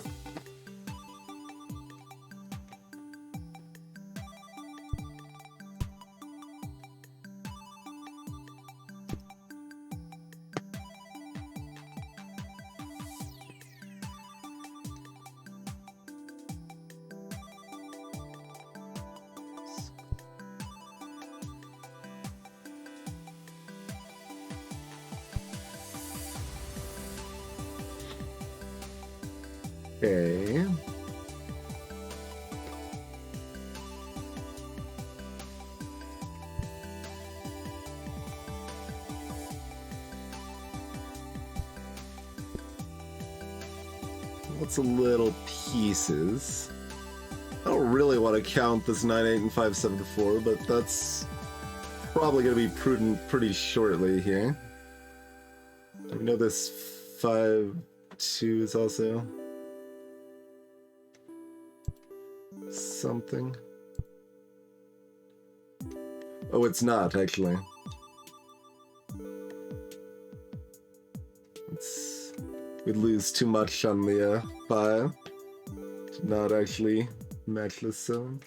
Okay. Lots of little pieces. I don't really want to count this 9, 8, and 5, 7 to 4, but that's probably going to be prudent pretty shortly here. I know this 5-2 is also something. Oh, it's not, actually. We'd lose too much on the 5 to not actually match this zone.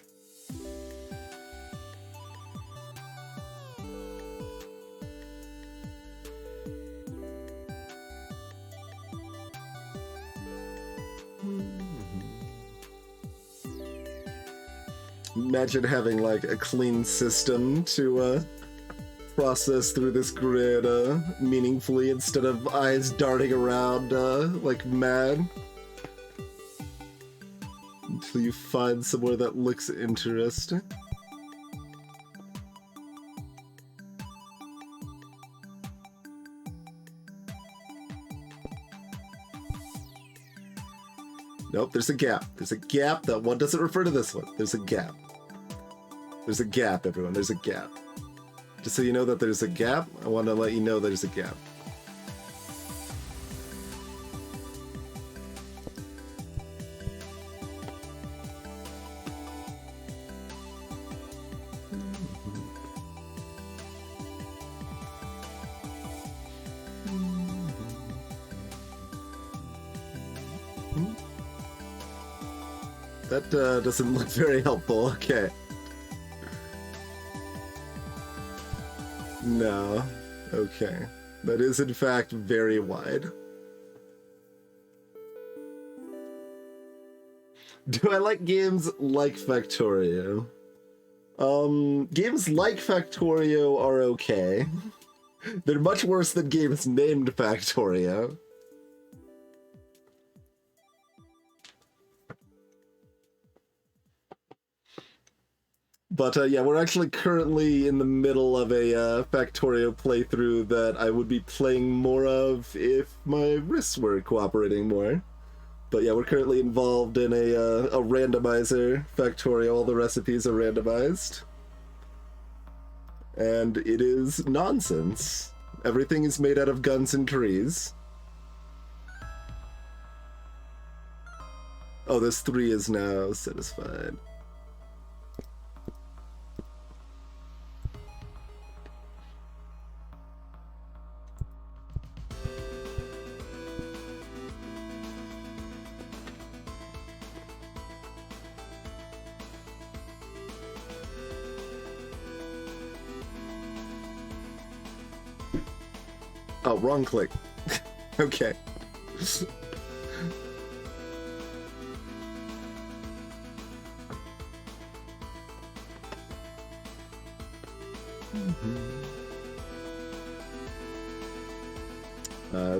Imagine having like a clean system to process through this grid meaningfully instead of eyes darting around like mad until you find somewhere that looks interesting. Nope, there's a gap. There's a gap. That one doesn't refer to this one. There's a gap. There's a gap, everyone. There's a gap. Just so you know that there's a gap, I want to let you know there's a gap. That doesn't look very helpful. Okay. No. Okay. That is in fact very wide. Do I like games like Factorio? Games like Factorio are okay. They're much worse than games named Factorio. But yeah, we're actually currently in the middle of a Factorio playthrough that I would be playing more of if my wrists were cooperating more. But yeah, we're currently involved in a randomizer Factorio. All the recipes are randomized. And it is nonsense. Everything is made out of guns and trees. Oh, this 3 is now satisfied. Oh, wrong click. Okay.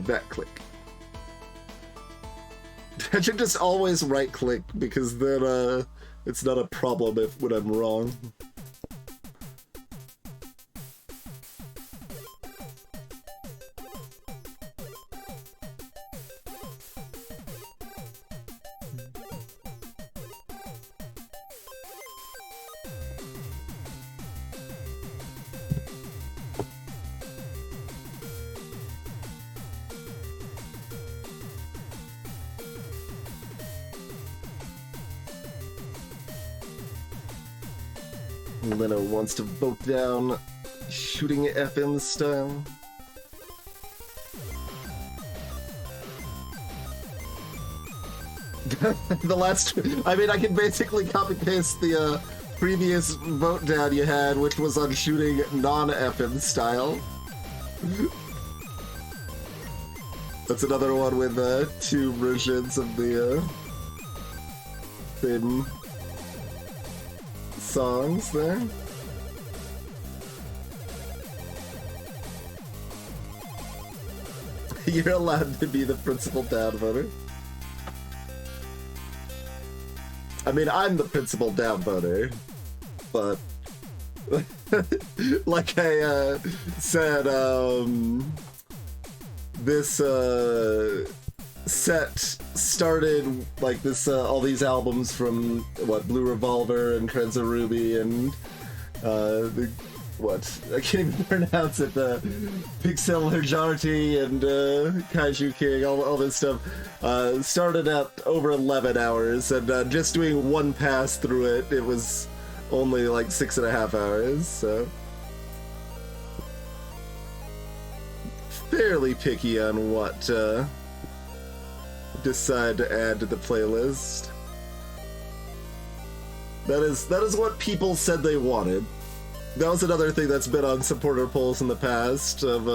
That click. I should just always right click because then it's not a problem if when I'm wrong. Leno wants to vote down shooting FM style. The last... I mean, I can basically copy-paste the previous vote down you had, which was on shooting non-FM style. That's another one with 2 versions of the same songs there. You're allowed to be the principal downvoter. I mean, I'm the principal downvoter, but like I said, this set started like this all these albums from what Blue Revolver and Trenza Ruby and the what? I can't even pronounce it. The Pixel Herjarty and Kaiju King, all this stuff. Started at over 11 hours, and just doing one pass through it, it was only like 6.5 hours, so. Fairly picky on what decide to add to the playlist. That is what people said they wanted. That was another thing that's been on supporter polls in the past, of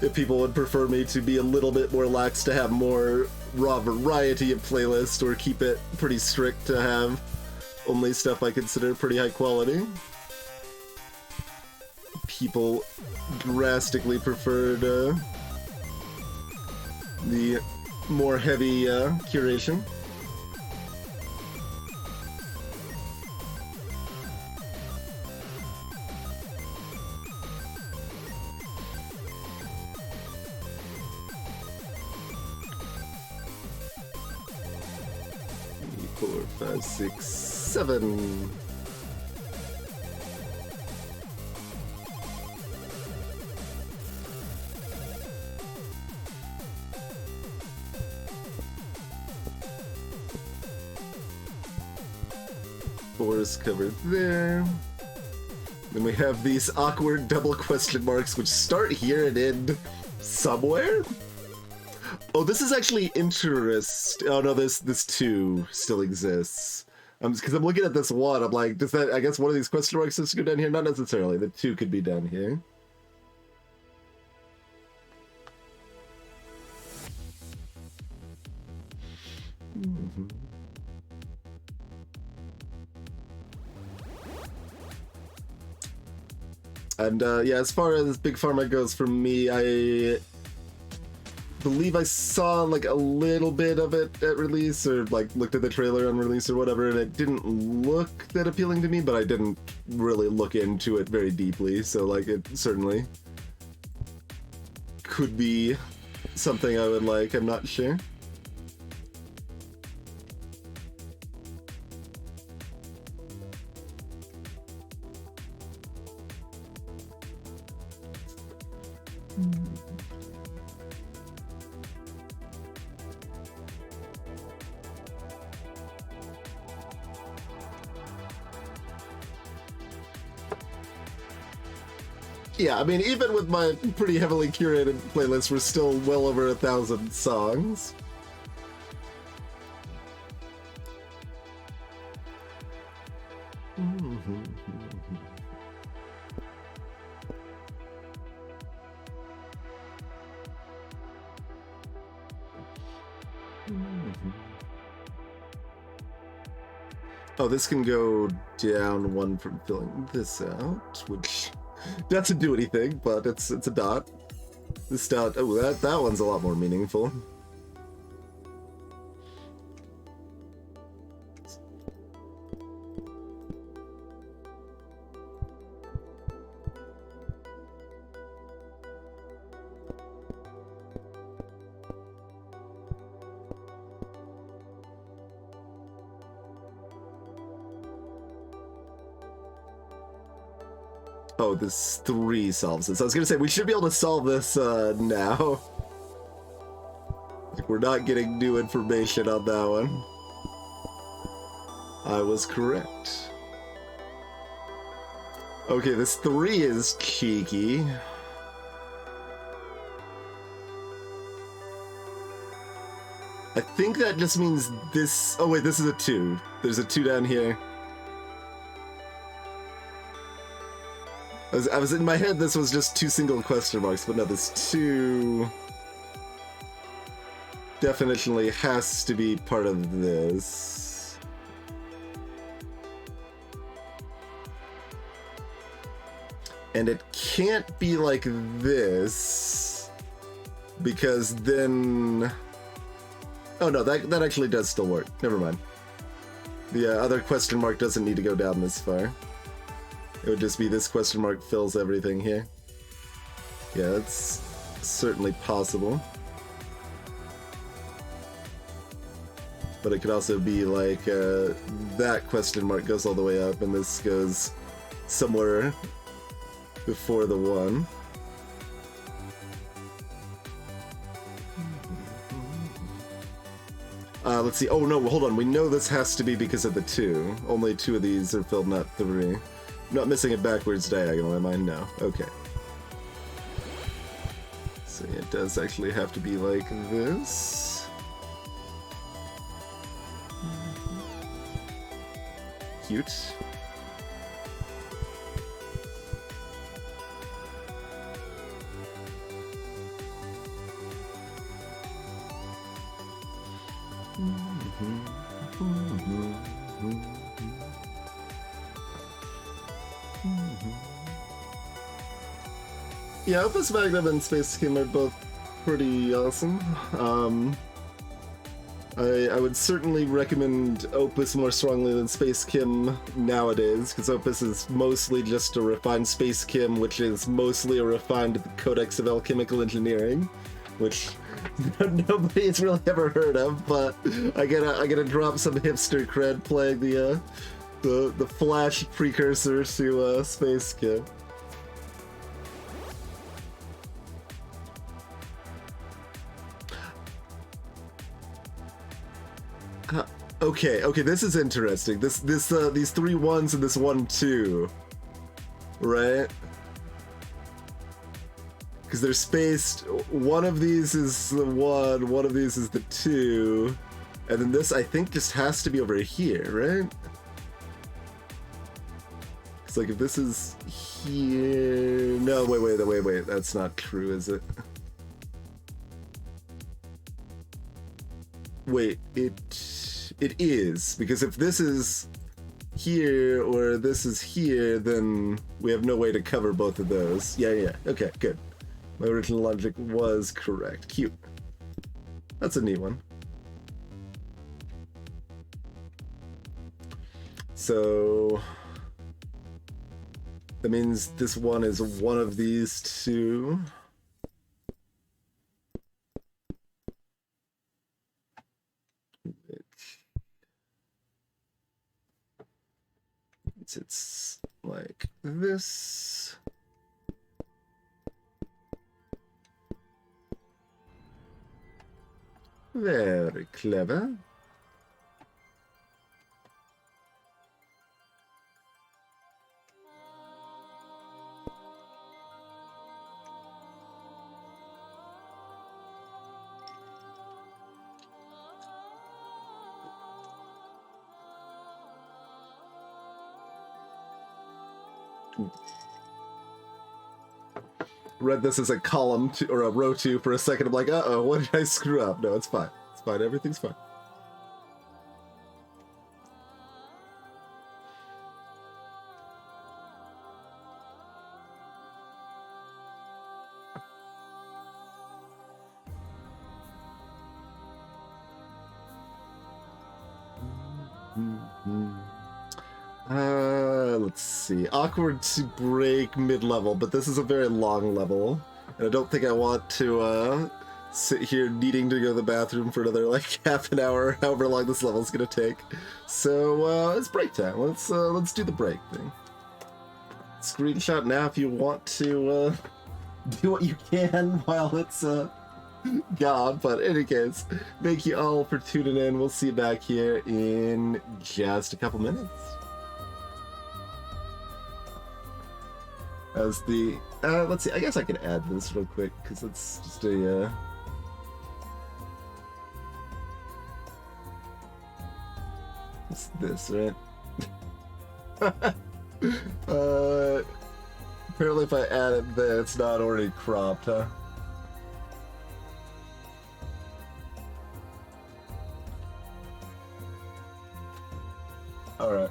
if people would prefer me to be a little bit more lax, to have more raw variety of playlists, or keep it pretty strict to have only stuff I consider pretty high quality. People drastically preferred the more heavy curation. Four, five, six, seven. Four is covered there. Then we have these awkward double question marks, which start here and end somewhere. Oh, this is actually interesting. Oh no, this two still exists. Because I'm looking at this one, I'm like, does that? I guess one of these question marks has to go down here. Not necessarily. The two could be down here. Mm-hmm. And yeah, as far as Big Pharma goes, for me, I believe I saw like a little bit of it at release, or like looked at the trailer on release or whatever, and it didn't look that appealing to me, but I didn't really look into it very deeply, so like it certainly could be something I would like, I'm not sure. Yeah, I mean, even with my pretty heavily curated playlist, we're still well over 1,000 songs. Oh, this can go down one from filling this out, which doesn't do anything, but it's a dot. This dot, oh, that one's a lot more meaningful. Oh, this 3 solves this. I was gonna say, we should be able to solve this now. Like, we're not getting new information on that one. I was correct. Okay, this 3 is cheeky. I think that just means this... Oh wait, this is a 2. There's a 2 down here. I was in my head, this was just 2 single question marks, but no, this 2 definitely has to be part of this. And it can't be like this, because then... Oh no, that actually does still work. Never mind. The other question mark doesn't need to go down this far. It would just be this question mark fills everything here. Yeah, it's certainly possible. But it could also be like that question mark goes all the way up and this goes somewhere before the 1. Let's see. Oh no, hold on. We know this has to be because of the 2. Only 2 of these are filled, not 3. I'm not missing a backwards diagonal, am I? No. Okay. So yeah, it does actually have to be like this. Cute. Yeah, Opus Magnum and Space Skim are both pretty awesome. I would certainly recommend Opus more strongly than Space Kim nowadays, because Opus is mostly just a refined Space Kim, which is mostly a refined Codex of Alchemical Engineering, which nobody's really ever heard of. But I gotta drop some hipster cred playing the Flash precursor to Space Kim. Okay, this is interesting. These 3 1s and this 1 2, right? Because they're spaced. One of these is the 1, one of these is the 2, and then this I think just has to be over here, right? It's like if this is here. No, wait. That's not true, is it? Wait, it is, because if this is here or this is here, then we have no way to cover both of those. Yeah, okay, good. My original logic was correct. Cute. That's a neat one. So that means this one is one of these 2. It's like this. Very clever. Read this as a column 2 or a row 2 for a second. I'm like, uh-oh, what did I screw up? No, it's fine. It's fine. Everything's fine. Let's see. Awkward to break mid-level, but this is a very long level, and I don't think I want to sit here needing to go to the bathroom for another like half an hour, however long this level's gonna take. So it's break time. Let's do the break thing. Screenshot now if you want to do what you can while it's gone. But in any case, thank you all for tuning in. We'll see you back here in just a couple minutes. As the let's see, I guess I can add this real quick because it's just a it's this, right? Apparently if I add it there, it's not already cropped, huh? Alright.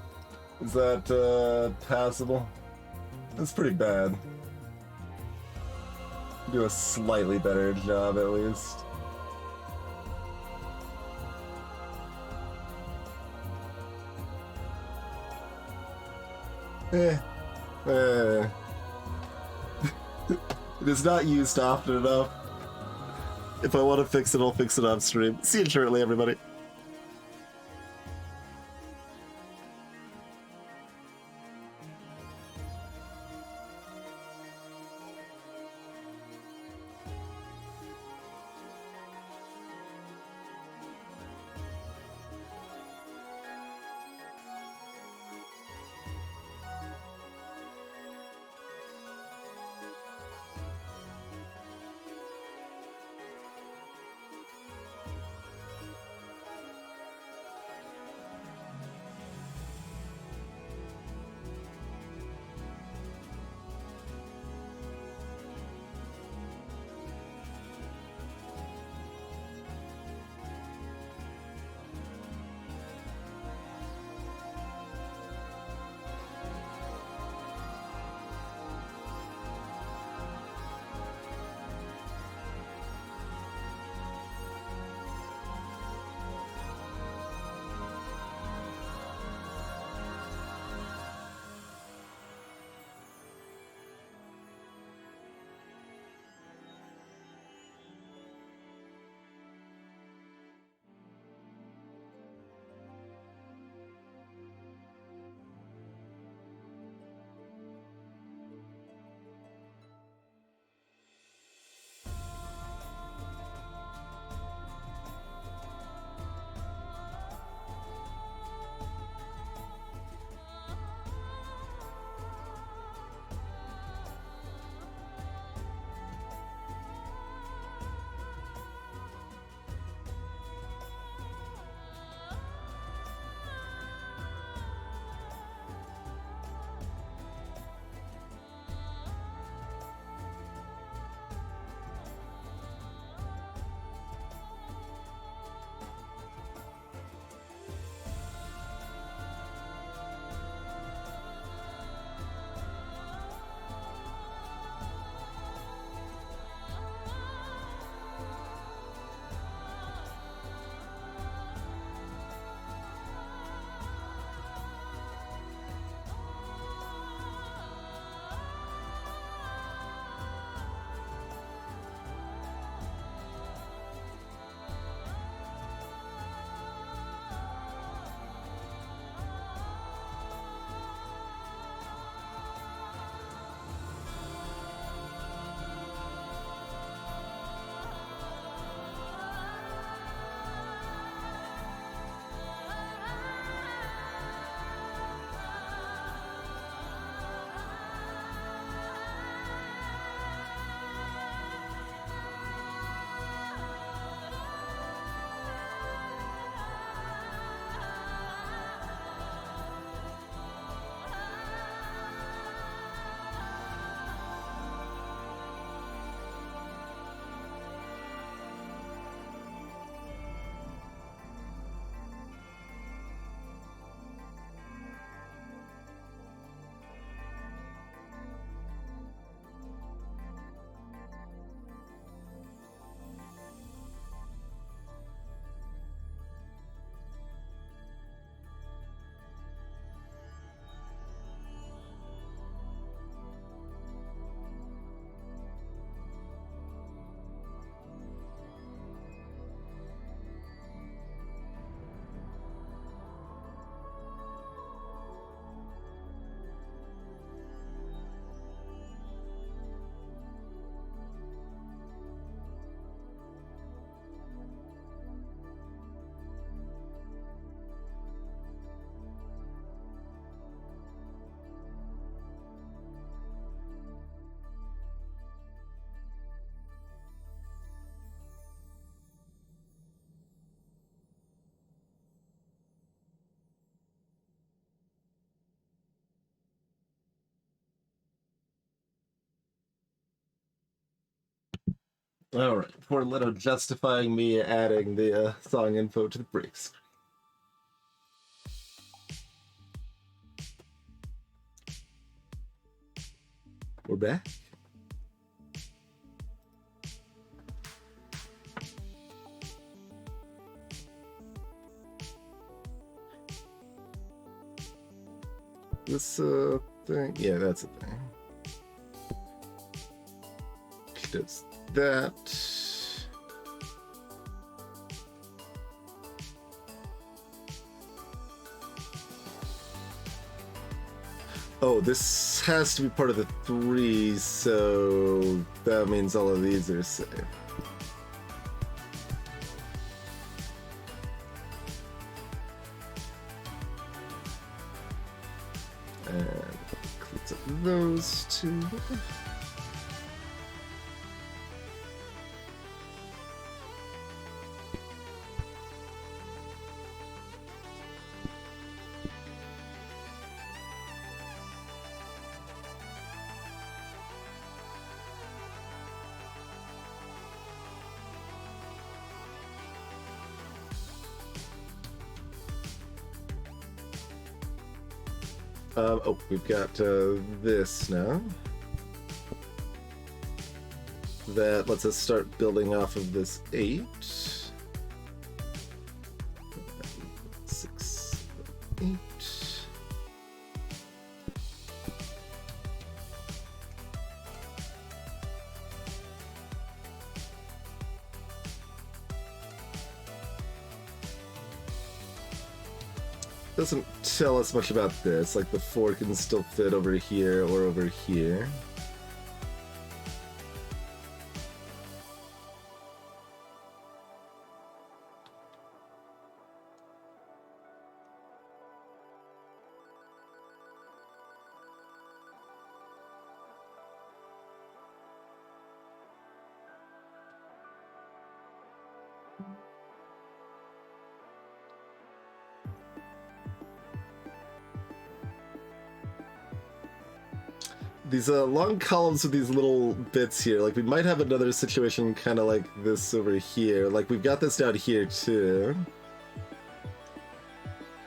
Is that passable? That's pretty bad. Do a slightly better job at least. It is not used often enough. If I want to fix it, I'll fix it off stream. See you shortly, everybody. All right, poor Leto justifying me adding the song info to the break screen. We're back. This thing, yeah, that's a thing. Does that. Oh, this has to be part of the 3, so that means all of these are safe. And cleans up those 2. Oh, we've got this now. That lets us start building off of this 8. 6, 8. Doesn't tell us much about this, like the 4 can still fit over here or over here. These long columns with these little bits here, like we might have another situation kind of like this over here. Like we've got this down here too.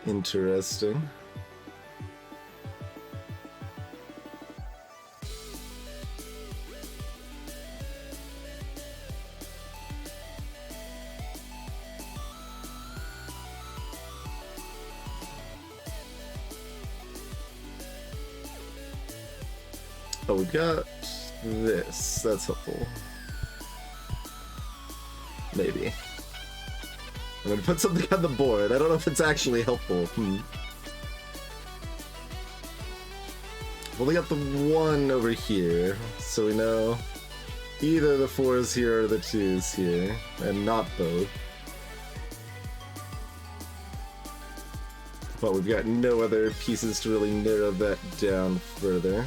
Interesting. Oh, we've got this. That's helpful. Maybe. I'm gonna put something on the board. I don't know if it's actually helpful. Well, we got the 1 over here, so we know either the 4s here or the 2s here, and not both. But we've got no other pieces to really narrow that down further.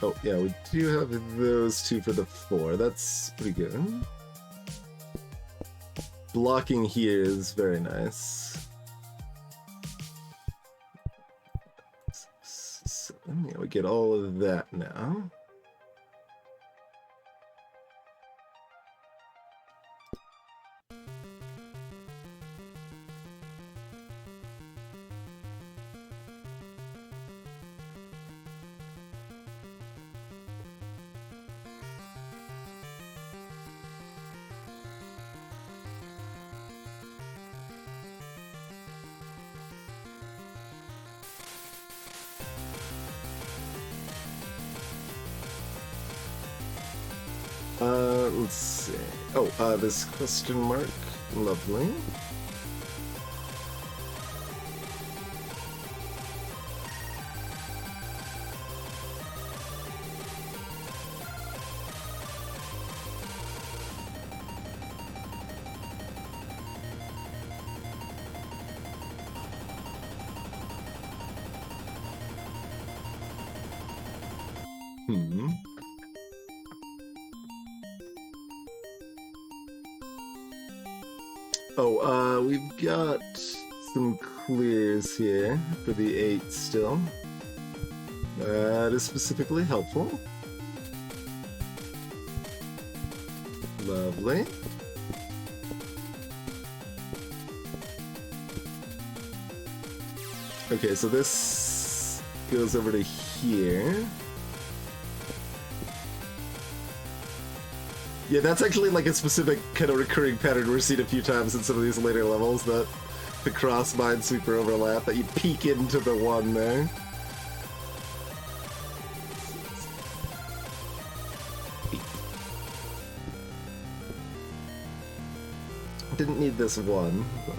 Oh, yeah, we do have those 2 for the 4. That's pretty good. Blocking here is very nice. 7, yeah, we get all of that now. Let's see. Oh, this question mark. Lovely. Hmm. Oh, we've got some clears here for the 8 still. That is specifically helpful. Lovely. Okay, so this goes over to here. Yeah, that's actually like a specific kind of recurring pattern we're seeing a few times in some of these later levels, that the cross minesweeper overlap, that you peek into the one there. Didn't need this one, but...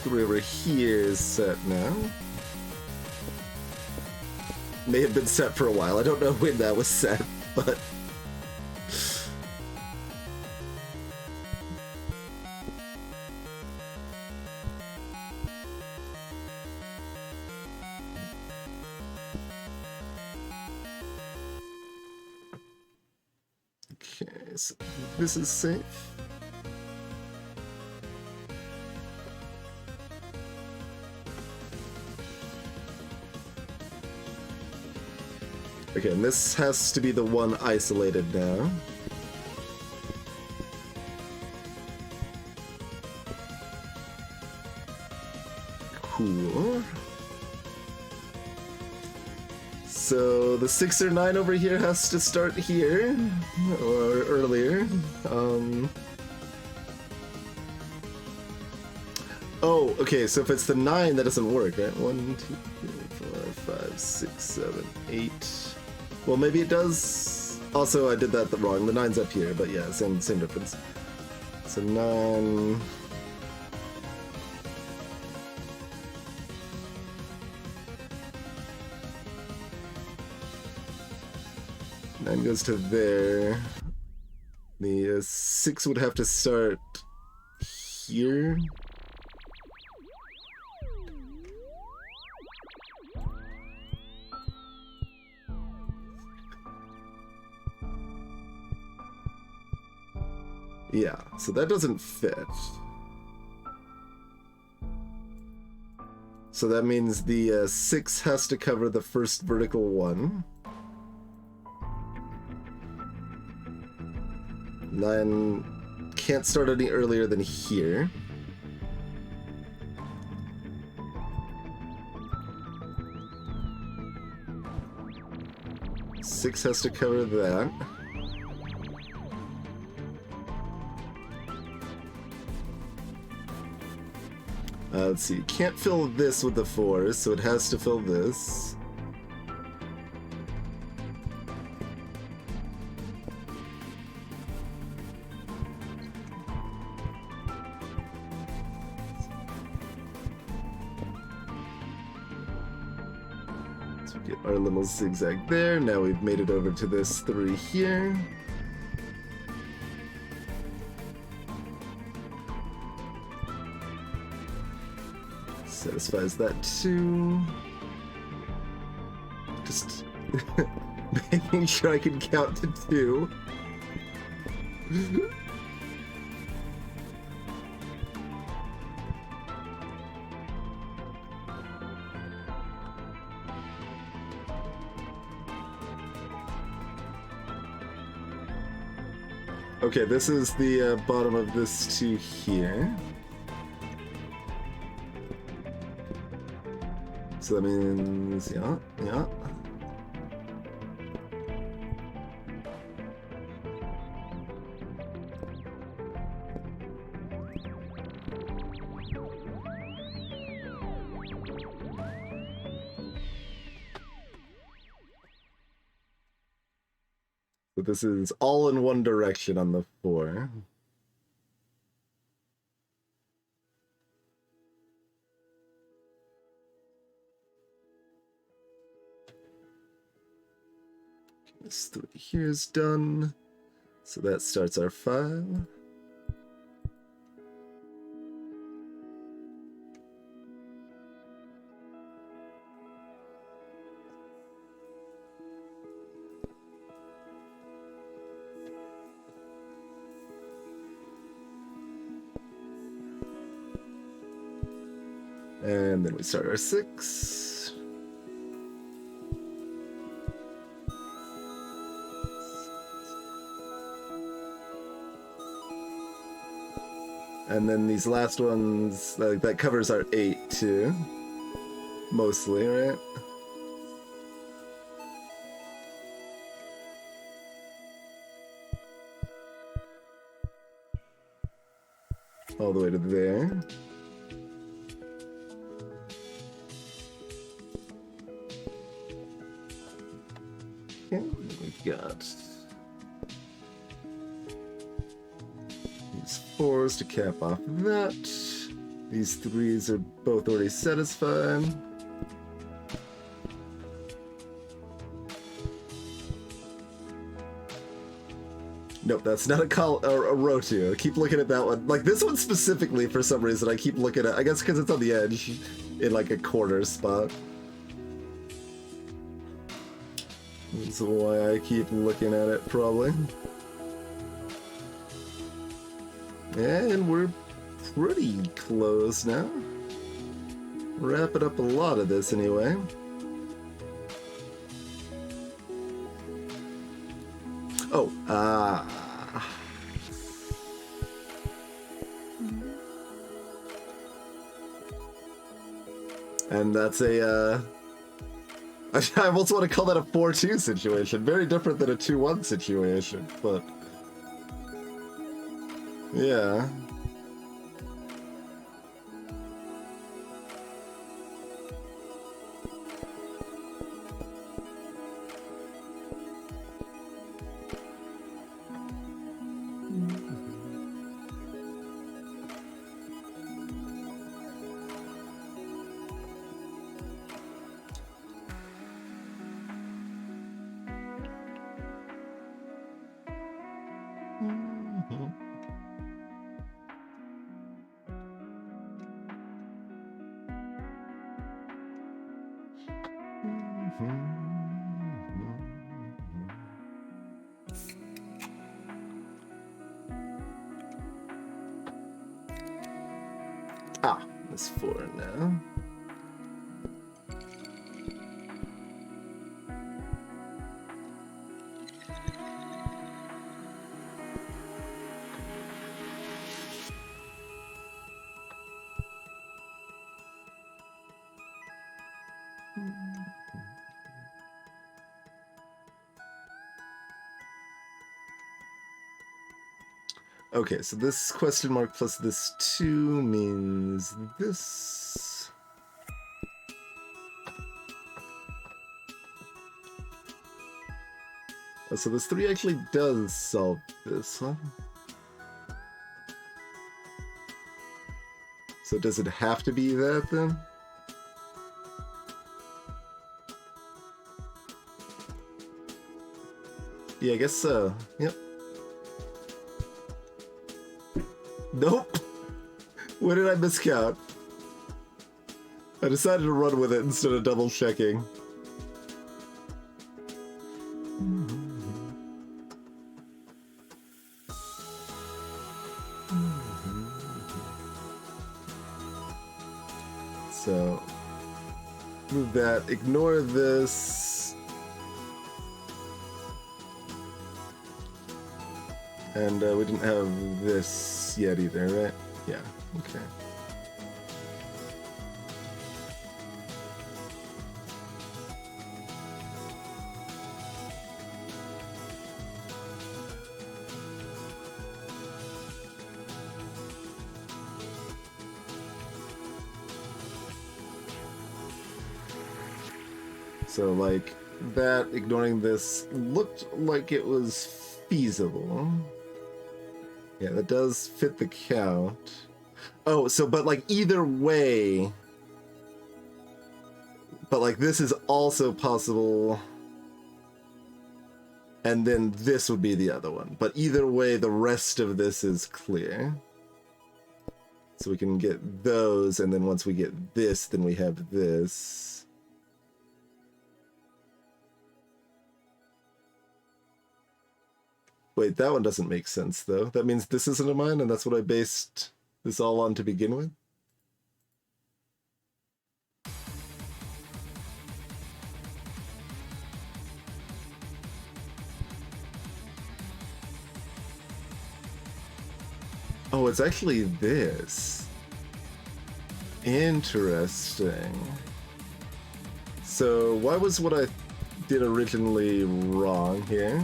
Three over here is set now. May have been set for a while. I don't know when that was set, but... Okay, so this is safe. Okay, and this has to be the one isolated now. Cool. So the 6 or 9 over here has to start here, or earlier. Oh, okay, so if it's the 9, that doesn't work, right? 1, 2, 3, 4, 5, 6, 7, 8... Well, maybe it does. Also, I did that wrong. The 9's up here, but yeah, same difference. So 9. Nine goes to there. The 6 would have to start here. Yeah, so that doesn't fit. So that means the 6 has to cover the first vertical one. 9 can't start any earlier than here. Six has to cover that. Let's see, can't fill this with the 4, so it has to fill this. So we get our little zigzag there. Now we've made it over to this 3 here. Satisfies that too. Just making sure I can count to 2. Okay, this is the bottom of this 2 here. So that means, yeah. But this is all in one direction on the 4. This 3 here is done. So that starts our 5. And then we start our 6. And then these last ones, like that covers our 8 too. Mostly, right? All the way to there. Okay, we got these 4s to cap off that. These 3s are both already satisfied. Nope, that's not a row 2. I keep looking at that one. Like this one specifically, for some reason, I keep looking at. I guess because it's on the edge, in like a corner spot. That's why I keep looking at it, probably. And we're pretty close now. Wrapping up a lot of this anyway. Oh, and that's a, I almost want to call that a 4-2 situation. Very different than a 2-1 situation, but... yeah. Ah, that's 4 now. Okay, so this question mark plus this 2 means this. Oh, so this 3 actually does solve this, huh? So does it have to be that then? Yeah, I guess so. Yep. Nope. When did I miscount? I decided to run with it instead of double checking. So, move that, ignore this. And we didn't have this yet either, right? Yeah, okay. So, like, that ignoring this looked like it was feasible. Yeah, that does fit the count. Oh, so, but like either way, but like this is also possible, and then this would be the other one. But either way, the rest of this is clear. So we can get those, and then once we get this, then we have this. Wait, that one doesn't make sense, though. That means this isn't a mine, and that's what I based this all on to begin with? Oh, it's actually this. Interesting. So, why was what I did originally wrong here?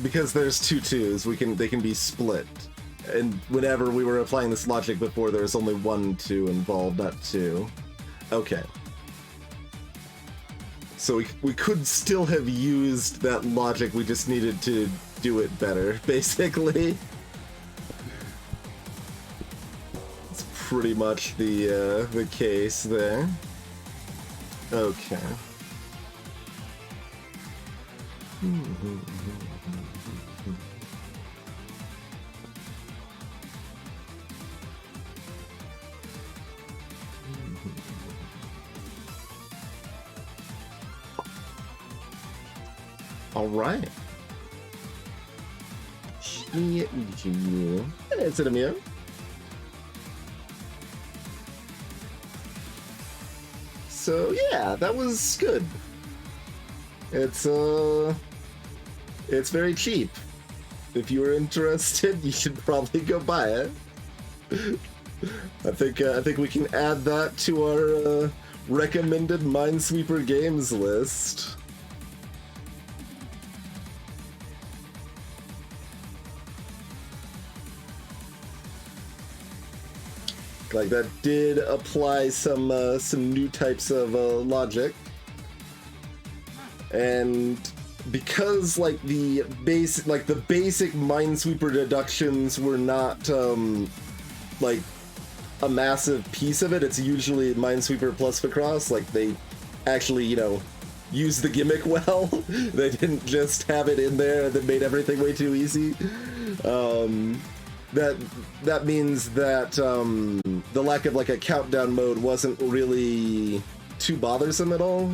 Because there's two twos, they can be split. And whenever we were applying this logic before, there was only 1 2 involved, not 2. Okay. So we could still have used that logic, we just needed to do it better, basically. It's pretty much the case there. Okay. All right. Hey, it's Amir. So yeah, that was good. It's very cheap. If you were interested, you should probably go buy it. I think we can add that to our recommended Minesweeper games list. Like, that did apply some new types of logic, and because like the basic Minesweeper deductions were not like a massive piece of it. It's usually Minesweeper plus Picross. Like, they actually, you know, use the gimmick well. They didn't just have it in there that made everything way too easy. That means that the lack of like a countdown mode wasn't really too bothersome at all.